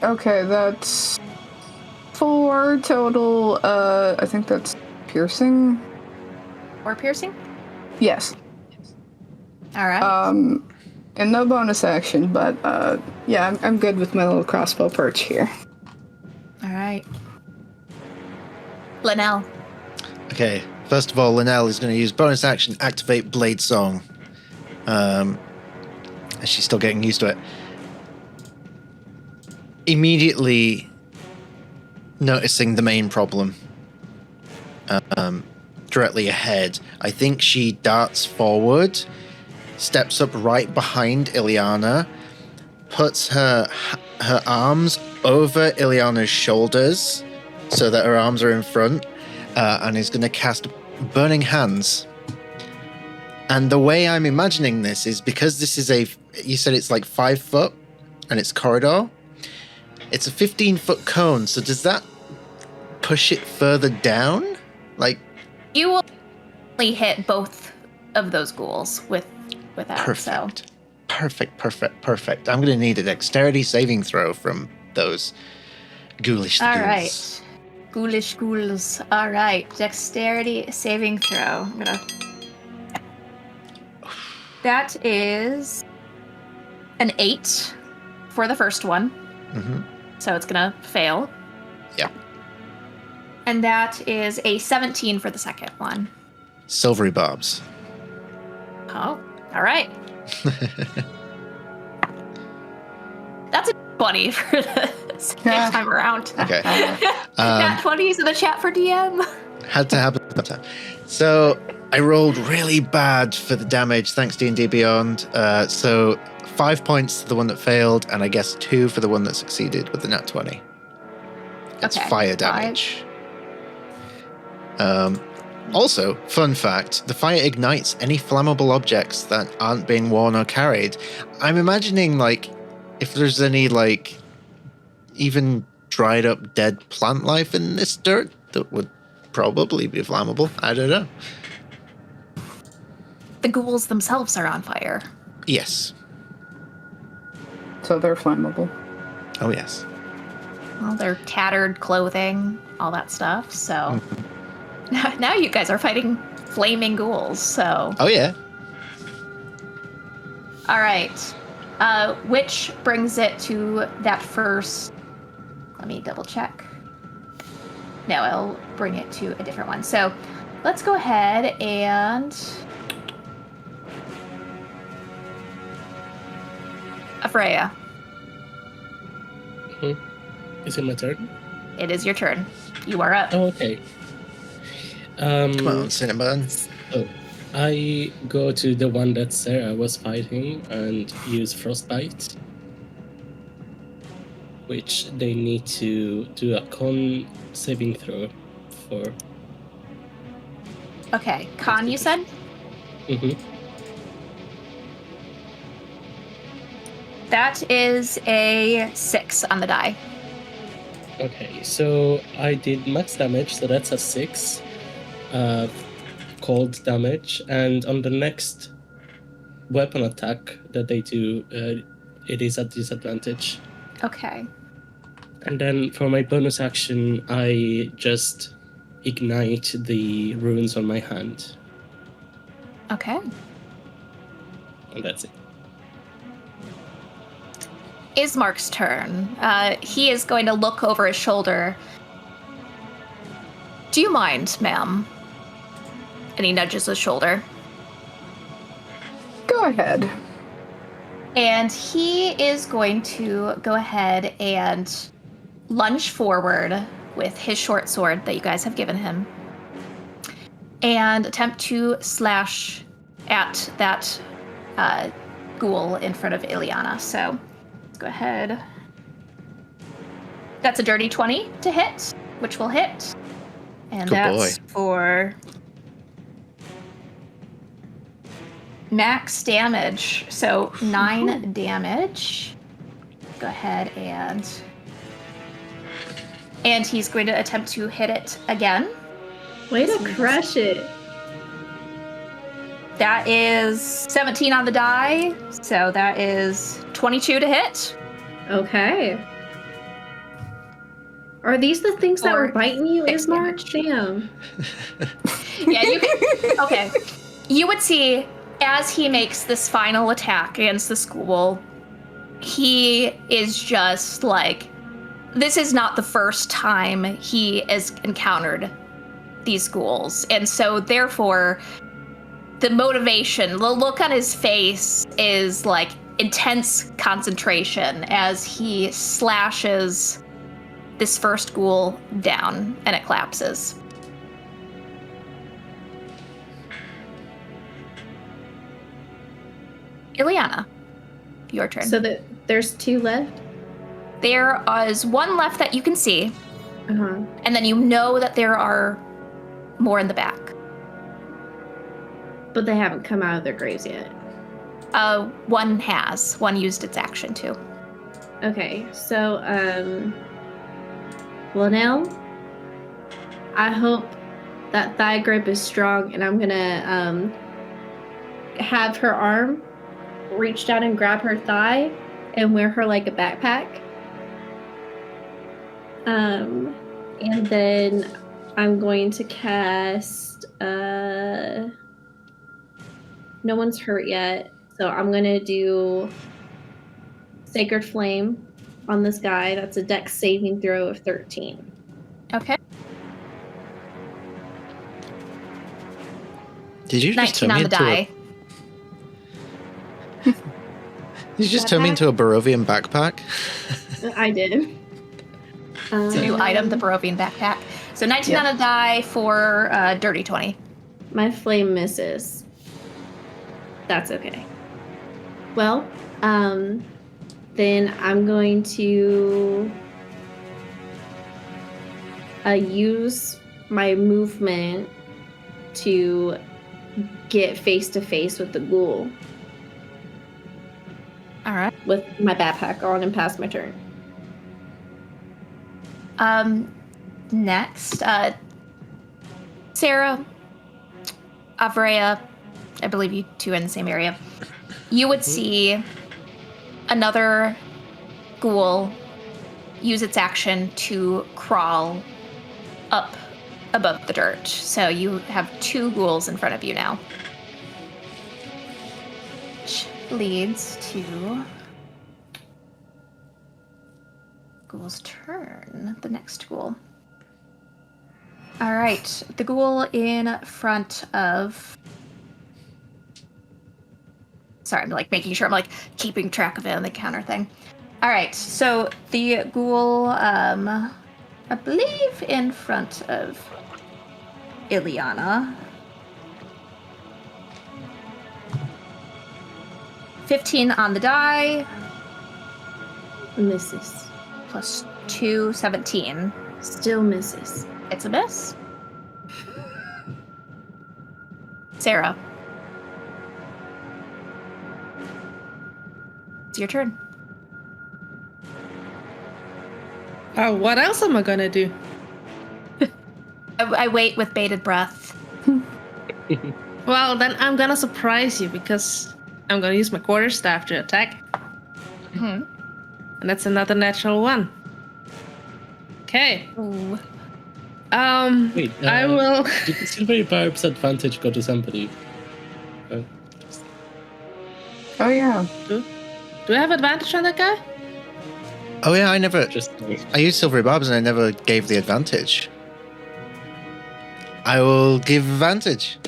Okay, that's 4 total. I think that's piercing. 4 piercing? Yes. All right. And no bonus action, but yeah, I'm good with my little crossbow perch here. All right. Linnell. Okay, first of all, Linnell is going to use bonus action, activate Blade Song. And she's still getting used to it. Immediately noticing the main problem directly ahead, I think she darts forward, steps up right behind Ileana, puts her arms over Ileana's shoulders so that her arms are in front, and is going to cast Burning Hands. And the way I'm imagining this is because this is you said it's like 5 foot and it's corridor. It's a 15-foot cone, so does that push it further down? Like, You will only hit both of those ghouls with that. perfect. So. Perfect. I'm going to need a dexterity saving throw from those ghoulish ghouls. All right. Ghoulish ghouls. All right. Dexterity saving throw. I'm going to... That is an 8 for the first one. Mm-hmm. So it's going to fail. Yeah. And that is a 17 for the second one. Silvery barbs. Oh, all right. That's a 20 for the second time around. Okay. Nat 20s in the chat for DM. Had to happen sometime. So I rolled really bad for the damage, thanks D&D Beyond. So 5 points to the one that failed, and I guess 2 for the one that succeeded with the nat 20. That's Okay, fire damage. Also, fun fact, the fire ignites any flammable objects that aren't being worn or carried. I'm imagining, like, if there's any, like, even dried up dead plant life in this dirt that would probably be flammable. I don't know. The ghouls themselves are on fire. Yes. So they're flammable. Oh, yes. Well, they're tattered clothing, all that stuff. So now you guys are fighting flaming ghouls. So Oh, yeah. all right, which brings it to that first. Let me double check. No, I'll bring it to a different one. So let's go ahead and Afreya. Is it my turn? It is your turn. You are up. Oh, okay. Come on, Cinnamon. Oh, I go to the one that Sarah was fighting and use Frostbite, which they need to do a con saving throw for. Okay, Con, you said? Mm-hmm. That is a 6 on the die. Okay, so I did max damage, so that's a 6 cold damage, and on the next weapon attack that they do, it is at disadvantage. Okay. And then for my bonus action, I just ignite the runes on my hand, Okay. and that's it. Ismark's turn. He is going to look over his shoulder. Do you mind, ma'am? And he nudges his shoulder. Go ahead. And he is going to go ahead and lunge forward with his short sword that you guys have given him and attempt to slash at that ghoul in front of Ileana. So let's go ahead. That's a dirty 20 to hit, which will hit. And Good that's boy. for max damage. So 9 damage. Go ahead and he's going to attempt to hit it again. Way to crush it. That is 17 on the die. So that is 22 to hit. Okay. Are these the things that Or were biting you, 6 Ismark? damage. Damn. Yeah, you can. Okay. You would see as he makes this final attack against the school, he is just like, this is not the first time he has encountered these ghouls. And so therefore, the motivation, the look on his face is like intense concentration as he slashes this first ghoul down and it collapses. Ileana, your turn. So there's 2 left? There is 1 left that you can see, Uh-huh. and then you know that there are more in the back. But they haven't come out of their graves yet. 1 has. 1 used its action too. Okay, so, Linnell, I hope that thigh grip is strong, and I'm gonna, have her arm reach down and grab her thigh and wear her like a backpack. And then I'm going to cast, No one's hurt yet. So I'm going to do Sacred Flame on this guy. That's a dex saving throw of 13. Okay. Did you just 19 turn me on the into die. Did you just turn me into a Barovian backpack? I did. It's a new item, the Barovian backpack. So 19 on a die for dirty 20. My flame misses. That's okay. Well, then I'm going to use my movement to get face to face with the ghoul All right. with my backpack on and pass my turn. Next, Sarah, Avrea, I believe you two are in the same area. You would see another ghoul use its action to crawl up above the dirt. So you have 2 ghouls in front of you now. Which leads to ghoul's turn, the next ghoul. All right, the ghoul in front of... Sorry, I'm making sure I'm keeping track of it on the counter thing. All right, so the ghoul, I believe in front of Ileana. 15 on the die. Misses. Plus 2, 17. Still misses. It's a miss. Sarah. It's your turn. What else am I gonna do? I wait with bated breath. Well, then I'm gonna surprise you because I'm gonna use my quarterstaff to attack. Mm-hmm. And that's another natural 1. Okay. Ooh. Wait, I will. Did the silvery barb's advantage go to somebody? Oh yeah. Do I have advantage on that guy? Oh yeah, I used silvery barbs and I never gave the advantage. I will give advantage.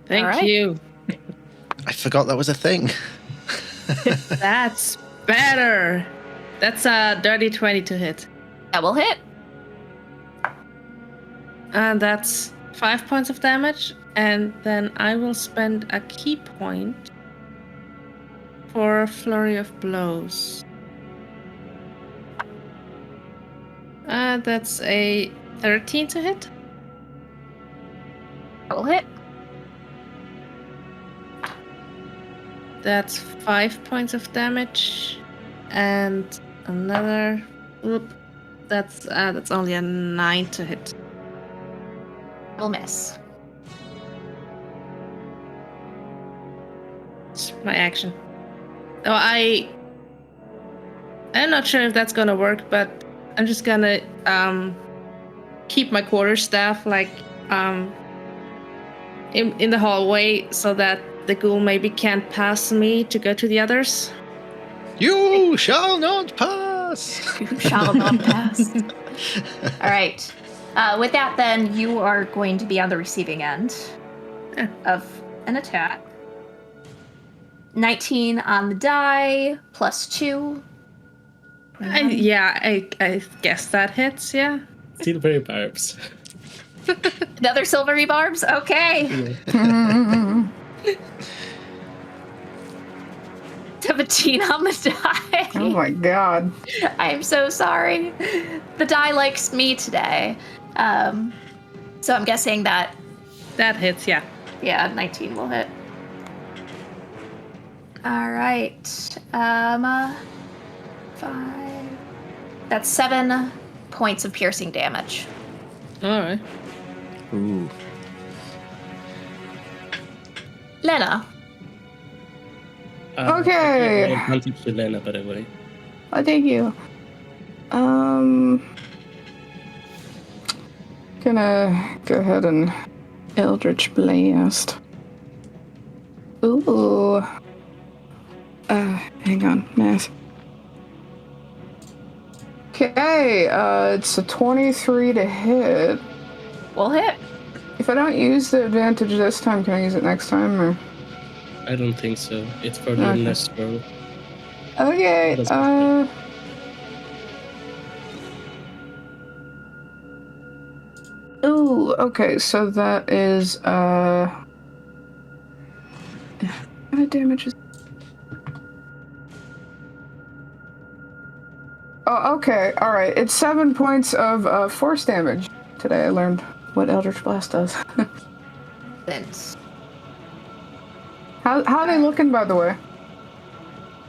Thank Alright. you. I forgot that was a thing. That's better. That's a dirty 20 to hit. That will hit. And that's 5 points of damage. And then I will spend a key point for Flurry of Blows. That's a 13 to hit. That will hit. That's 5 points of damage. And another... Whoop. That's only a 9 to hit. Will miss. It's my action. Oh, I'm not sure if that's gonna work, but I'm just gonna keep my quarterstaff in the hallway so that the ghoul maybe can't pass me to go to the others. You shall not pass. You shall not pass. All right. With that, then, you are going to be on the receiving end of an attack. 19 on the die, plus 2. I guess that hits, yeah. Silvery barbs. Another silvery barbs? Okay. Yeah. 17 on the die. Oh my god. I'm so sorry. The die likes me today. So I'm guessing that... That hits, yeah. Yeah, 19 will hit. All right. 5. That's 7 points of piercing damage. Alright. Ooh. Lena. Okay. I gave advantage to Lena, by the way. Oh, thank you. Gonna go ahead and Eldritch Blast. Ooh. Hang on, math. Okay, it's a 23 to hit. We'll hit. If I don't use the advantage this time, can I use it next time? Or? I don't think so. It's for the Okay. next roll. Okay, What does Ooh, okay, so that is, what kind of damage is... Oh, okay, alright. It's 7 points of force damage. Today I learned what Eldritch Blast does. Vince. How are they looking, by the way?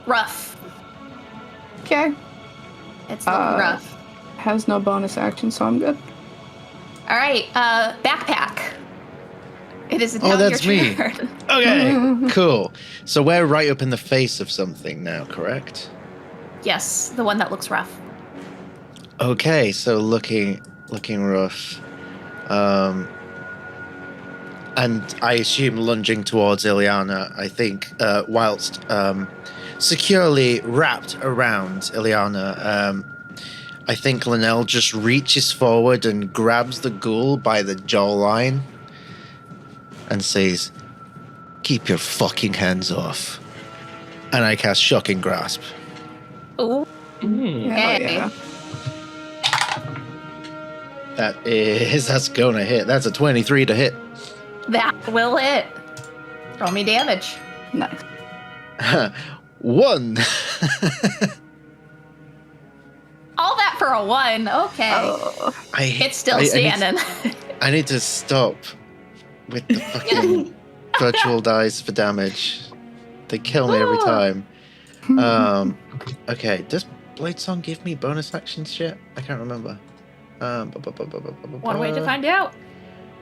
Rough. Okay. It's looking rough. Has no bonus action, so I'm good. All right, backpack. It is now that's your me. turn. Okay, cool. So we're right up in the face of something now, correct? Yes, the one that looks rough. Okay, so looking rough. And I assume lunging towards Ileana, I think, whilst securely wrapped around Ileana, I think Linnell just reaches forward and grabs the ghoul by the jawline and says, "Keep your fucking hands off." And I cast Shocking Grasp. Ooh. Yeah. That's gonna hit. That's a 23 to hit. That will hit. Roll me damage. Nice. 1. All that for a 1. Okay. Oh. It's still standing. I need to stop with the fucking virtual dice for damage. They kill me every time. Okay, does Blade Song give me bonus actions yet? I can't remember. One way to find out.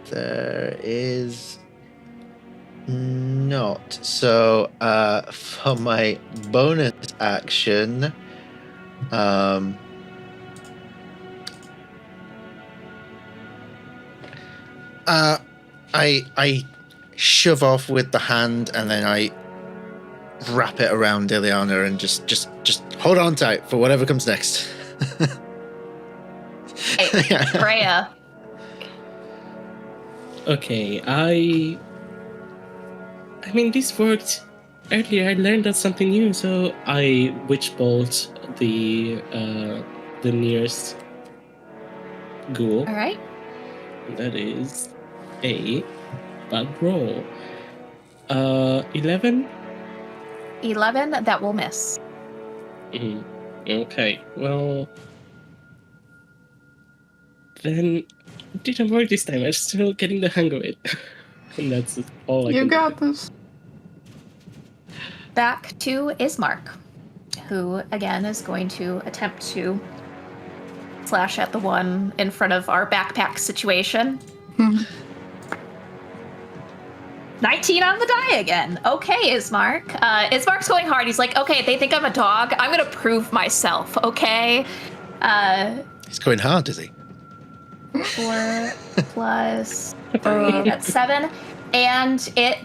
There is not. So, for my bonus action, I shove off with the hand and then I wrap it around Ileana and just hold on tight for whatever comes next. Hey, Freya. Okay, I mean, this worked earlier. I learned that something new, so I witch bolt the nearest ghoul. All right. That is a bad roll. 11. 11. That will miss. Okay, well, then it didn't work this time. I'm still getting the hang of it. And that's all I can You got do. this. Back to Ismark, who again is going to attempt to slash at the one in front of our backpack situation. 19 on the die again. Okay, Ismark. Ismark's going hard. He's like, okay, they think I'm a dog. I'm going to prove myself, okay? He's going hard, is he? 4 plus 3, that's 7. And it,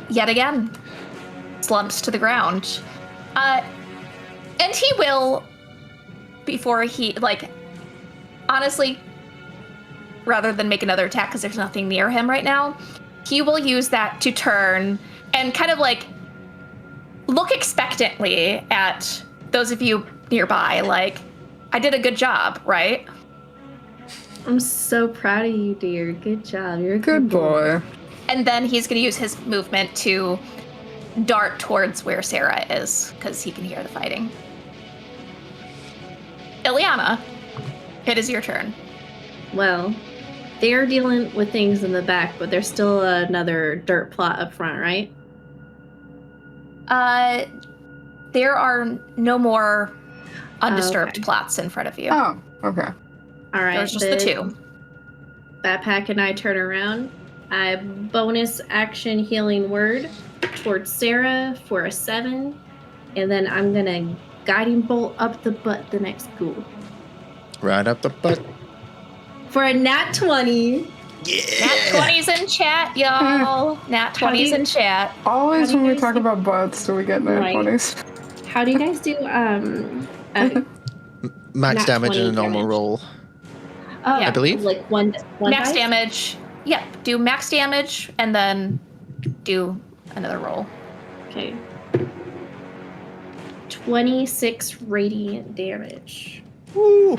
yet again, slumps to the ground. And he will, before he, like, honestly, rather than make another attack because there's nothing near him right now, he will use that to turn and kind of, like, look expectantly at those of you nearby, like, I did a good job, right? I'm so proud of you, dear. Good job. You're a Good boy. And then he's going to use his movement to dart towards where Sarah is, because he can hear the fighting. Ileana, it is your turn. Well, they're dealing with things in the back, but there's still another dirt plot up front, right? There are no more undisturbed okay. plots in front of you. Oh, okay. All right. There's just the 2. Backpack and I turn around. I bonus action healing word towards Sarah for a 7. And then I'm going to guiding bolt up the butt the next ghoul. Right up the butt. For a nat 20. Nat 20s in chat, y'all. Nat 20s in chat. Always How do when you we guys talk do- about butts do we get nat Right. 20s. How do you guys do Max Nat damage and a 20 normal damage. roll. I believe. Like one Max dice? damage. Yep. Do max damage and then do another roll. Okay. 26 radiant damage. Woo!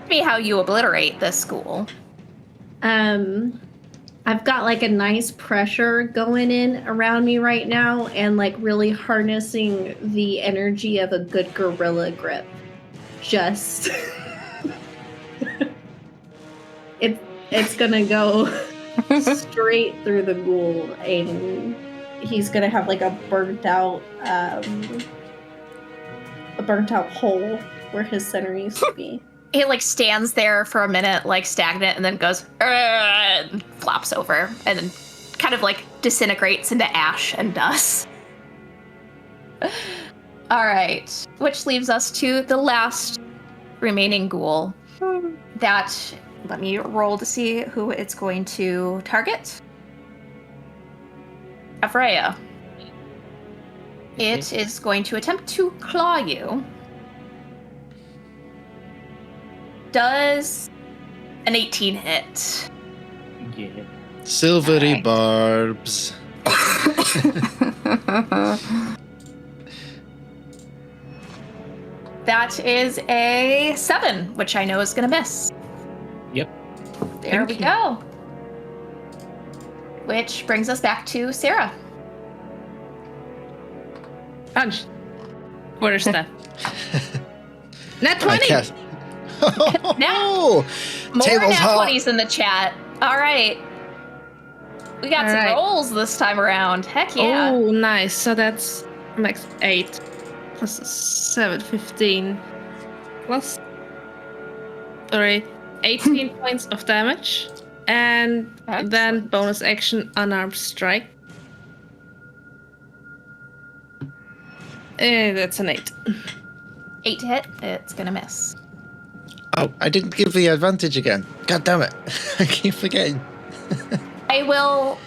Be how you obliterate this school. I've got like a nice pressure going in around me right now and like really harnessing the energy of a good gorilla grip. Just it's gonna go straight through the ghoul and he's gonna have like a burnt out hole where his center used to be. He like stands there for a minute, like stagnant, and then goes and flops over, and then kind of like disintegrates into ash and dust. All right, which leaves us to the last remaining ghoul. That let me roll to see who it's going to target. Afreya. It is going to attempt to claw you. Does an 18 hit? Yeah. Silvery Alright. barbs. That is a 7, which I know is going to miss. Yep. There we go. Which brings us back to Sarah. Punch. Quarter step. Nat I 20! cast. Now, More Table's nat hot. 20s in the chat. All right. We got All some right. rolls this time around. Heck yeah. Oh, nice. So that's max 8 plus 7, 15 plus 3, 18 points of damage. And then Excellent. bonus action unarmed strike. That's an 8. 8 to hit. It's going to miss. Oh, I didn't give the advantage again. God damn it. I keep forgetting.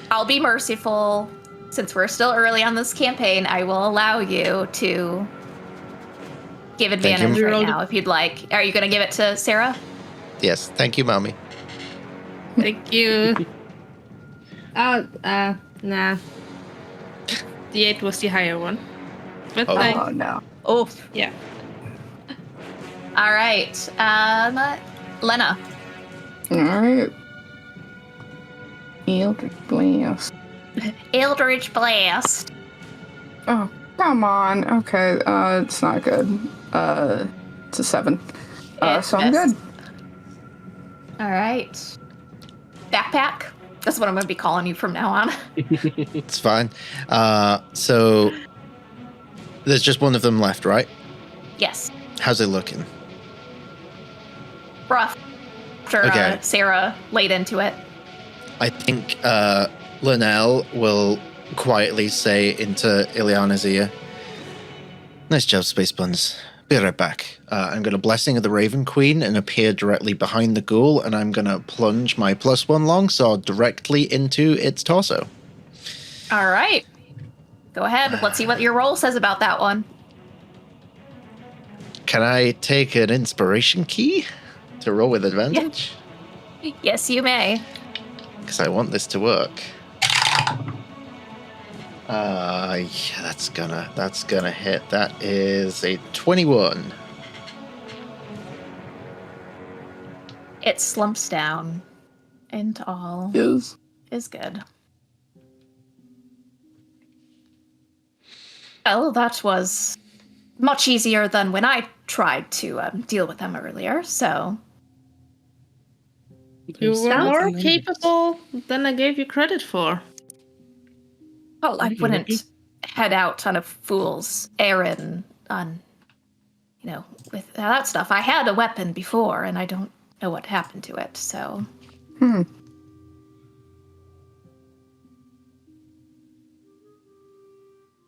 I'll be merciful. Since we're still early on this campaign, I will allow you to give advantage you. right now if you'd like. Are you going to give it to Sarah? Yes, thank you, mommy. Thank you. Nah. The 8 was the higher one. But Oh. thanks. Oh no. Oh, Yeah. all right. Lena. Alright. Eldritch Blast. Eldritch Blast. Oh, come on. Okay, it's not good. It's a 7. So I'm missed. good. All right. Backpack. That's what I'm going to be calling you from now on. It's fine. So there's just one of them left, right? Yes. How's it looking? Rough. After Okay. Sarah laid into it. I think Linnell will quietly say into Ileana's ear, "Nice job, Space Buns. Be right back. I'm going to Blessing of the Raven Queen and appear directly behind the ghoul, and I'm going to plunge my +1 longsword directly into its torso." All right. Go ahead. Let's see what your roll says about that one. Can I take an inspiration key to roll with advantage? Yes, you may. Because I want this to work. Yeah, that's gonna hit. That is a 21. It slumps down, and all Yes. is good. Well, that was much easier than when I tried to deal with them earlier, so... You were Sounds more amazing. capable than I gave you credit for. Well, I Are you wouldn't lucky? head out on a fool's errand on, with that stuff. I had a weapon before, and I don't know what happened to it, so...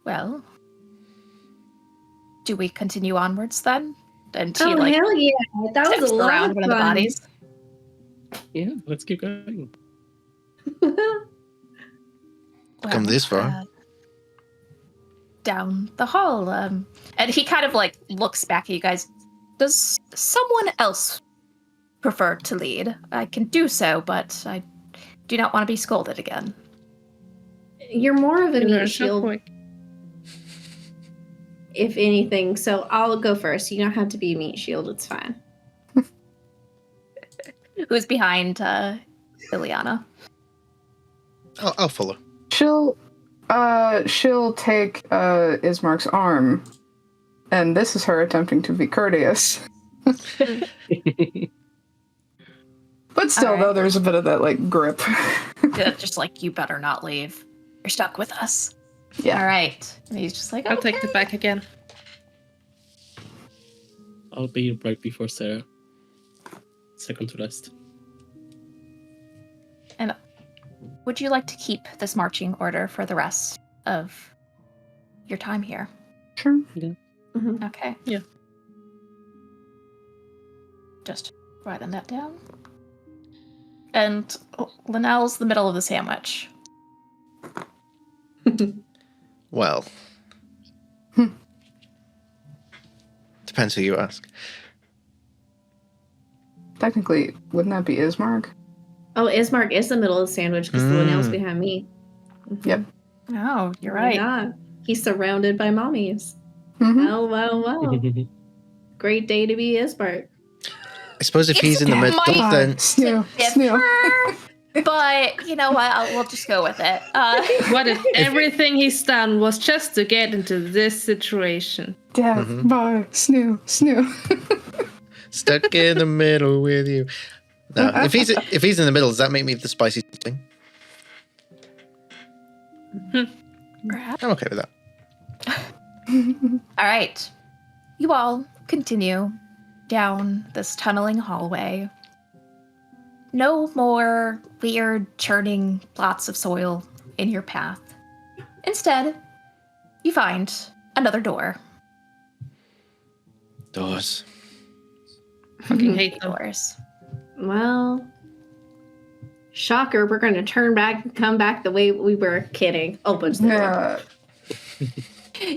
Well, do we continue onwards then? And she, Oh, hell yeah. That was tips a lot around of one of the fun. bodies. Yeah, let's keep going. Come this far. Down the hall. And he kind of like looks back at you guys. Does someone else prefer to lead? I can do so, but I do not want to be scolded again. You're more of a You're meat a shield, shopboy. if anything, so I'll go first. You don't have to be a meat shield, it's fine. Who's behind Ileana? I'll follow. She'll take Ismark's arm, and this is her attempting to be courteous. But still, Alright. though, there's a bit of that like grip. Just like, you better not leave. You're stuck with us. Yeah. All right. And he's just like, I'll take the "Okay." back again. I'll be right before Sarah. Second to last. And would you like to keep this marching order for the rest of your time here? Sure. Mhm. Okay. Yeah. Just writing that down. And Linnell's the middle of the sandwich. Well. Depends who you ask. Technically, wouldn't that be Ismark? Oh, Ismark is the middle of the sandwich because the Linnell's behind me. Mhm. Yep. Oh, you're Why right. not? He's surrounded by mommies. Mm-hmm. Oh, wow. Great day to be Ismark. I suppose if It's he's in the my- middle, then Snoo. But you know what? We'll just go with it. What if everything he's done was just to get into this situation? Death by Snoo. stuck in the middle with you. No, if he's in the middle, does that make me the spicy thing? Perhaps. I'm okay with that. All right. You all continue down this tunneling hallway. No more weird churning plots of soil in your path. Instead, you find another door. Doors. Fucking hate them. Doors. Well, shocker, we're going to turn back and come back the way we were. Kidding. Opens the door. Yeah.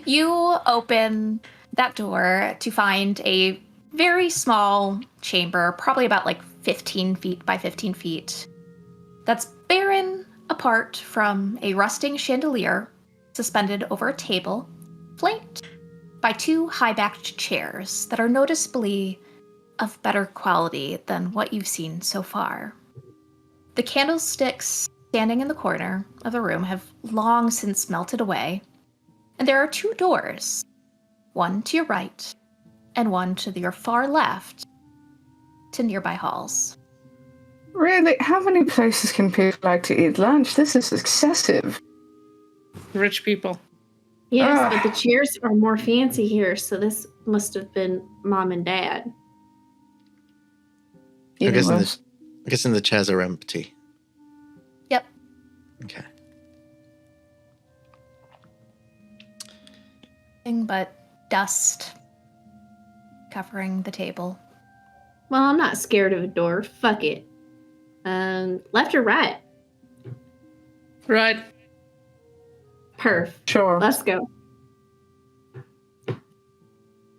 You open that door to find a very small chamber, probably about like 15 feet by 15 feet. That's barren apart from a rusting chandelier suspended over a table, flanked by two high-backed chairs that are noticeably of better quality than what you've seen so far. The candlesticks standing in the corner of the room have long since melted away, and there are two doors, one to your right and one to your far left, to nearby halls. Really? How many places can people like to eat lunch? This is excessive. Rich people. Yes, but the chairs are more fancy here, so this must have been mom and dad. I'm guessing, Anyway. I'm guessing the chairs are empty. Yep. Okay. Nothing but dust covering the table. Well, I'm not scared of a door. Fuck it. Left or right? Right. Perf. Sure. Let's go.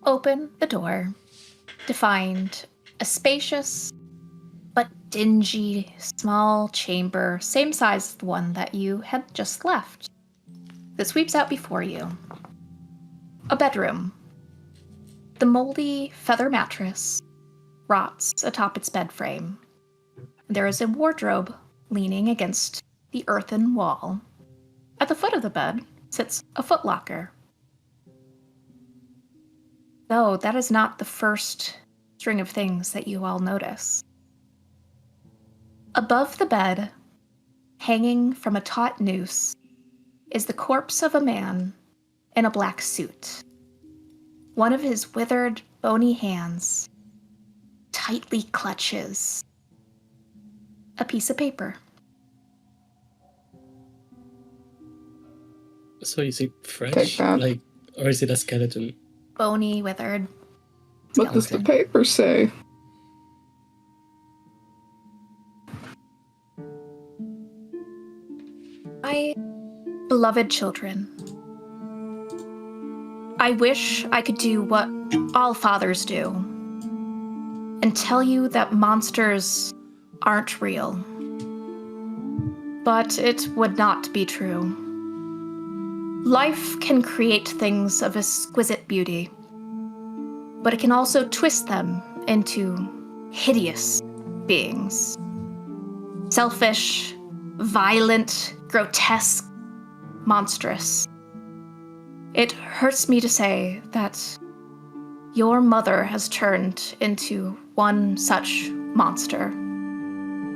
Open the door to find a spacious but dingy small chamber, same size as the one that you had just left, that sweeps out before you. A bedroom. The moldy feather mattress rots atop its bed frame. There is a wardrobe leaning against the earthen wall. At the foot of the bed sits a footlocker. Though that is not the first string of things that you all notice. Above the bed, hanging from a taut noose, is the corpse of a man in a black suit. One of his withered, bony hands tightly clutches a piece of paper. So is it fresh? Take that. Like, or is it a skeleton? Bony, withered What does the skeleton. paper say? beloved children, I wish I could do what all fathers do and tell you that monsters aren't real. But it would not be true. Life can create things of exquisite beauty, but it can also twist them into hideous beings. Selfish, violent, grotesque, monstrous. It hurts me to say that your mother has turned into one such monster,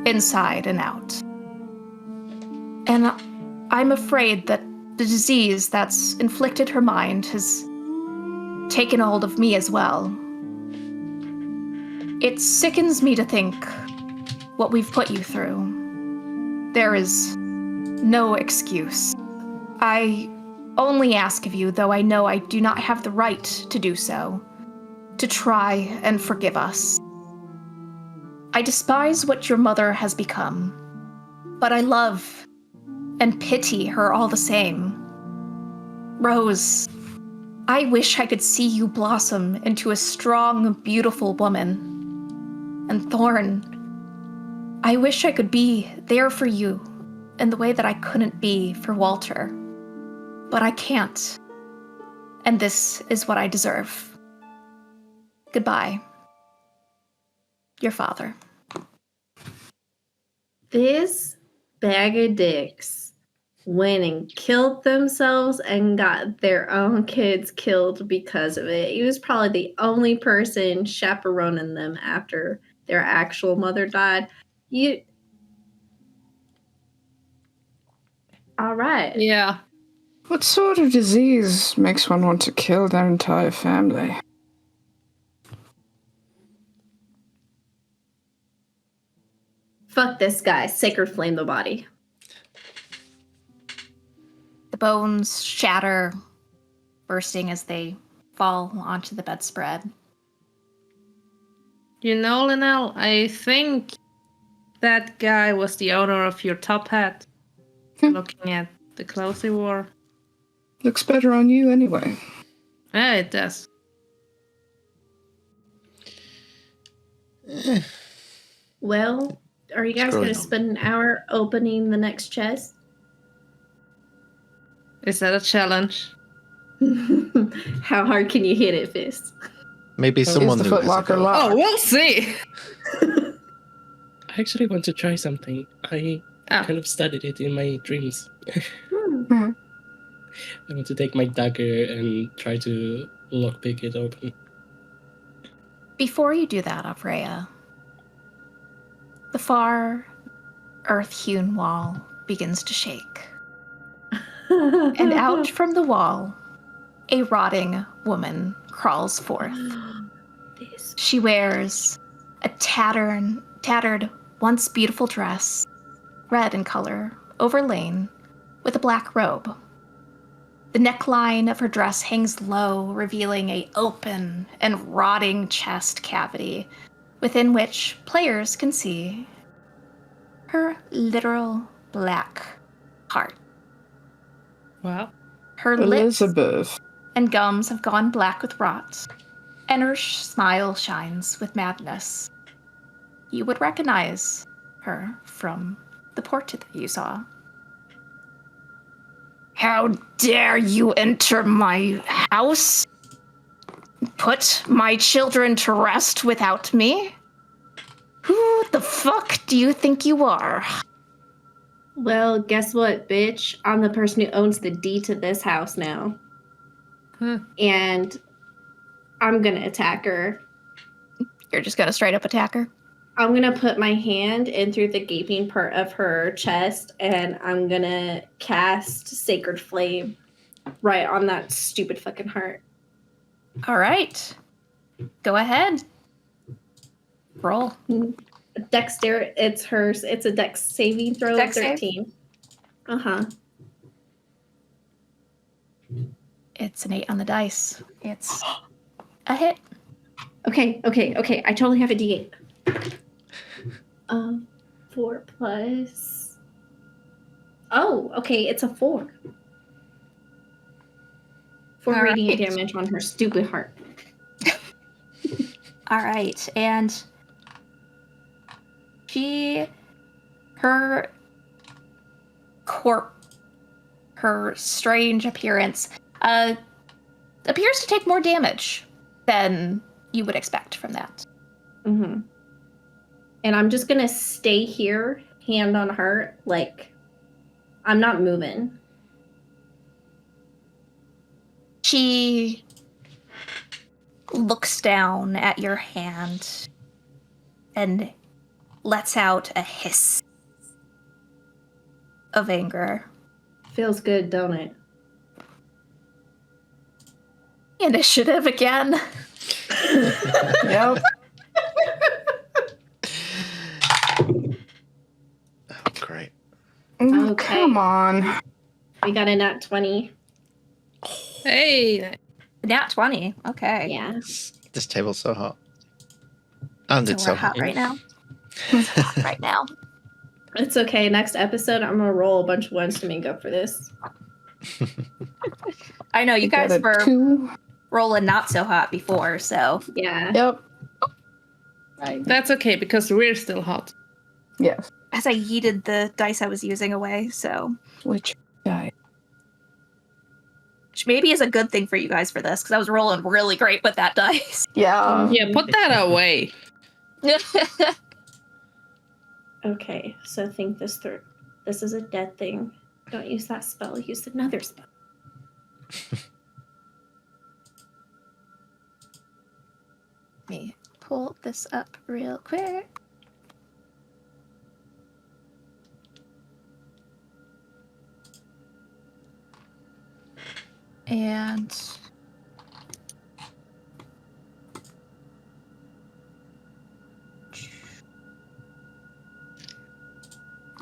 inside and out. And I'm afraid that the disease that's inflicted her mind has taken hold of me as well. It sickens me to think what we've put you through. There is no excuse. I only ask of you, though I know I do not have the right to do so, to try and forgive us. I despise what your mother has become, but I love and pity her all the same. Rose, I wish I could see you blossom into a strong, beautiful woman. And Thorn, I wish I could be there for you in the way that I couldn't be for Walter. But I can't. And this is what I deserve. Goodbye. Your father. This bag of dicks went and killed themselves and got their own kids killed because of it. He was probably the only person chaperoning them after their actual mother died. All right. Yeah. What sort of disease makes one want to kill their entire family? Fuck this guy. Sacred flame the body. The bones shatter, bursting as they fall onto the bedspread. You know, Linnell, I think that guy was the owner of your top hat. Looking at the clothes he wore. Looks better on you anyway. Yeah, it does. Well, are you guys going to spend an hour opening the next chest? Is that a challenge? How hard can you hit it, Fist? Maybe someone Is the who has a footlocker gun. locked? Oh, we'll see. I actually want to try something. I kind of studied it in my dreams. Hmm. I want to take my dagger and try to lockpick it open. Before you do that, Afreya, the far earth-hewn wall begins to shake. And out from the wall, a rotting woman crawls forth. She wears a tattered, once beautiful dress, red in color, overlain with a black robe. The neckline of her dress hangs low, revealing an open and rotting chest cavity, within which players can see her literal black heart. Wow. Her lips Elizabeth. and gums have gone black with rot, and her smile shines with madness. You would recognize her from the portrait that you saw. How dare you enter my house? Put my children to rest without me? Who the fuck do you think you are? Well, guess what, bitch? I'm the person who owns the deed to this house now. And I'm gonna attack her. You're just gonna straight up attack her? I'm gonna put my hand in through the gaping part of her chest, and I'm gonna cast Sacred Flame right on that stupid fucking heart. All right. Go ahead. Roll. Dexter, it's hers. It's a dex saving throw of Dex save? 13. Uh-huh. It's an 8 on the dice. It's a hit. Okay. I totally have a D8. 4 plus... Oh, okay, it's a 4. 4 All radiant right. damage on her stupid heart. All right, and her strange appearance appears to take more damage than you would expect from that. Mm-hmm. And I'm just gonna stay here, hand on heart, like I'm not moving. She looks down at your hand and lets out a hiss of anger. Feels good, don't it? Initiative again. Yep. Oh, great. Oh, Okay. come on. We got a nat 20. Hey, Nat 20. Okay. Yeah. This table's so hot. And So it's we're so hot hot. right now. It's hot right now. It's okay. Next episode, I'm gonna roll a bunch of ones to make up for this. I know you Got guys a were 2. rolling not so hot before, so Yeah. Yep. that's okay because we're still hot. Yes. as I yeeted the dice I was using away, so Which guy? which maybe is a good thing for you guys for this, because I was rolling really great with that dice. Yeah. Yeah, put that away. Okay, so think this through. This is a dead thing. Don't use that spell. Use another spell. Let me pull this up real quick. And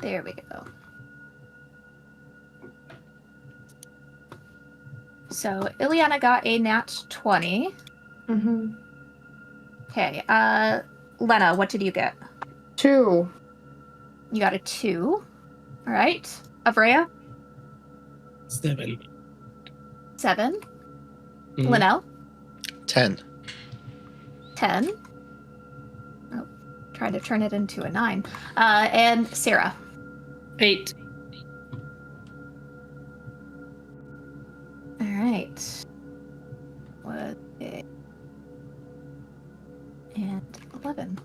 there we go. So Ileana got a nat 20. Mm-hmm. Okay, Lena, what did you get? 2. You got a 2. All right. Avrea, 7. 7. Mhm. Linnell, 10. 10. Oh, trying to turn it into a 9. And Sarah. 8. All right. What? And 11.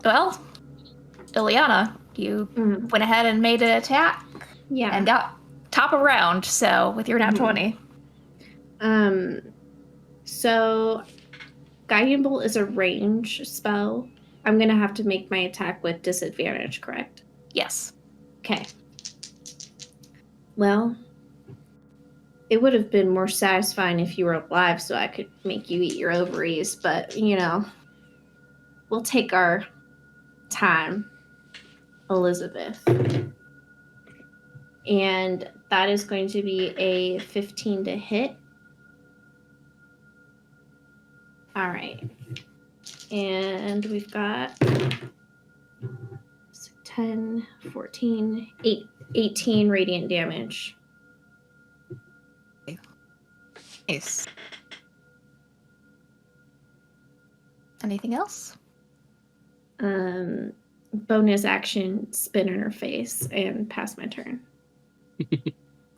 Well, Ileana, you Mm. went ahead and made an attack Yeah. and got top of round, so with your nat 20. So Guiding Bolt is a range spell. I'm gonna have to make my attack with disadvantage, correct? Yes. Okay. Well, it would have been more satisfying if you were alive so I could make you eat your ovaries, but you know, we'll take our time, Elizabeth. And that is going to be a 15 to hit. All right. And we've got 10, 14, 18 radiant damage. Nice. Anything else? Bonus action, spin in her face, and pass my turn.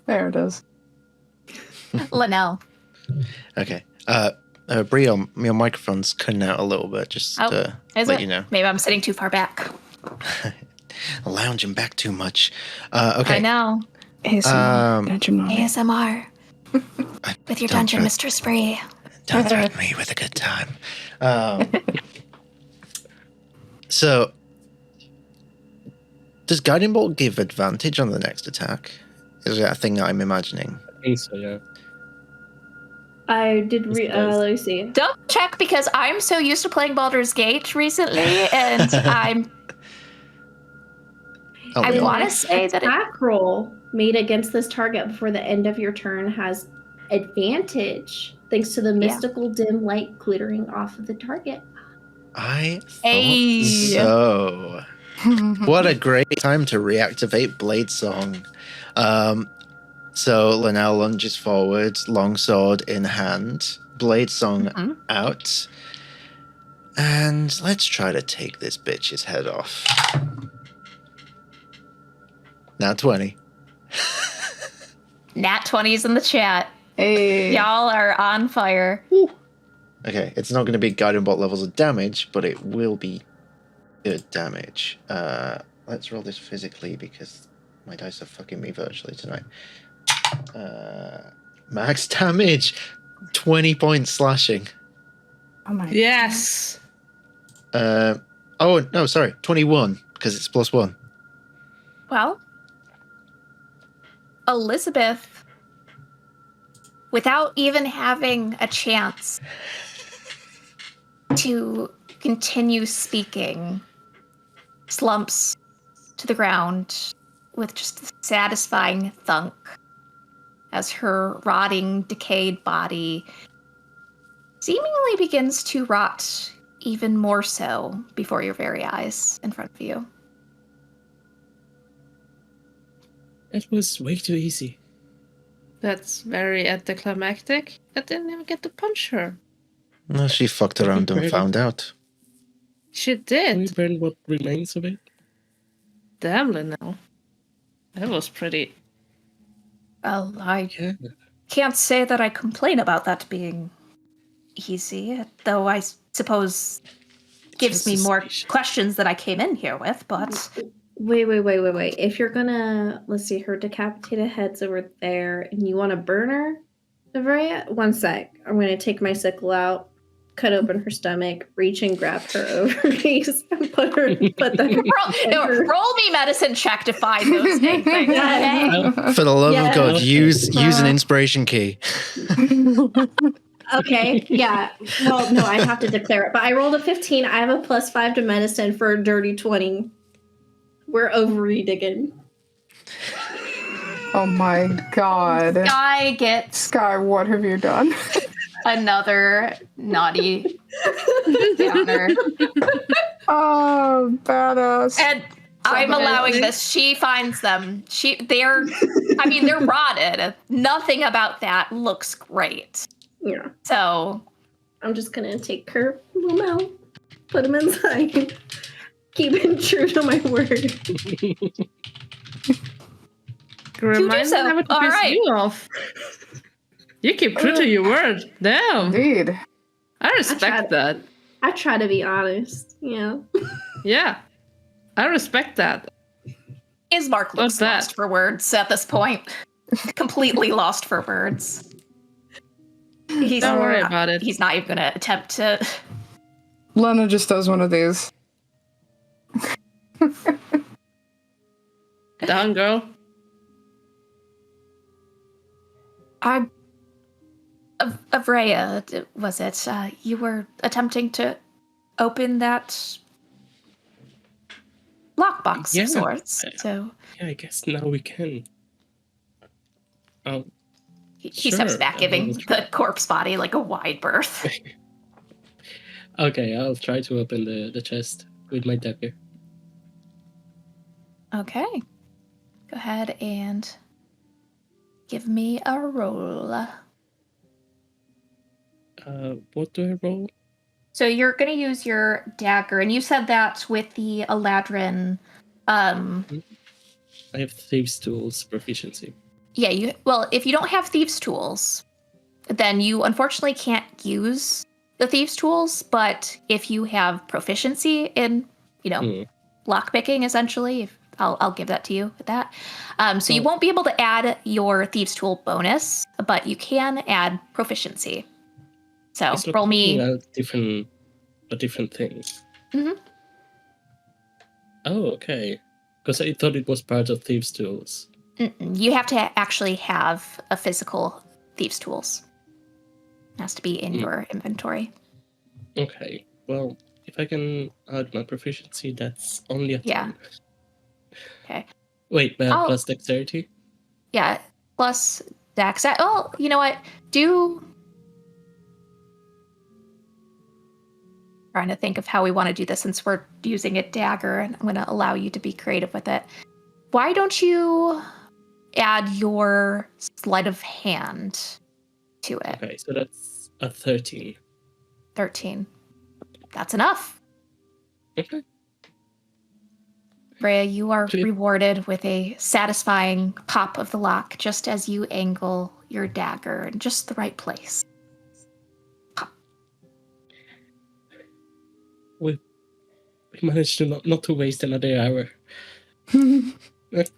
There it is. Linnell. Okay. Bree, your microphone's cutting out a little bit, just to Is let it? you know. Maybe I'm sitting too far back. Lounging back too much. Okay. I know. ASMR. Dungeon moment. ASMR. With your Don't dungeon threat- mistress Bree. Don't threaten me with a good time. So, does Guiding Bolt give advantage on the next attack? Is that a thing that I'm imagining? I think so, yeah. I did let me see. Double check, because I'm so used to playing Baldur's Gate recently, and Oh, I really? want to say that it, Attack roll made against this target before the end of your turn has advantage thanks to the mystical dim light glittering off of the target. I thought Hey. so. What a great time to reactivate Blade Song. So Linnell lunges forward, longsword in hand, blade song out. And let's try to take this bitch's head off. Nat 20. Nat 20's in the chat. Hey. Y'all are on fire. Okay, it's not going to be guiding bolt levels of damage, but it will be good damage. Let's roll this physically because my dice are fucking me virtually tonight. Max damage, 20 points slashing. Oh my. Yes. Oh no, sorry, 21 because it's +1. Well, Elizabeth, without even having a chance to continue speaking, slumps to the ground with just a satisfying thunk as her rotting, decayed body seemingly begins to rot even more so before your very eyes in front of you. That was way too easy. That's very anticlimactic. I didn't even get to punch her. No, she fucked around and found out. She Can we did. burn what remains of it? Damn, Linnell. That was pretty. Well, I Yeah. can't say that I complain about that being easy, though I suppose gives Just me more suspicious. questions that I came in here with, but Wait. If you're gonna, let's see, her decapitated head's over there, and you want to burn her, Avria? One sec. I'm gonna take my sickle out, cut open her stomach, reach and grab her ovaries, and put them. roll me medicine check to find those dang things. Okay? For the love Yeah. of God, Okay. use an inspiration key. Okay, yeah. Well, no, I have to declare it. But I rolled a 15. I have a +5 to medicine for a dirty 20. We're ovary digging. Oh my god. Guy gets Sky, what have you done? another naughty downer. Oh, badass. And I'm allowing this. She finds them. They're rotted. Nothing about that looks great. Yeah. So I'm just gonna take her little mouth, put him inside, keeping true to my word. Remind me so. never to All piss right. you off. You keep true to your word. Damn. Indeed. I respect that. I try to be honest. Yeah. Yeah. I respect that. Ismark looks What's that? lost for words at this point. Completely lost for words. Don't worry about it. He's not even going to attempt to. Lena just does one of these. Down, girl. Avrea, was it? You were attempting to open that lockbox Yeah. of sorts. So Yeah, I guess now we can. Oh, he steps Sure, back, I giving will the corpse body like a wide berth. okay. I'll try to open the chest with my dagger. Okay. Go ahead and give me a roll. What do I roll? So you're going to use your dagger, and you said that with the Eladrin. I have thieves' tools proficiency. Yeah, if you don't have thieves' tools, then you unfortunately can't use the thieves' tools. But if you have proficiency in, lockpicking, essentially, I'll give that to you with that. So you won't be able to add your thieves' tool bonus, but you can add proficiency. So It's roll me. a different thing. Mhm. Oh, okay. Because I thought it was part of thieves' tools. Mm-mm. You have to actually have a physical thieves' tools. It has to be in your inventory. Okay. Well, if I can add my proficiency, that's only a 10. Yeah. Okay. Wait, I'll- plus dexterity? Yeah, plus dex. Well, you know what? Trying to think of how we want to do this since we're using a dagger, and I'm going to allow you to be creative with it. Why don't you add your sleight of hand to it. Okay, so that's a 13. 13. That's enough. Okay. Rhea, you are Actually- rewarded with a satisfying pop of the lock just as you angle your dagger in just the right place. We managed to not to waste another hour.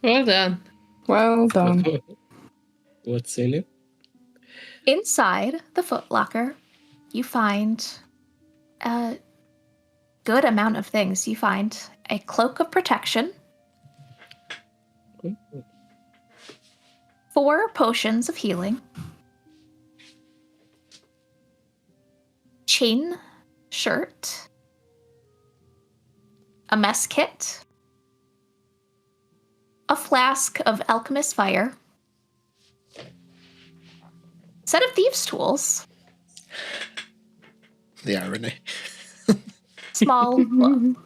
Well done. Well done. What's in it? Inside the footlocker, you find a good amount of things. You find a cloak of protection, 4 potions of healing, chain shirt, a mess kit, a flask of alchemist fire, set of thieves' tools, The irony. small book.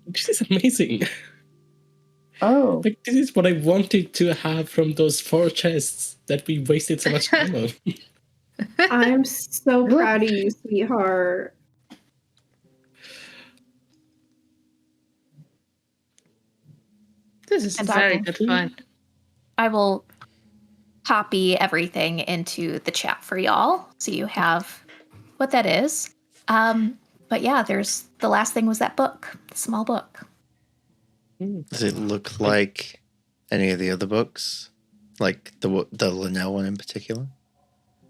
This is amazing. Oh. Like, this is what I wanted to have from those 4 chests that we wasted so much time on. I'm so proud of you, sweetheart. This is And very apple. good fun. I will copy everything into the chat for y'all so you have what that is. But yeah, there's the last thing was that book, the small book. Does it look like any of the other books? Like the Linnell one in particular?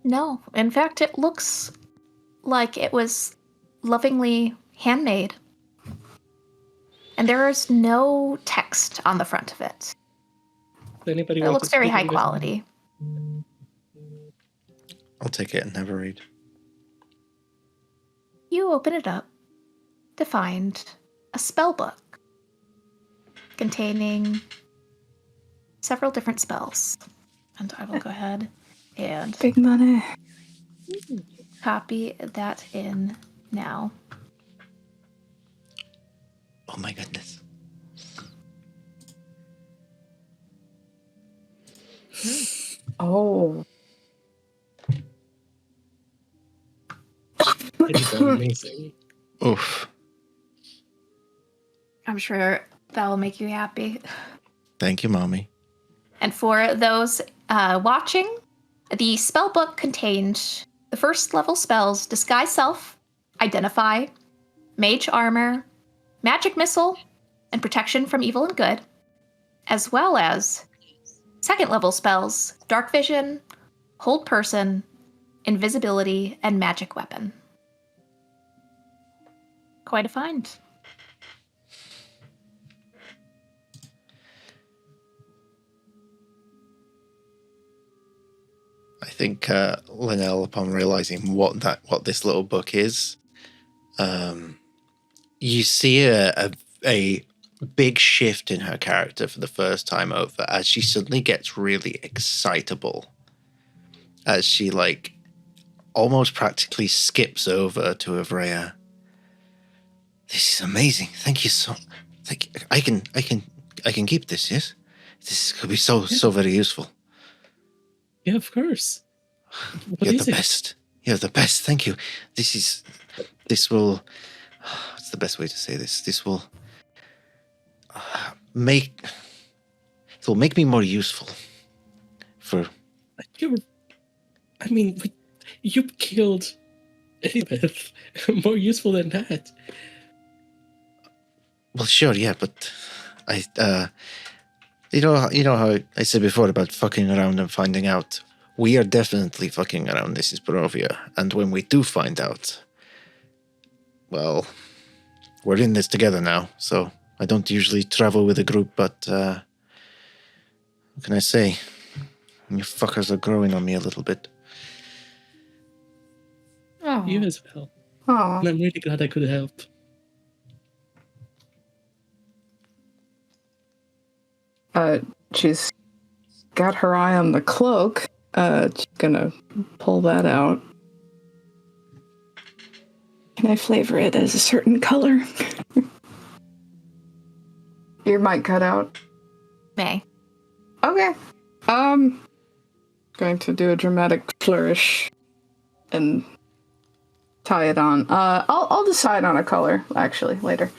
No, in fact, it looks like it was lovingly handmade. And there is no text on the front of it. Anybody It want looks to very speak high on this? quality. I'll take it and have a read. You open it up to find a spell book containing several different spells. And I will go ahead and Big money. copy that in now. Oh my goodness. Oh. It is amazing. Oof. I'm sure that will make you happy. Thank you, Mommy. And for those watching, the spell book contained the first level spells Disguise Self, Identify, Mage Armor, Magic Missile, and Protection from Evil and Good, as well as second level spells Dark Vision, Hold Person, Invisibility, and Magic Weapon. Quite a find. I think Linnell, upon realizing what this little book is, you see a big shift in her character for the first time over as she suddenly gets really excitable, as she like almost practically skips over to Ivrea. This is amazing. Thank you so. I can keep this. Yes, this could be so very useful. Yeah, of course. What You're is the it? best. You're the best. Thank you. This will. What's the best way to say this? This will make. It will make me more useful. For You killed Elizabeth. More useful than that. well, sure, yeah, but I. You know how I said before about fucking around and finding out. We are definitely fucking around. This is Barovia, and when we do find out, well, we're in this together now. So I don't usually travel with a group, but what can I say? You fuckers are growing on me a little bit. Oh, You as well. Aw. And I'm really glad I could help. She's got her eye on the cloak. She's gonna pull that out. Can I flavor it as a certain color? Your mic cut out. May. Okay. Going to do a dramatic flourish and tie it on. I'll decide on a color actually later.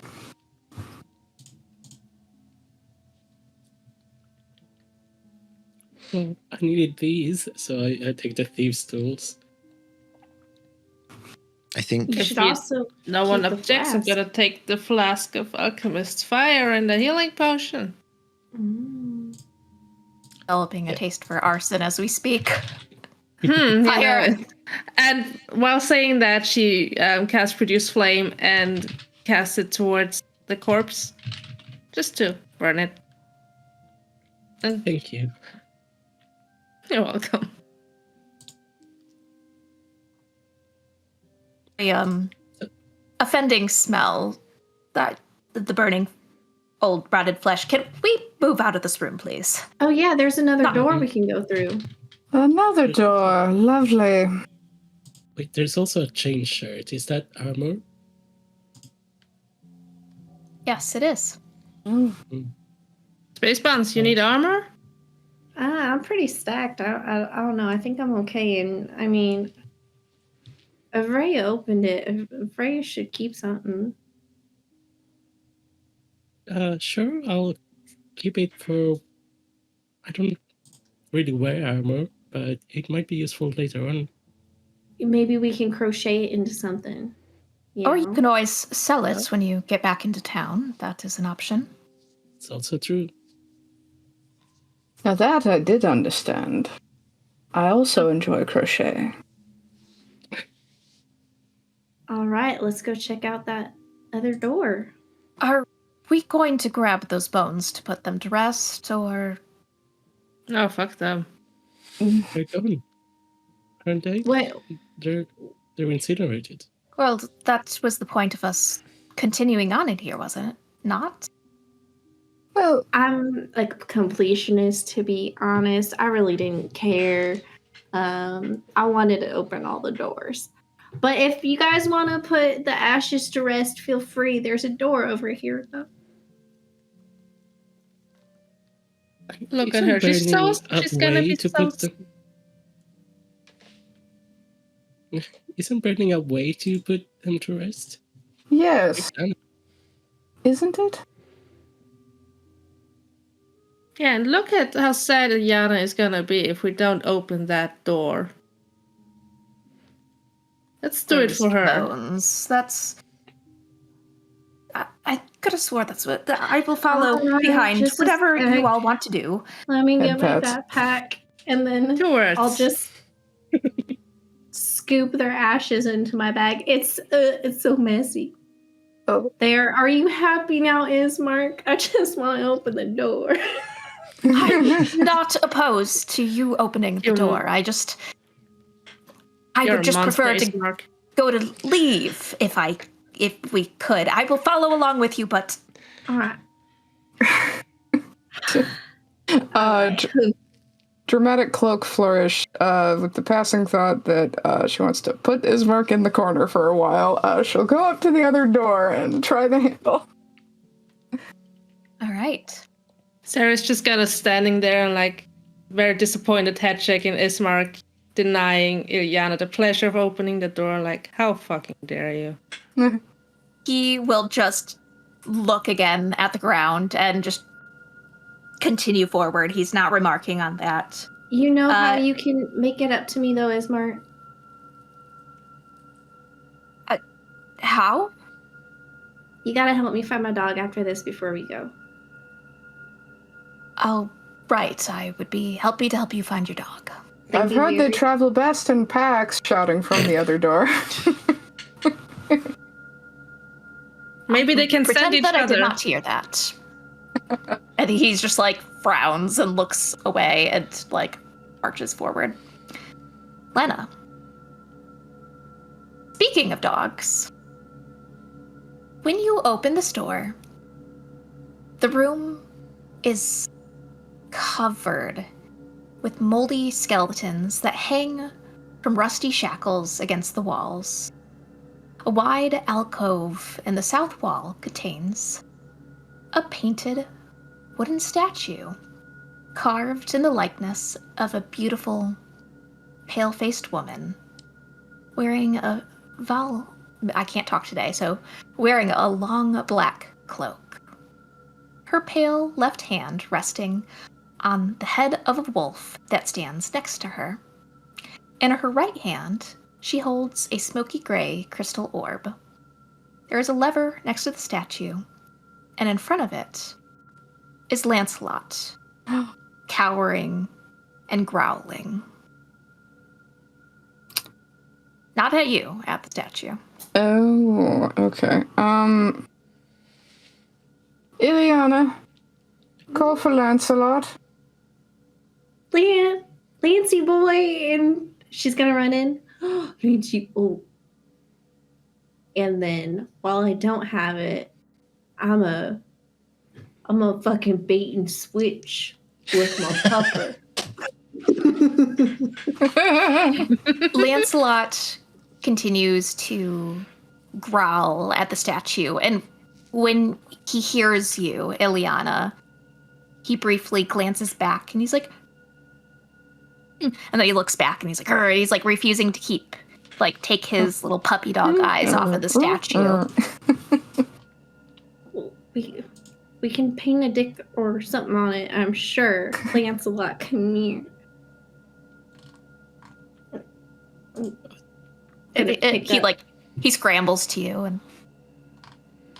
Well, I needed these, so I take the thieves' tools. I think You should you- also No one keep the objects. I'm flask. gonna take the flask of alchemist's fire and the healing potion. Mm. Developing a taste for arson as we speak. You Fire. know. And while saying that, she casts Produce Flame and casts it towards the corpse, just to burn it. And Thank you. you're welcome. The offending smell, that the burning old rotted flesh. Can we move out of this room, please? Oh yeah, there's another Not- door we can go through. Another door. Lovely. Wait, there's also a chain shirt. Is that armor? Yes, it is. Space Buns, you need armor? I'm pretty stacked. I don't know. I think I'm okay. And I mean, if Freya opened it, Freya should keep something. Sure, I'll keep it for... I don't really wear armor, but it might be useful later on. Maybe we can crochet it into something. Or you know? can always sell it when you get back into town. That is an option. It's also true. Now that I did understand. I also enjoy crochet. All right, let's go check out that other door. Are we going to grab those bones to put them to rest, or... No, fuck them. They're gone. Aren't they? What? They're incinerated. Well, that was the point of us continuing on in here, wasn't it? Not? Well, I'm like a completionist, to be honest. I really didn't care. I wanted to open all the doors. But if you guys want to put the ashes to rest, feel free. There's a door over here, though. Look Isn't at her. She's burning so... a She's gonna way be to so... put them... Isn't burning a way to put them to rest? yes. Done. Isn't it? Yeah, and look at how sad Yana is gonna be if we don't open that door. Let's do it Those for her. Bones. That's... I could have swore that's what... I will follow Alright, behind just a whatever sec. you all want to do. Let me get my Head backpack, and then Two words. I'll just scoop their ashes into my bag. It's so messy. Oh. There. Are you happy now, Ismark? I just want to open the door. I'm not opposed to you opening the You're- door. I You're would a just monster, prefer to Ismark. go to leave if we could. I will follow along with you, but All right. Dramatic cloak flourish with the passing thought that she wants to put Ismark in the corner for a while. She'll go up to the other door and try the handle. all right. Sarah's just kind of standing there and like very disappointed, head shaking Ismark, denying Ilyana the pleasure of opening the door. Like, how fucking dare you? He will just look again at the ground and just continue forward. He's not remarking on that. You know how Uh, you can make it up to me, though, Ismark? How? You gotta help me find my dog after this before we go. Oh, right. I would be happy to help you find your dog. Thank I've you, heard they Mary. travel best in packs, shouting from the other door. Maybe they can Pretend send each that I other. did not hear that. And he's just like frowns and looks away and like marches forward. Lena. Speaking of dogs, when you open this door, the room is covered with moldy skeletons that hang from rusty shackles against the walls. A wide alcove in the south wall contains a painted wooden statue carved in the likeness of a beautiful, pale-faced woman wearing I can't talk today, so wearing a long black cloak. Her pale left hand resting on the head of a wolf that stands next to her. In her right hand, she holds a smoky gray crystal orb. There is a lever next to the statue, and in front of it is Lancelot, cowering and growling. Not at you, at the statue. Oh, okay. Ileana, call for Lancelot. Lancy boy, and she's gonna run in. Lancy, oh. And then while I don't have it, I'm a fucking bait and switch with my pupper. Lancelot continues to growl at the statue, and when he hears you, Ileana, he briefly glances back and he's like, and then he looks back and he's like, "Grr," he's like refusing to take his little puppy dog eyes off of the statue. We can paint a dick or something on it, I'm sure. Lancelot, come here. He scrambles to you, and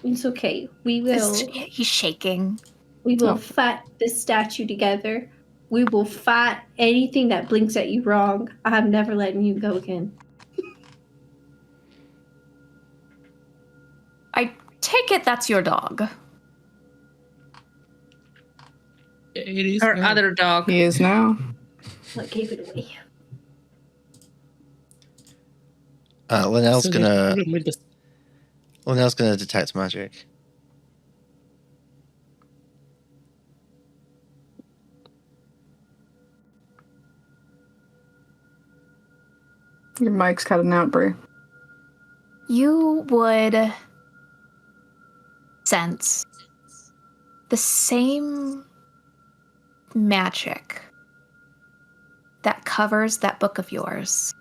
it's okay. We will. He's shaking. We will fight this statue together. We will fight anything that blinks at you wrong. I'm never letting you go again. I take it that's your dog. It is Her now. other dog. He is now. What gave it away? Linnell's So the gonna problem with the- Linnell's gonna detect magic. Your mic's cutting out, Brie. You would sense the same magic that covers that book of yours.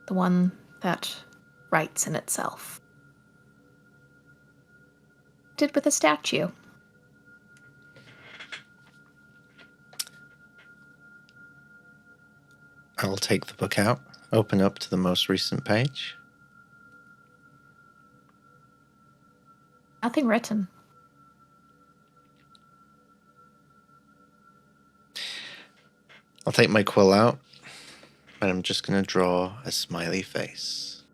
The one that writes in itself. Did with a statue. I'll take the book out, open up to the most recent page. Nothing written. I'll take my quill out, and I'm just going to draw a smiley face.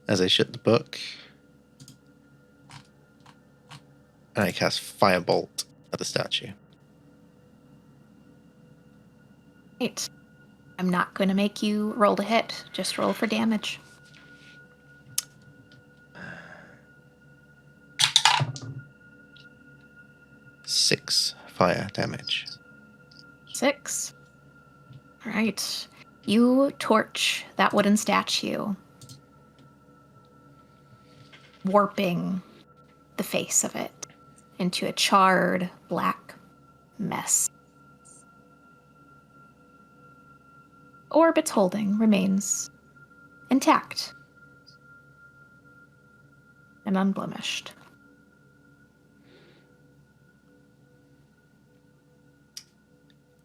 As I shut the book, and I cast Firebolt at the statue. Right. I'm not going to make you roll to hit. Just roll for damage. Six fire damage. 6. All right. You torch that wooden statue, warping the face of it into a charred black mess. Orb it's holding remains intact and unblemished.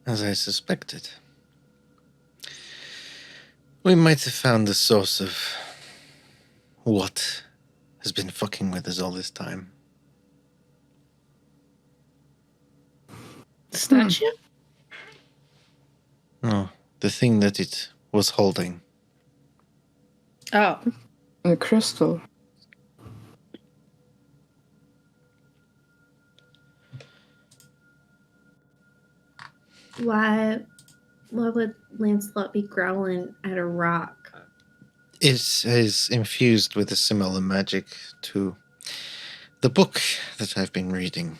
As I suspected. We might have found the source of what has been fucking with us all this time. Statue? No, the thing that it was holding. Oh. The crystal. Why would Lancelot be growling at a rock? It is infused with a similar magic to the book that I've been reading.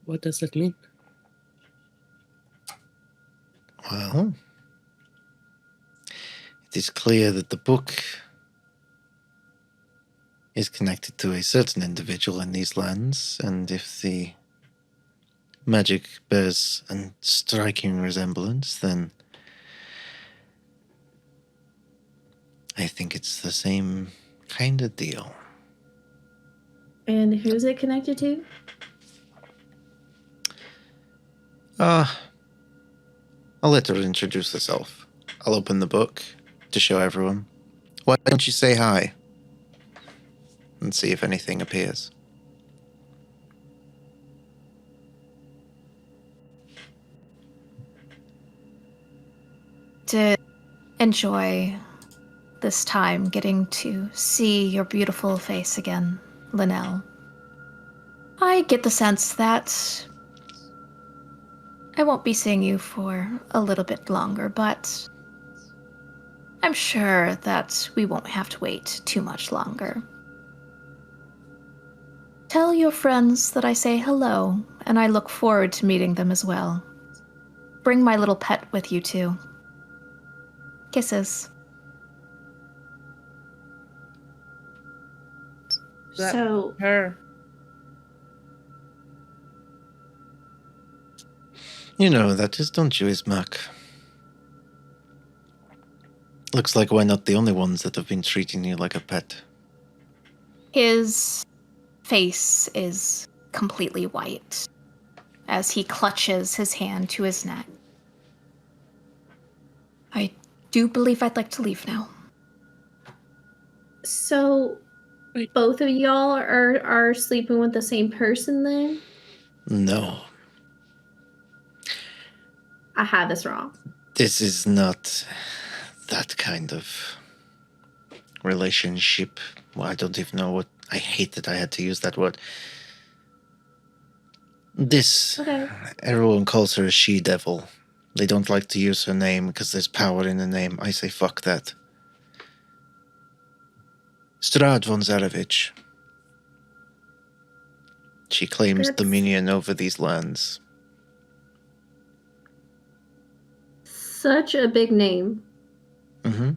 What does that mean? Well, it is clear that the book is connected to a certain individual in these lands, and if the magic bears a striking resemblance, then I think it's the same kind of deal. And who's it connected to? I'll let her introduce herself. I'll open the book to show everyone. Why don't you say hi? And see if anything appears. To enjoy this time getting to see your beautiful face again, Linnell. I get the sense that I won't be seeing you for a little bit longer, but I'm sure that we won't have to wait too much longer. Tell your friends that I say hello, and I look forward to meeting them as well. Bring my little pet with you, too. Kisses. That- So, Her. You know that is, don't you, Ismark? Looks like we're not the only ones that have been treating you like a pet. His face is completely white as he clutches his hand to his neck. I do believe I'd like to leave now. so Wait. both of y'all are sleeping with the same person then? No, I had this wrong. this is not that kind of relationship. Well, I don't even know what... I hate that I had to use that word. This... Okay. Everyone calls her a she-devil. They don't like to use her name because there's power in the name. I say fuck that. Strahd von Zarevich. She claims That's- dominion over these lands. Such a big name. Mm-hmm.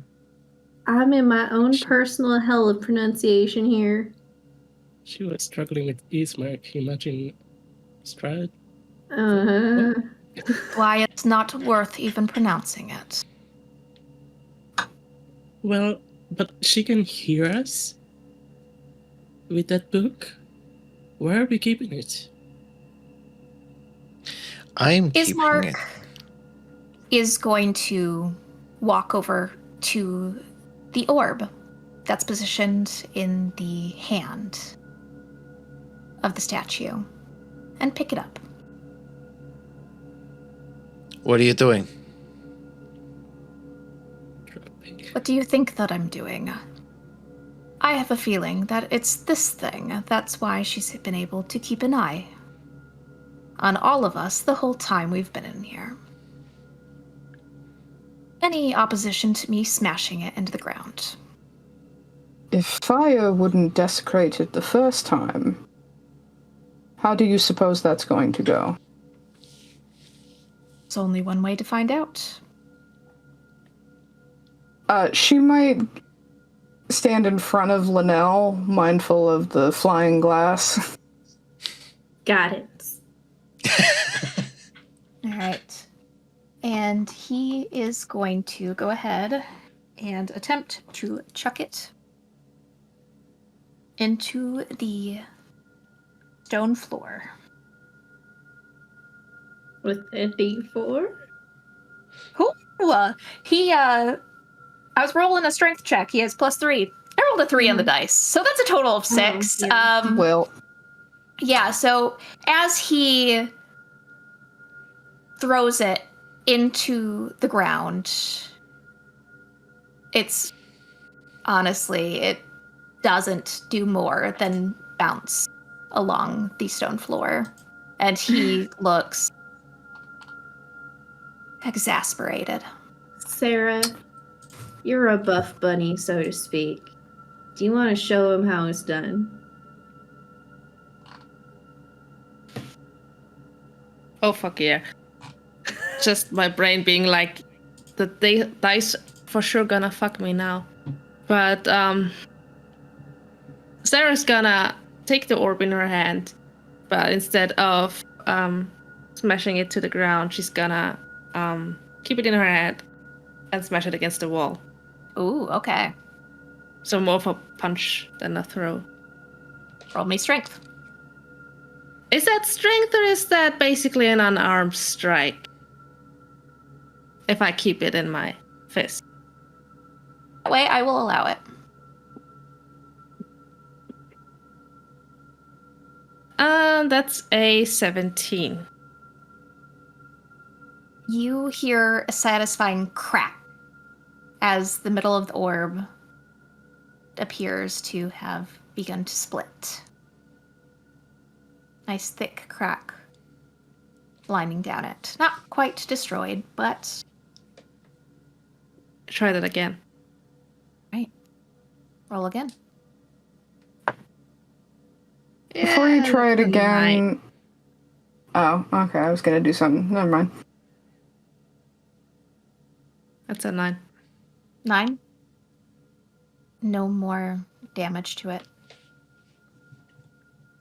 I'm in my own personal hell of pronunciation here. She was struggling with Ismark. Imagine Strahd. Uh-huh. Why it's not worth even pronouncing it. Well, but she can hear us with that book. Where are we keeping it? I'm keeping Ismark it. is going to walk over to the orb that's positioned in the hand of the statue and pick it up. What are you doing? Dropping. What do you think that I'm doing? I have a feeling that it's this thing. That's why she's been able to keep an eye on all of us the whole time we've been in here. Any opposition to me smashing it into the ground? If fire wouldn't desecrate it the first time, how do you suppose that's going to go? There's only one way to find out. She might stand in front of Linnell, mindful of the flying glass. Got it. All right. And he is going to go ahead and attempt to chuck it into the stone floor. With a D4? Cool. I was rolling a strength check. He has +3. I rolled a 3 on the dice. So that's a total of 6. yeah. Well, Yeah, so as he throws it into the ground, it's honestly, it doesn't do more than bounce along the stone floor. And he looks exasperated. Sarah, you're a buff bunny, so to speak. Do you want to show him how it's done? Oh, fuck yeah. Just my brain being like, the dice for sure gonna fuck me now. But, Sarah's gonna take the orb in her hand, but instead of smashing it to the ground, she's gonna keep it in her hand and smash it against the wall. Ooh, okay. So more of a punch than a throw. Roll me strength. Is that strength or is that basically an unarmed strike? If I keep it in my fist. That way, I will allow it. That's a 17. You hear a satisfying crack as the middle of the orb appears to have begun to split. Nice thick crack lining down it. Not quite destroyed, but... Try that again. Right. Roll again. Before you try it that's a again... 9. Oh, okay, I was gonna do something. Never mind. That's a 9. 9. No more damage to it.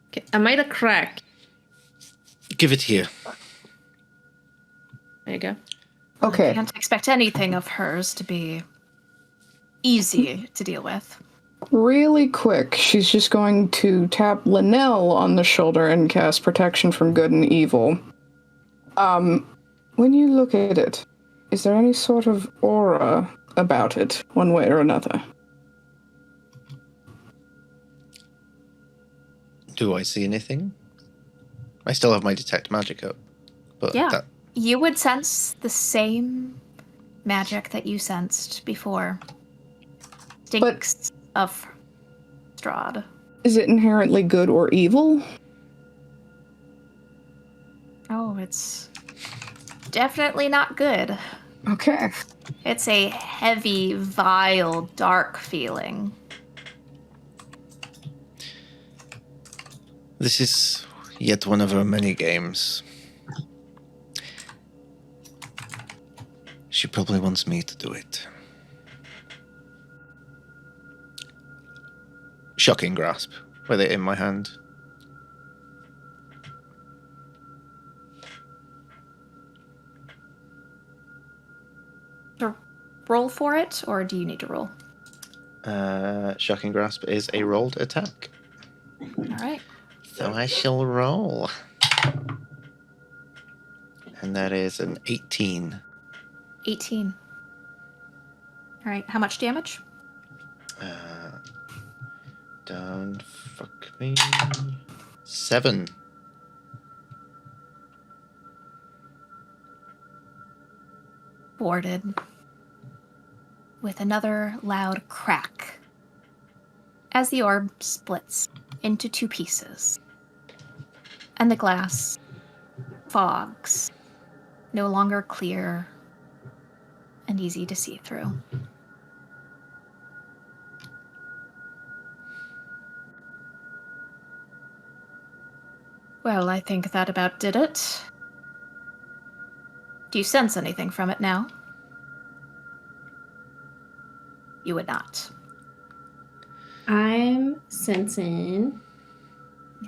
Okay, I made a crack. Give it here. There you go. Okay. I can't expect anything of hers to be easy to deal with. Really quick, she's just going to tap Linnell on the shoulder and cast Protection from Good and Evil. When you look at it, is there any sort of aura about it, one way or another? Do I see anything? I still have my detect magic up. But Yeah. that You would sense the same magic that you sensed before. Stinks of Strahd. Is it inherently good or evil? Oh, it's definitely not good. Okay. It's a heavy, vile, dark feeling. this is yet one of her many games. She probably wants me to do it. Shocking grasp with it in my hand. To roll for it, or do you need to roll? Shocking grasp is a rolled attack. All right. So I shall roll. And that is an 18. 18. All right. How much damage? Don't fuck me. 7. Boarded with another loud crack as the orb splits into two pieces and the glass fogs, no longer clear and easy to see through. Well, I think that about did it. Do you sense anything from it now? You would not. I'm sensing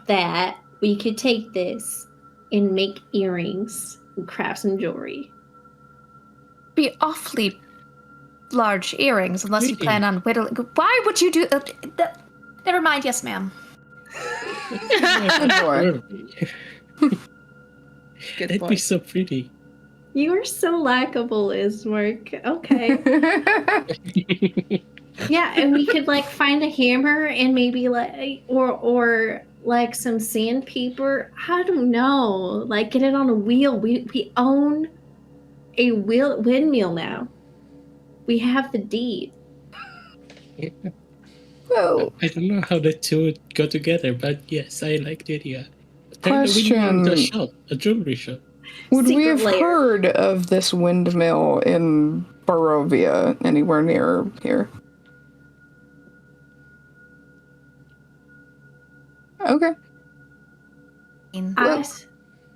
that we could take this and make earrings and craft some jewelry. Be awfully large earrings unless you plan on whittling. Why would you do never mind, yes ma'am. Good boy. That'd be so pretty. You are so likable, Ismark. Okay. Yeah, and we could like find a hammer and maybe like or like some sandpaper. I don't know. Like get it on a wheel. We own a windmill now. We have the deed. Well, I don't know how the two would go together, but yes, I like the idea. Turn the Question. windmill into a shop, a jewelry shop. would we Secret have lair. heard of this windmill in Barovia anywhere near here? Okay. In I,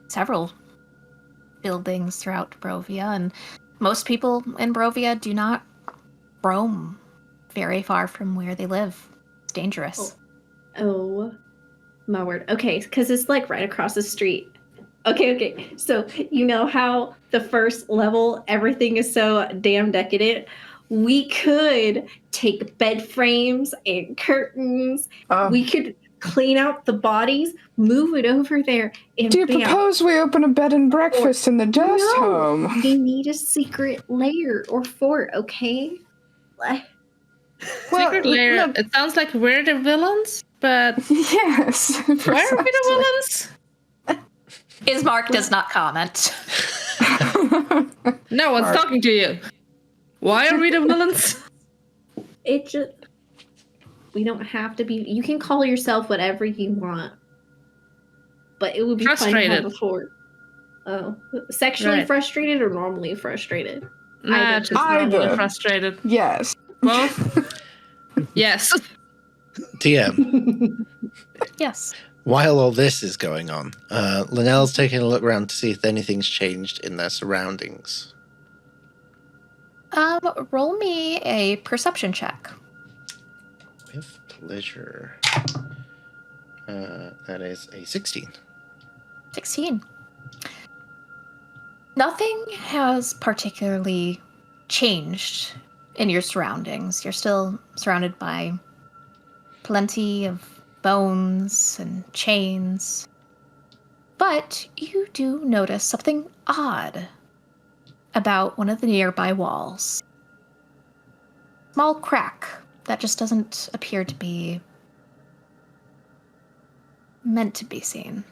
several buildings throughout Barovia, and most people in Barovia do not roam very far from where they live. It's dangerous. Oh, my word. Okay, because it's like right across the street. Okay. So you know how the first level, everything is so damn decadent? We could take bed frames and curtains. We could clean out the bodies, move it over there, and Do you bam. propose we open a bed and breakfast in the Durst home? We need a secret lair or fort, okay? Secret lair. look- It sounds like we're the villains, but Yes. why are we precisely. the villains? Ismark does not comment. No one's talking to you. Why are we the villains? It just... We don't have to be... You can call yourself whatever you want. But it would be fun to Frustrated. have a fort. Oh. Sexually Right. frustrated or normally frustrated? Nah, Either. just Either. normally frustrated. Yes. Both? Yes. DM, Yes. while all this is going on, Linnell's taking a look around to see if anything's changed in their surroundings. Roll me a perception check. With pleasure. That is a 16. 16. Nothing has particularly changed in your surroundings. You're still surrounded by plenty of bones and chains. But you do notice something odd about one of the nearby walls. Small crack that just doesn't appear to be meant to be seen.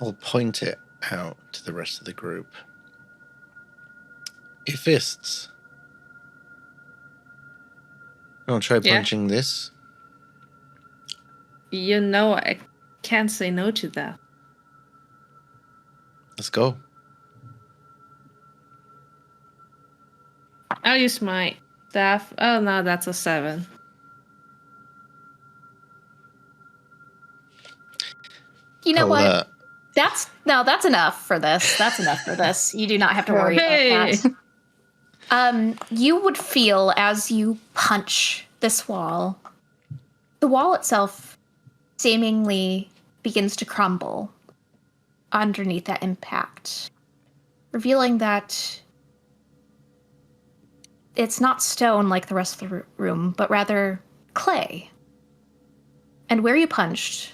I'll point it out to the rest of the group. Your fists. I'll try Yeah. punching this. You know I can't say no to that. Let's go. I'll use my staff. Oh no, that's a 7. You know what? I'll, That's enough for this. That's enough for this. You do not have to worry Hey! about that. You would feel as you punch this wall, the wall itself seemingly begins to crumble underneath that impact, revealing that it's not stone like the rest of the room, but rather clay. And where you punched,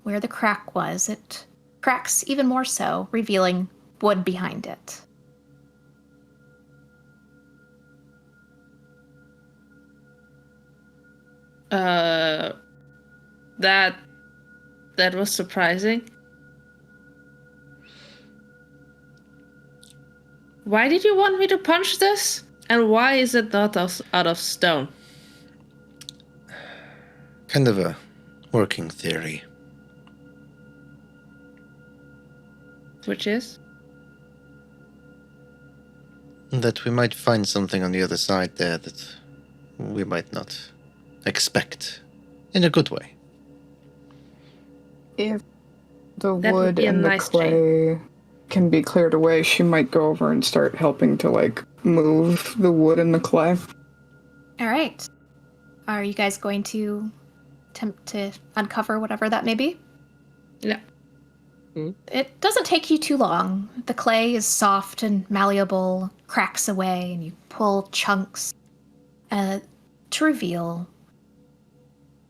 where the crack was, it cracks even more so, revealing wood behind it. That was surprising. Why did you want me to punch this? And why is it not out of stone? kind of a working theory. Which is? That we might find something on the other side there that we might not expect. In a good way. If the That would wood be a and the nice clay can be cleared away, she might go over and start helping to, like, move the wood and the clay. All right. Are you guys going to attempt to uncover whatever that may be? Yeah. It doesn't take you too long. The clay is soft and malleable, cracks away, and you pull chunks to reveal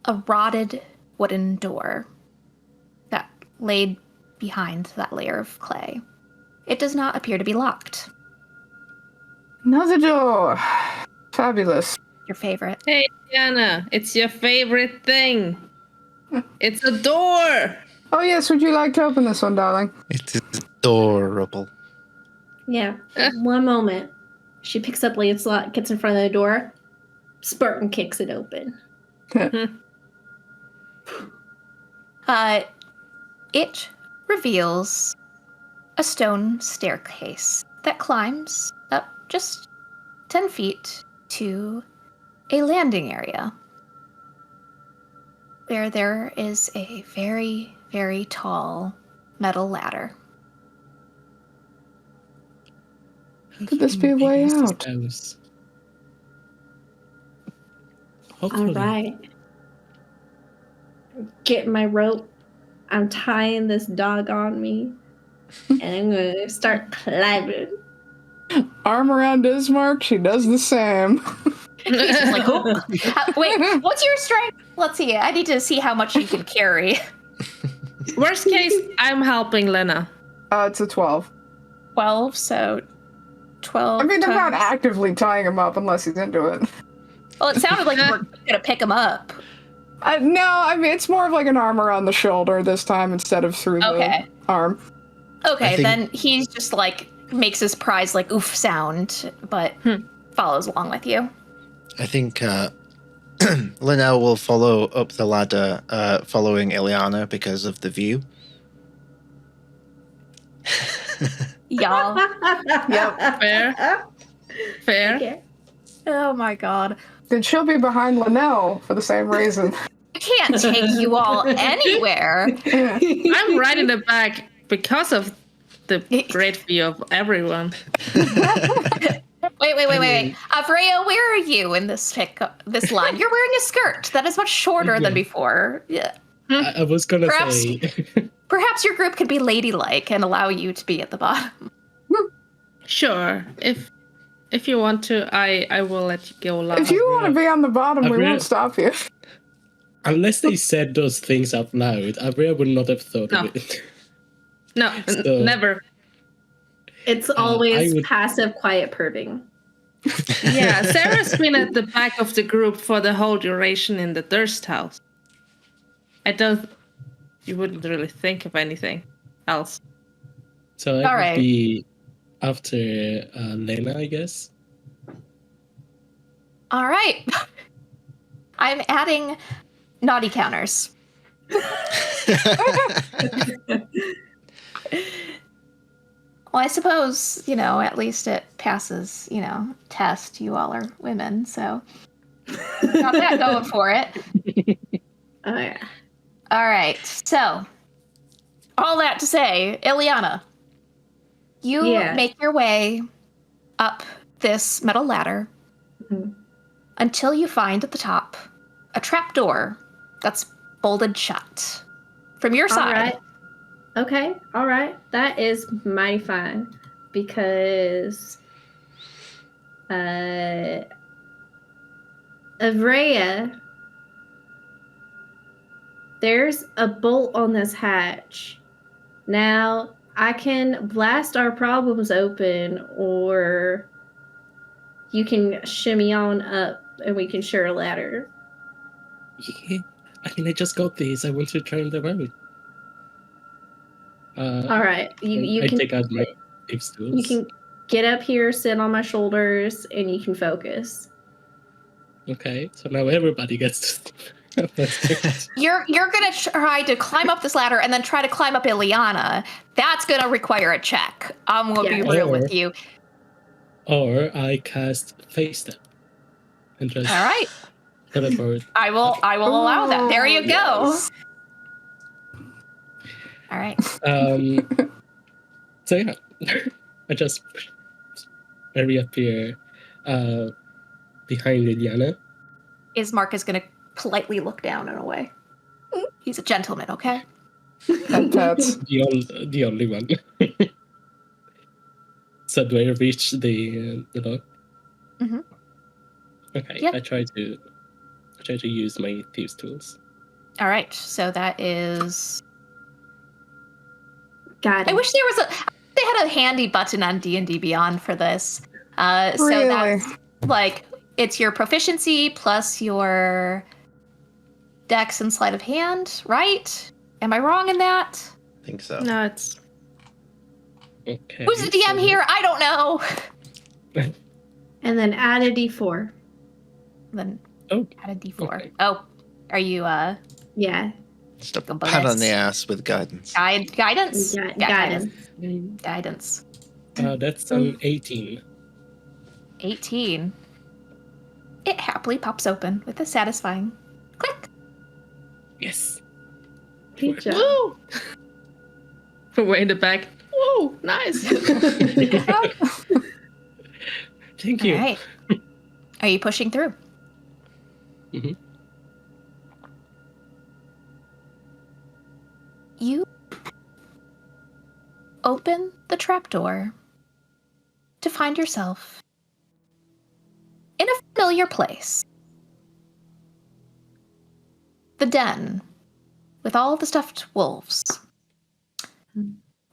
a rotted wooden door that laid behind that layer of clay. It does not appear to be locked. Another door! Fabulous. Your favorite. Hey, Diana, it's your favorite thing. It's a door. Oh yes, would you like to open this one, darling? It is adorable. Yeah. One moment. She picks up Lancelot, gets in front of the door. Spartan kicks it open. It reveals a stone staircase that climbs up just 10 feet to a landing area where there is a very, very tall metal ladder. Could this be a way out? House. Hopefully. All right. Get my rope. I'm tying this dog on me. And I'm going to start climbing. Arm around Ismark, she does the same. He's just like, oh. Wait, what's your strength? Let's see. I need to see how much you can carry. Worst case, I'm helping Lena. It's a 12. 12, so 12. I mean, I'm not times- actively tying him up unless he's into it. Well, it sounded like you were gonna pick him up. No, I mean, it's more of like an arm around the shoulder this time instead of through Okay. the arm. Okay, think- then he's just like makes his prize like oof sound, but follows along with you. I think Linnell will follow up the ladder, following Ileana because of the view. Y'all. Yep. Fair. Okay. Oh my god. Then she'll be behind Linnell for the same reason. I can't take you all anywhere. I'm right in the back because of the great view of everyone. Wait. Avrea, where are you in this this line? You're wearing a skirt that is much shorter than before. Yeah. I was gonna Perhaps- say. Perhaps your group could be ladylike and allow you to be at the bottom. Sure. If you want to, I will let you go live. If you want to be on the bottom, we Avria- won't stop you. Unless they said those things out loud, Avria would not have thought No. of it. No, So- never. It's I always would- passive, quiet perving. Yeah, Sarah's been at the back of the group for the whole duration in the Durst house. You wouldn't really think of anything else. So it All would right. be after Lena, I guess. All right. I'm adding naughty counters. Well, I suppose, at least it passes, test. You all are women, so got that going for it. Oh, yeah. All right. So, all that to say, Ileana, you Yeah. make your way up this metal ladder Mhm. until you find at the top a trapdoor that's bolted shut. From your All side, right. Okay. All right. That is mighty fine because Avrea, there's a bolt on this hatch. Now I can blast our problems open, or you can shimmy on up and we can share a ladder. Yeah. I mean, I just got these. I want to try them out. All right. You I can take out my tips tools. you can get up here, sit on my shoulders, and you can focus. Okay, so now everybody gets to. That's good. you're gonna try to climb up this ladder and then try to climb up Ileana. That's gonna require a check. I'm gonna be Yeah. real Or- with you. Or I cast face step and just All right. teleport. I will allow that. There you Ooh, go. yes. All right. So yeah, I just reappear behind Liliana. Ismark is going to politely look down and away. He's a gentleman, okay? Pets. The only one. So do I reach the lock? Mhm. Okay, Yeah. I try to use my thieves tools. All right. So that is. Got it. I wish they had a handy button on D&D Beyond for this. So Really? that's like it's your proficiency plus your dex and sleight of hand, right? Am I wrong in that? I think so. No, it's Okay. Who's the DM so- here? I don't know. And then add a d4. Then Oh, add a D4. okay. Oh, are you Yeah. Just a Go pat on bullets. the ass with guidance. guidance? Guidance. Guidance. That's an 18. 18. It happily pops open with a satisfying click. Yes. Good job. woo. Way in the back. Whoa, nice. Thank you. All right. Are you pushing through? Mm-hmm. You open the trapdoor to find yourself in a familiar place. The den with all the stuffed wolves.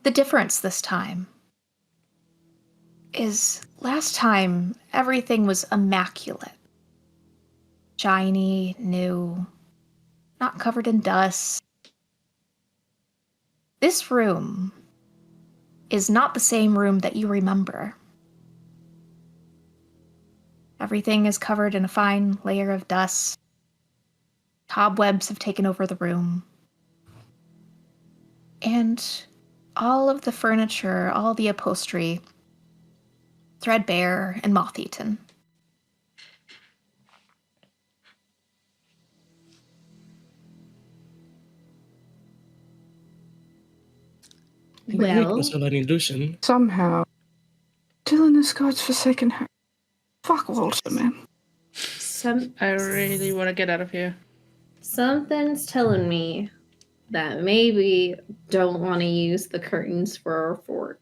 The difference this time is last time everything was immaculate. Shiny, new, not covered in dust. This room is not the same room that you remember. Everything is covered in a fine layer of dust. Cobwebs have taken over the room. And all of the furniture, all the upholstery, threadbare and moth-eaten. Maybe it was all an illusion. Somehow, Dylan is God's forsaken her. Fuck Walter, man. I really want to get out of here. Something's telling me that maybe don't want to use the curtains for our fort.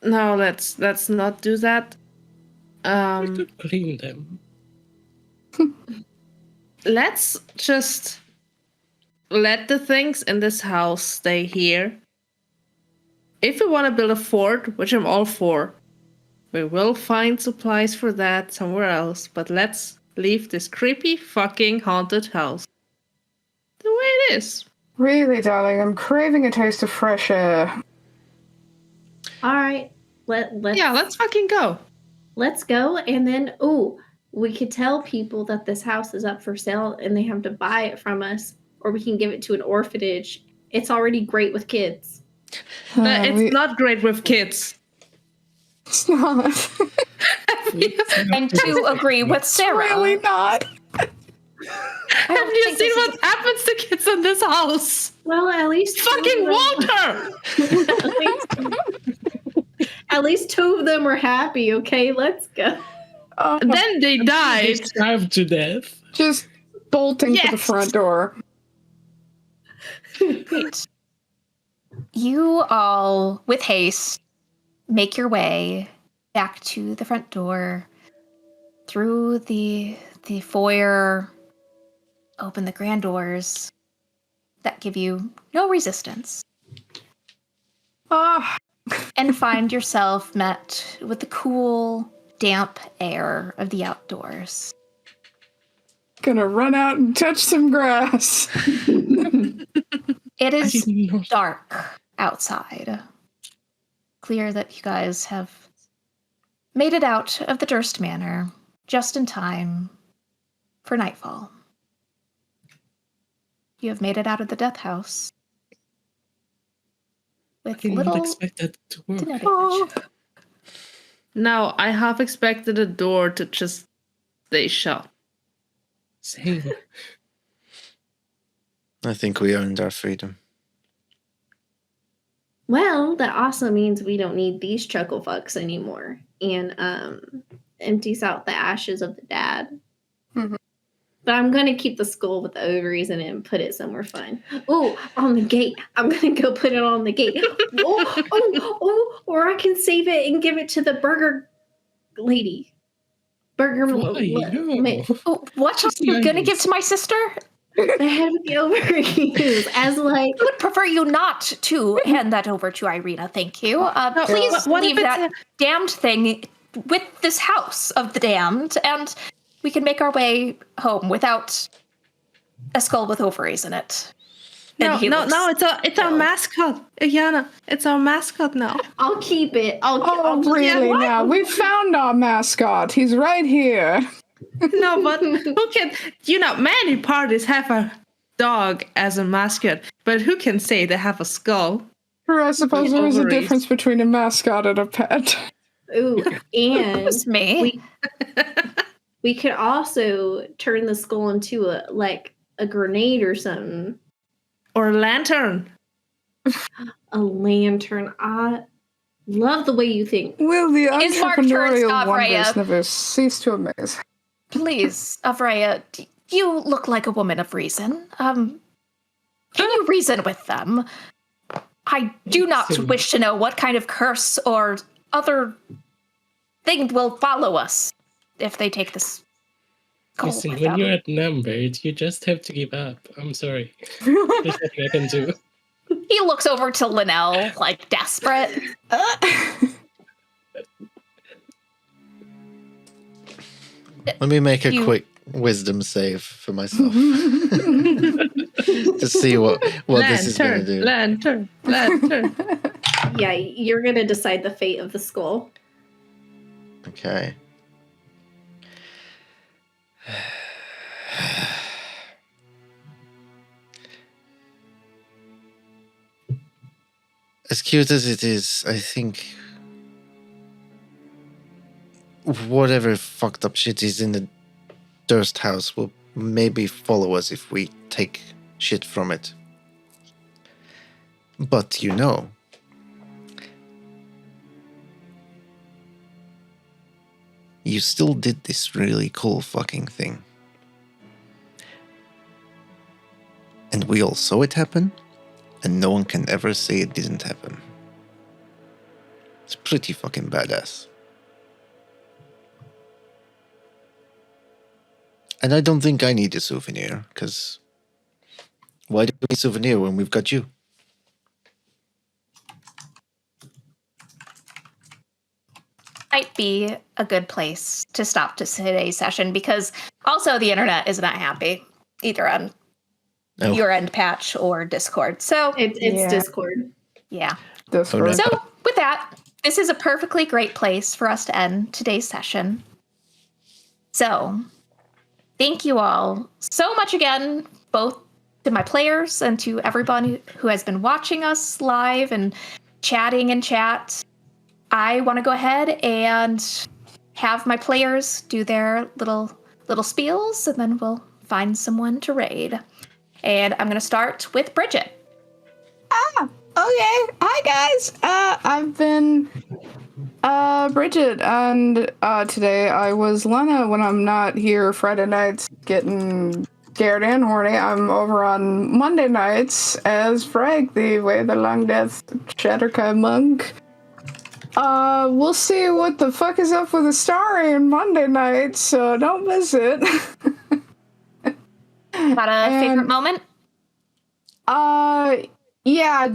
No, let's not do that. We could clean them. Let's just let the things in this house stay here. If we want to build a fort, which I'm all for, we will find supplies for that somewhere else, but let's leave this creepy fucking haunted house the way it is. Really, darling, I'm craving a taste of fresh air. All right, let's fucking go. Let's go, and then we could tell people that this house is up for sale, and they have to buy it from us, or we can give it to an orphanage. It's already great with kids. It's not great with kids. It's not. And to agree with Sarah. It's really not. Have you seen what happens to kids in this house? Well, at least fucking Walter. At least 2 of them are happy. Okay, let's go. Then they died. Starved to death. Just bolting to the front door. You all, with haste, make your way back to the front door, through the foyer, open the grand doors that give you no resistance, and find yourself met with the cool, damp air of the outdoors. Gonna run out and touch some grass. It is dark outside. Clear that you guys have made it out of the Durst Manor just in time for nightfall. You have made it out of the death house with I did little not expect that to work. damage. No, I half expected the door to just stay shut. Same. I think we earned our freedom. Well, that also means we don't need these chuckle fucks anymore, and empties out the ashes of the dad. Mhm. But I'm gonna keep the skull with the ovaries in it and put it somewhere fun. Oh, on the gate. I'm gonna go put it on the gate. Or I can save it and give it to the burger lady. What you're gonna give to my sister? The head with the ovaries, as like. I would prefer you not to hand that over to Irina, thank you. Please leave that damned thing with this house of the damned, and we can make our way home without a skull with ovaries in it. No, it's our mascot, Yana. It's our mascot now. I'll keep it. Really now? We found our mascot. He's right here. No, but who can, many parties have a dog as a mascot, but who can say they have a skull? Or I suppose there is a difference between a mascot and a pet. Ooh, and It's me. We could also turn the skull into a grenade or something. Or a lantern. A lantern. I love the way you think. Will the Ismark turns to entrepreneurial Avrea. wonders never cease to amaze? Please, Avrea, you look like a woman of reason. Can you reason with them? I do not wish to know what kind of curse or other thing will follow us if they take this gold Listen, with when them. you're outnumbered, you just have to give up. I'm sorry. There's nothing I can do. He looks over to Linnell, like, desperate. Let me make a quick wisdom save for myself. To see what this is going to do. Lantern. Yeah, you're gonna decide the fate of the skull. Okay. As cute as it is, I think whatever fucked up shit is in the Durst house will maybe follow us if we take shit from it. But you still did this really cool fucking thing. And we all saw it happen, and no one can ever say it didn't happen. It's pretty fucking badass. And I don't think I need a souvenir, because why do we need a souvenir when we've got you? Might be a good place to stop to today's session, because also the internet is not happy, either on your end, Patch, or Discord. So It's Discord. Yeah. Discord. Oh, no. So with that, this is a perfectly great place for us to end today's session. So thank you all so much again, both to my players and to everyone who has been watching us live and chatting in chat. I want to go ahead and have my players do their little spiels, and then we'll find someone to raid. And I'm going to start with Bridget. Okay. Hi, guys. I've been Bridget, and today I was Lena when I'm not here Friday nights getting scared and horny. I'm over on Monday nights as Frag, the Way the Long Death Shatterkai monk. We'll see what the fuck is up with the story on Monday night, so don't miss it. Got a favorite moment? Yeah,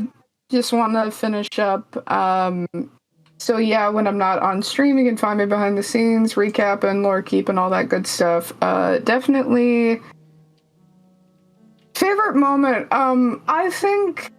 just want to finish up. So yeah, when I'm not on stream, you can find me behind the scenes, recapping, lore keep, and all that good stuff. Definitely favorite moment. I think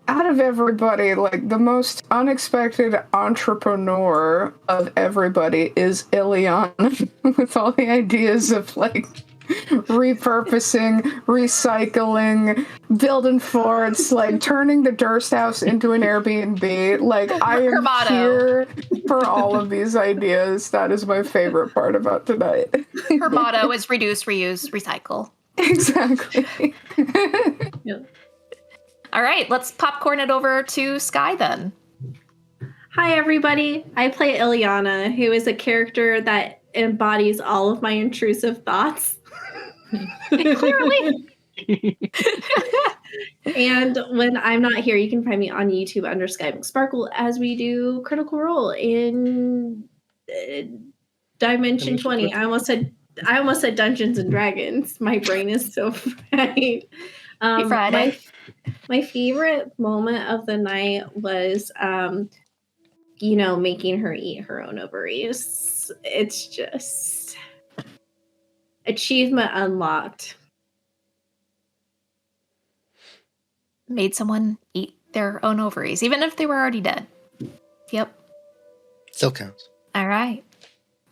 out of everybody, like the most unexpected entrepreneur of everybody is Ileana, with all the ideas of like repurposing, recycling, building forts, like turning the Durst house into an Airbnb. Like I am here for all of these ideas. That is my favorite part about tonight. Her motto is reduce, reuse, recycle. Exactly. Yep. All right, let's popcorn it over to Sky then. Hi, everybody. I play Ileana, who is a character that embodies all of my intrusive thoughts. Clearly. And when I'm not here, you can find me on YouTube under SkyMcSparkle as we do Critical Role in Dimension 20. I almost said Dungeons and Dragons. My brain is so fried. Friday. My favorite moment of the night was, making her eat her own ovaries. It's just achievement unlocked. Made someone eat their own ovaries, even if they were already dead. Yep. Still counts. All right.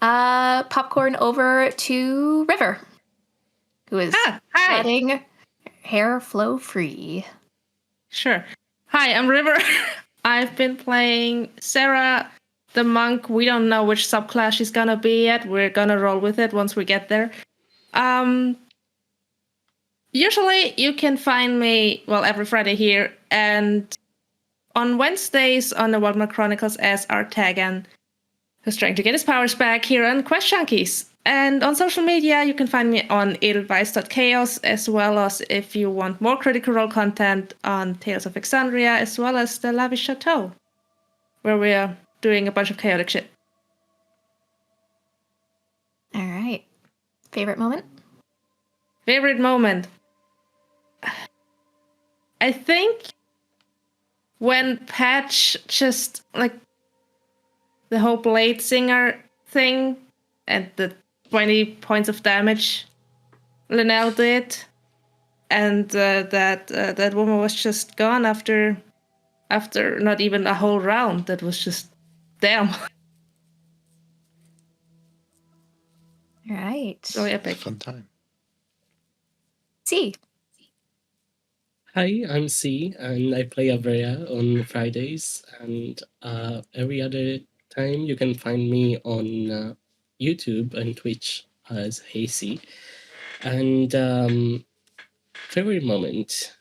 Popcorn over to River, who is letting hair flow free. Sure. Hi, I'm River. I've been playing Sarah, the monk. We don't know which subclass she's gonna be yet. We're gonna roll with it once we get there. Usually you can find me, every Friday here, and on Wednesdays on the Wildmark Chronicles as Artagan, who's trying to get his powers back here on QuestJunkies. And on social media, you can find me on edelweiss.chaos, as well as if you want more Critical Role content on Tales of Exandria, as well as the Lavish Chateau, where we are doing a bunch of chaotic shit. All right. Favorite moment? Favorite moment? I think when Patch just, like, the whole Blade Singer thing and the 20 points of damage Linnell did, and that woman was just gone after not even a whole round. That was just damn. All right. So epic. Fun time. C. Hi, I'm C, and I play Avrea on Fridays, and every other time you can find me on YouTube and Twitch as Hazy. And favorite moment,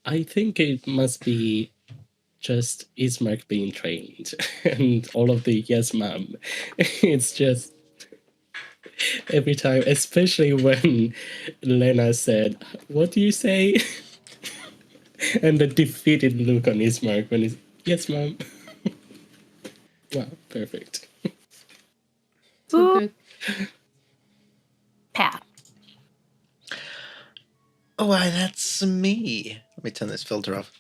I think it must be just Ismark being trained and all of the yes ma'am. It's just every time, especially when Lena said, "What do you say?" And the defeated look on Ismark when he's, "Yes, ma'am." Wow, perfect. So good. Pat. Oh, why, that's me. Let me turn this filter off.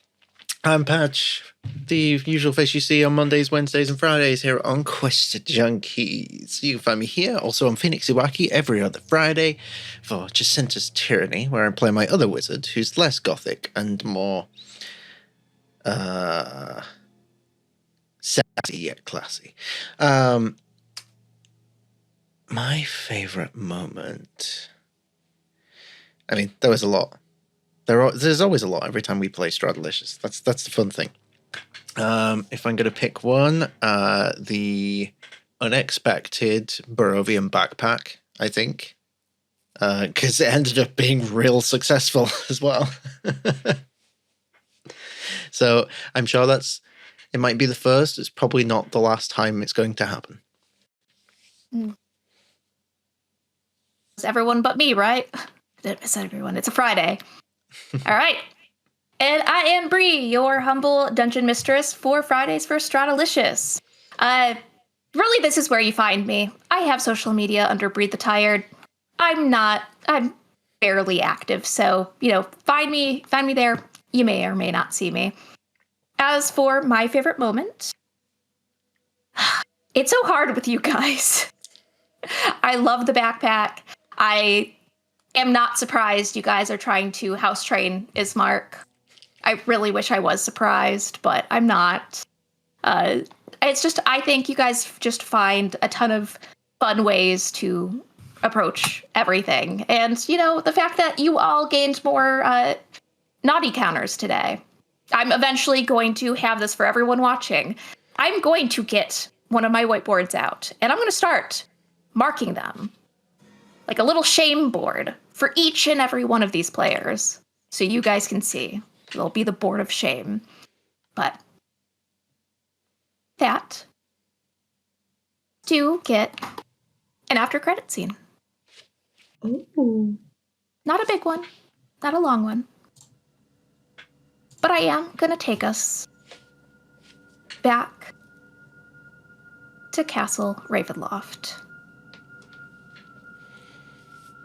I'm Patch, the usual face you see on Mondays, Wednesdays, and Fridays here on QuestJunkies. You can find me here, also on Phoenix Iwaki, every other Friday for Jacinta's Tyranny, where I play my other wizard, who's less gothic and more sassy yet classy. My favorite moment. I mean, there was a lot. There's always a lot every time we play Strahdalicious. That's the fun thing. If I'm going to pick one, the unexpected Barovian backpack, I think, because it ended up being real successful as well. So I'm sure it might be the first. It's probably not the last time it's going to happen. It's everyone but me, right? It's everyone. It's a Friday. All right. And I am Bree, your humble dungeon mistress for Fridays for Strahdalicious. Really, this is where you find me. I have social media under Breathe the Tired. I'm barely active, so, find me there. You may or may not see me. As for my favorite moment, it's so hard with you guys. I love the backpack. I am not surprised you guys are trying to house train Ismark. I really wish I was surprised, but I'm not. It's just, I think you guys just find a ton of fun ways to approach everything. And, the fact that you all gained more naughty counters today. I'm eventually going to have this for everyone watching. I'm going to get one of my whiteboards out, and I'm going to start marking them. Like a little shame board for each and every one of these players. So you guys can see. It'll be the board of shame. But that do get an after credit scene. Ooh. Not a big one. Not a long one. But I am going to take us back to Castle Ravenloft.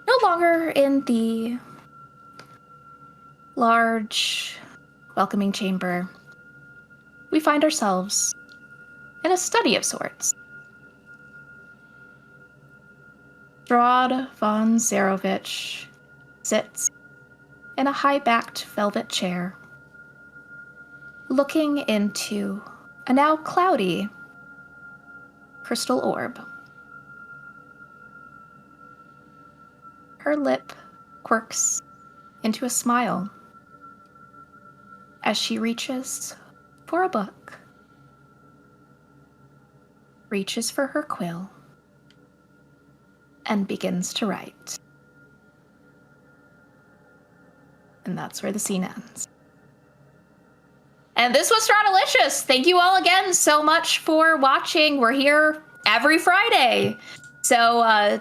No longer in the large, welcoming chamber. We find ourselves in a study of sorts. Strahd von Zarovich sits in a high-backed velvet chair, looking into a now cloudy crystal orb. Her lip quirks into a smile as she reaches for a book, reaches for her quill, and begins to write. And that's where the scene ends. And this was Strahdalicious. Thank you all again so much for watching. We're here every Friday. So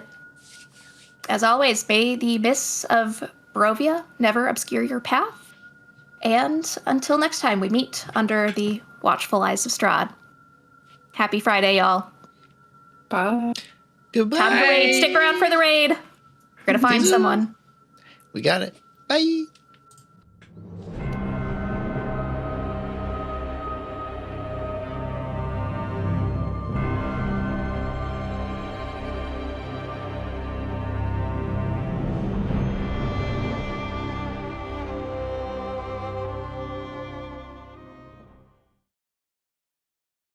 as always, may the mists of Barovia never obscure your path. And until next time we meet under the watchful eyes of Strahd. Happy Friday, y'all. Bye. Goodbye. Time for the raid. Stick around for the raid. We're going to find someone. We got it. Bye.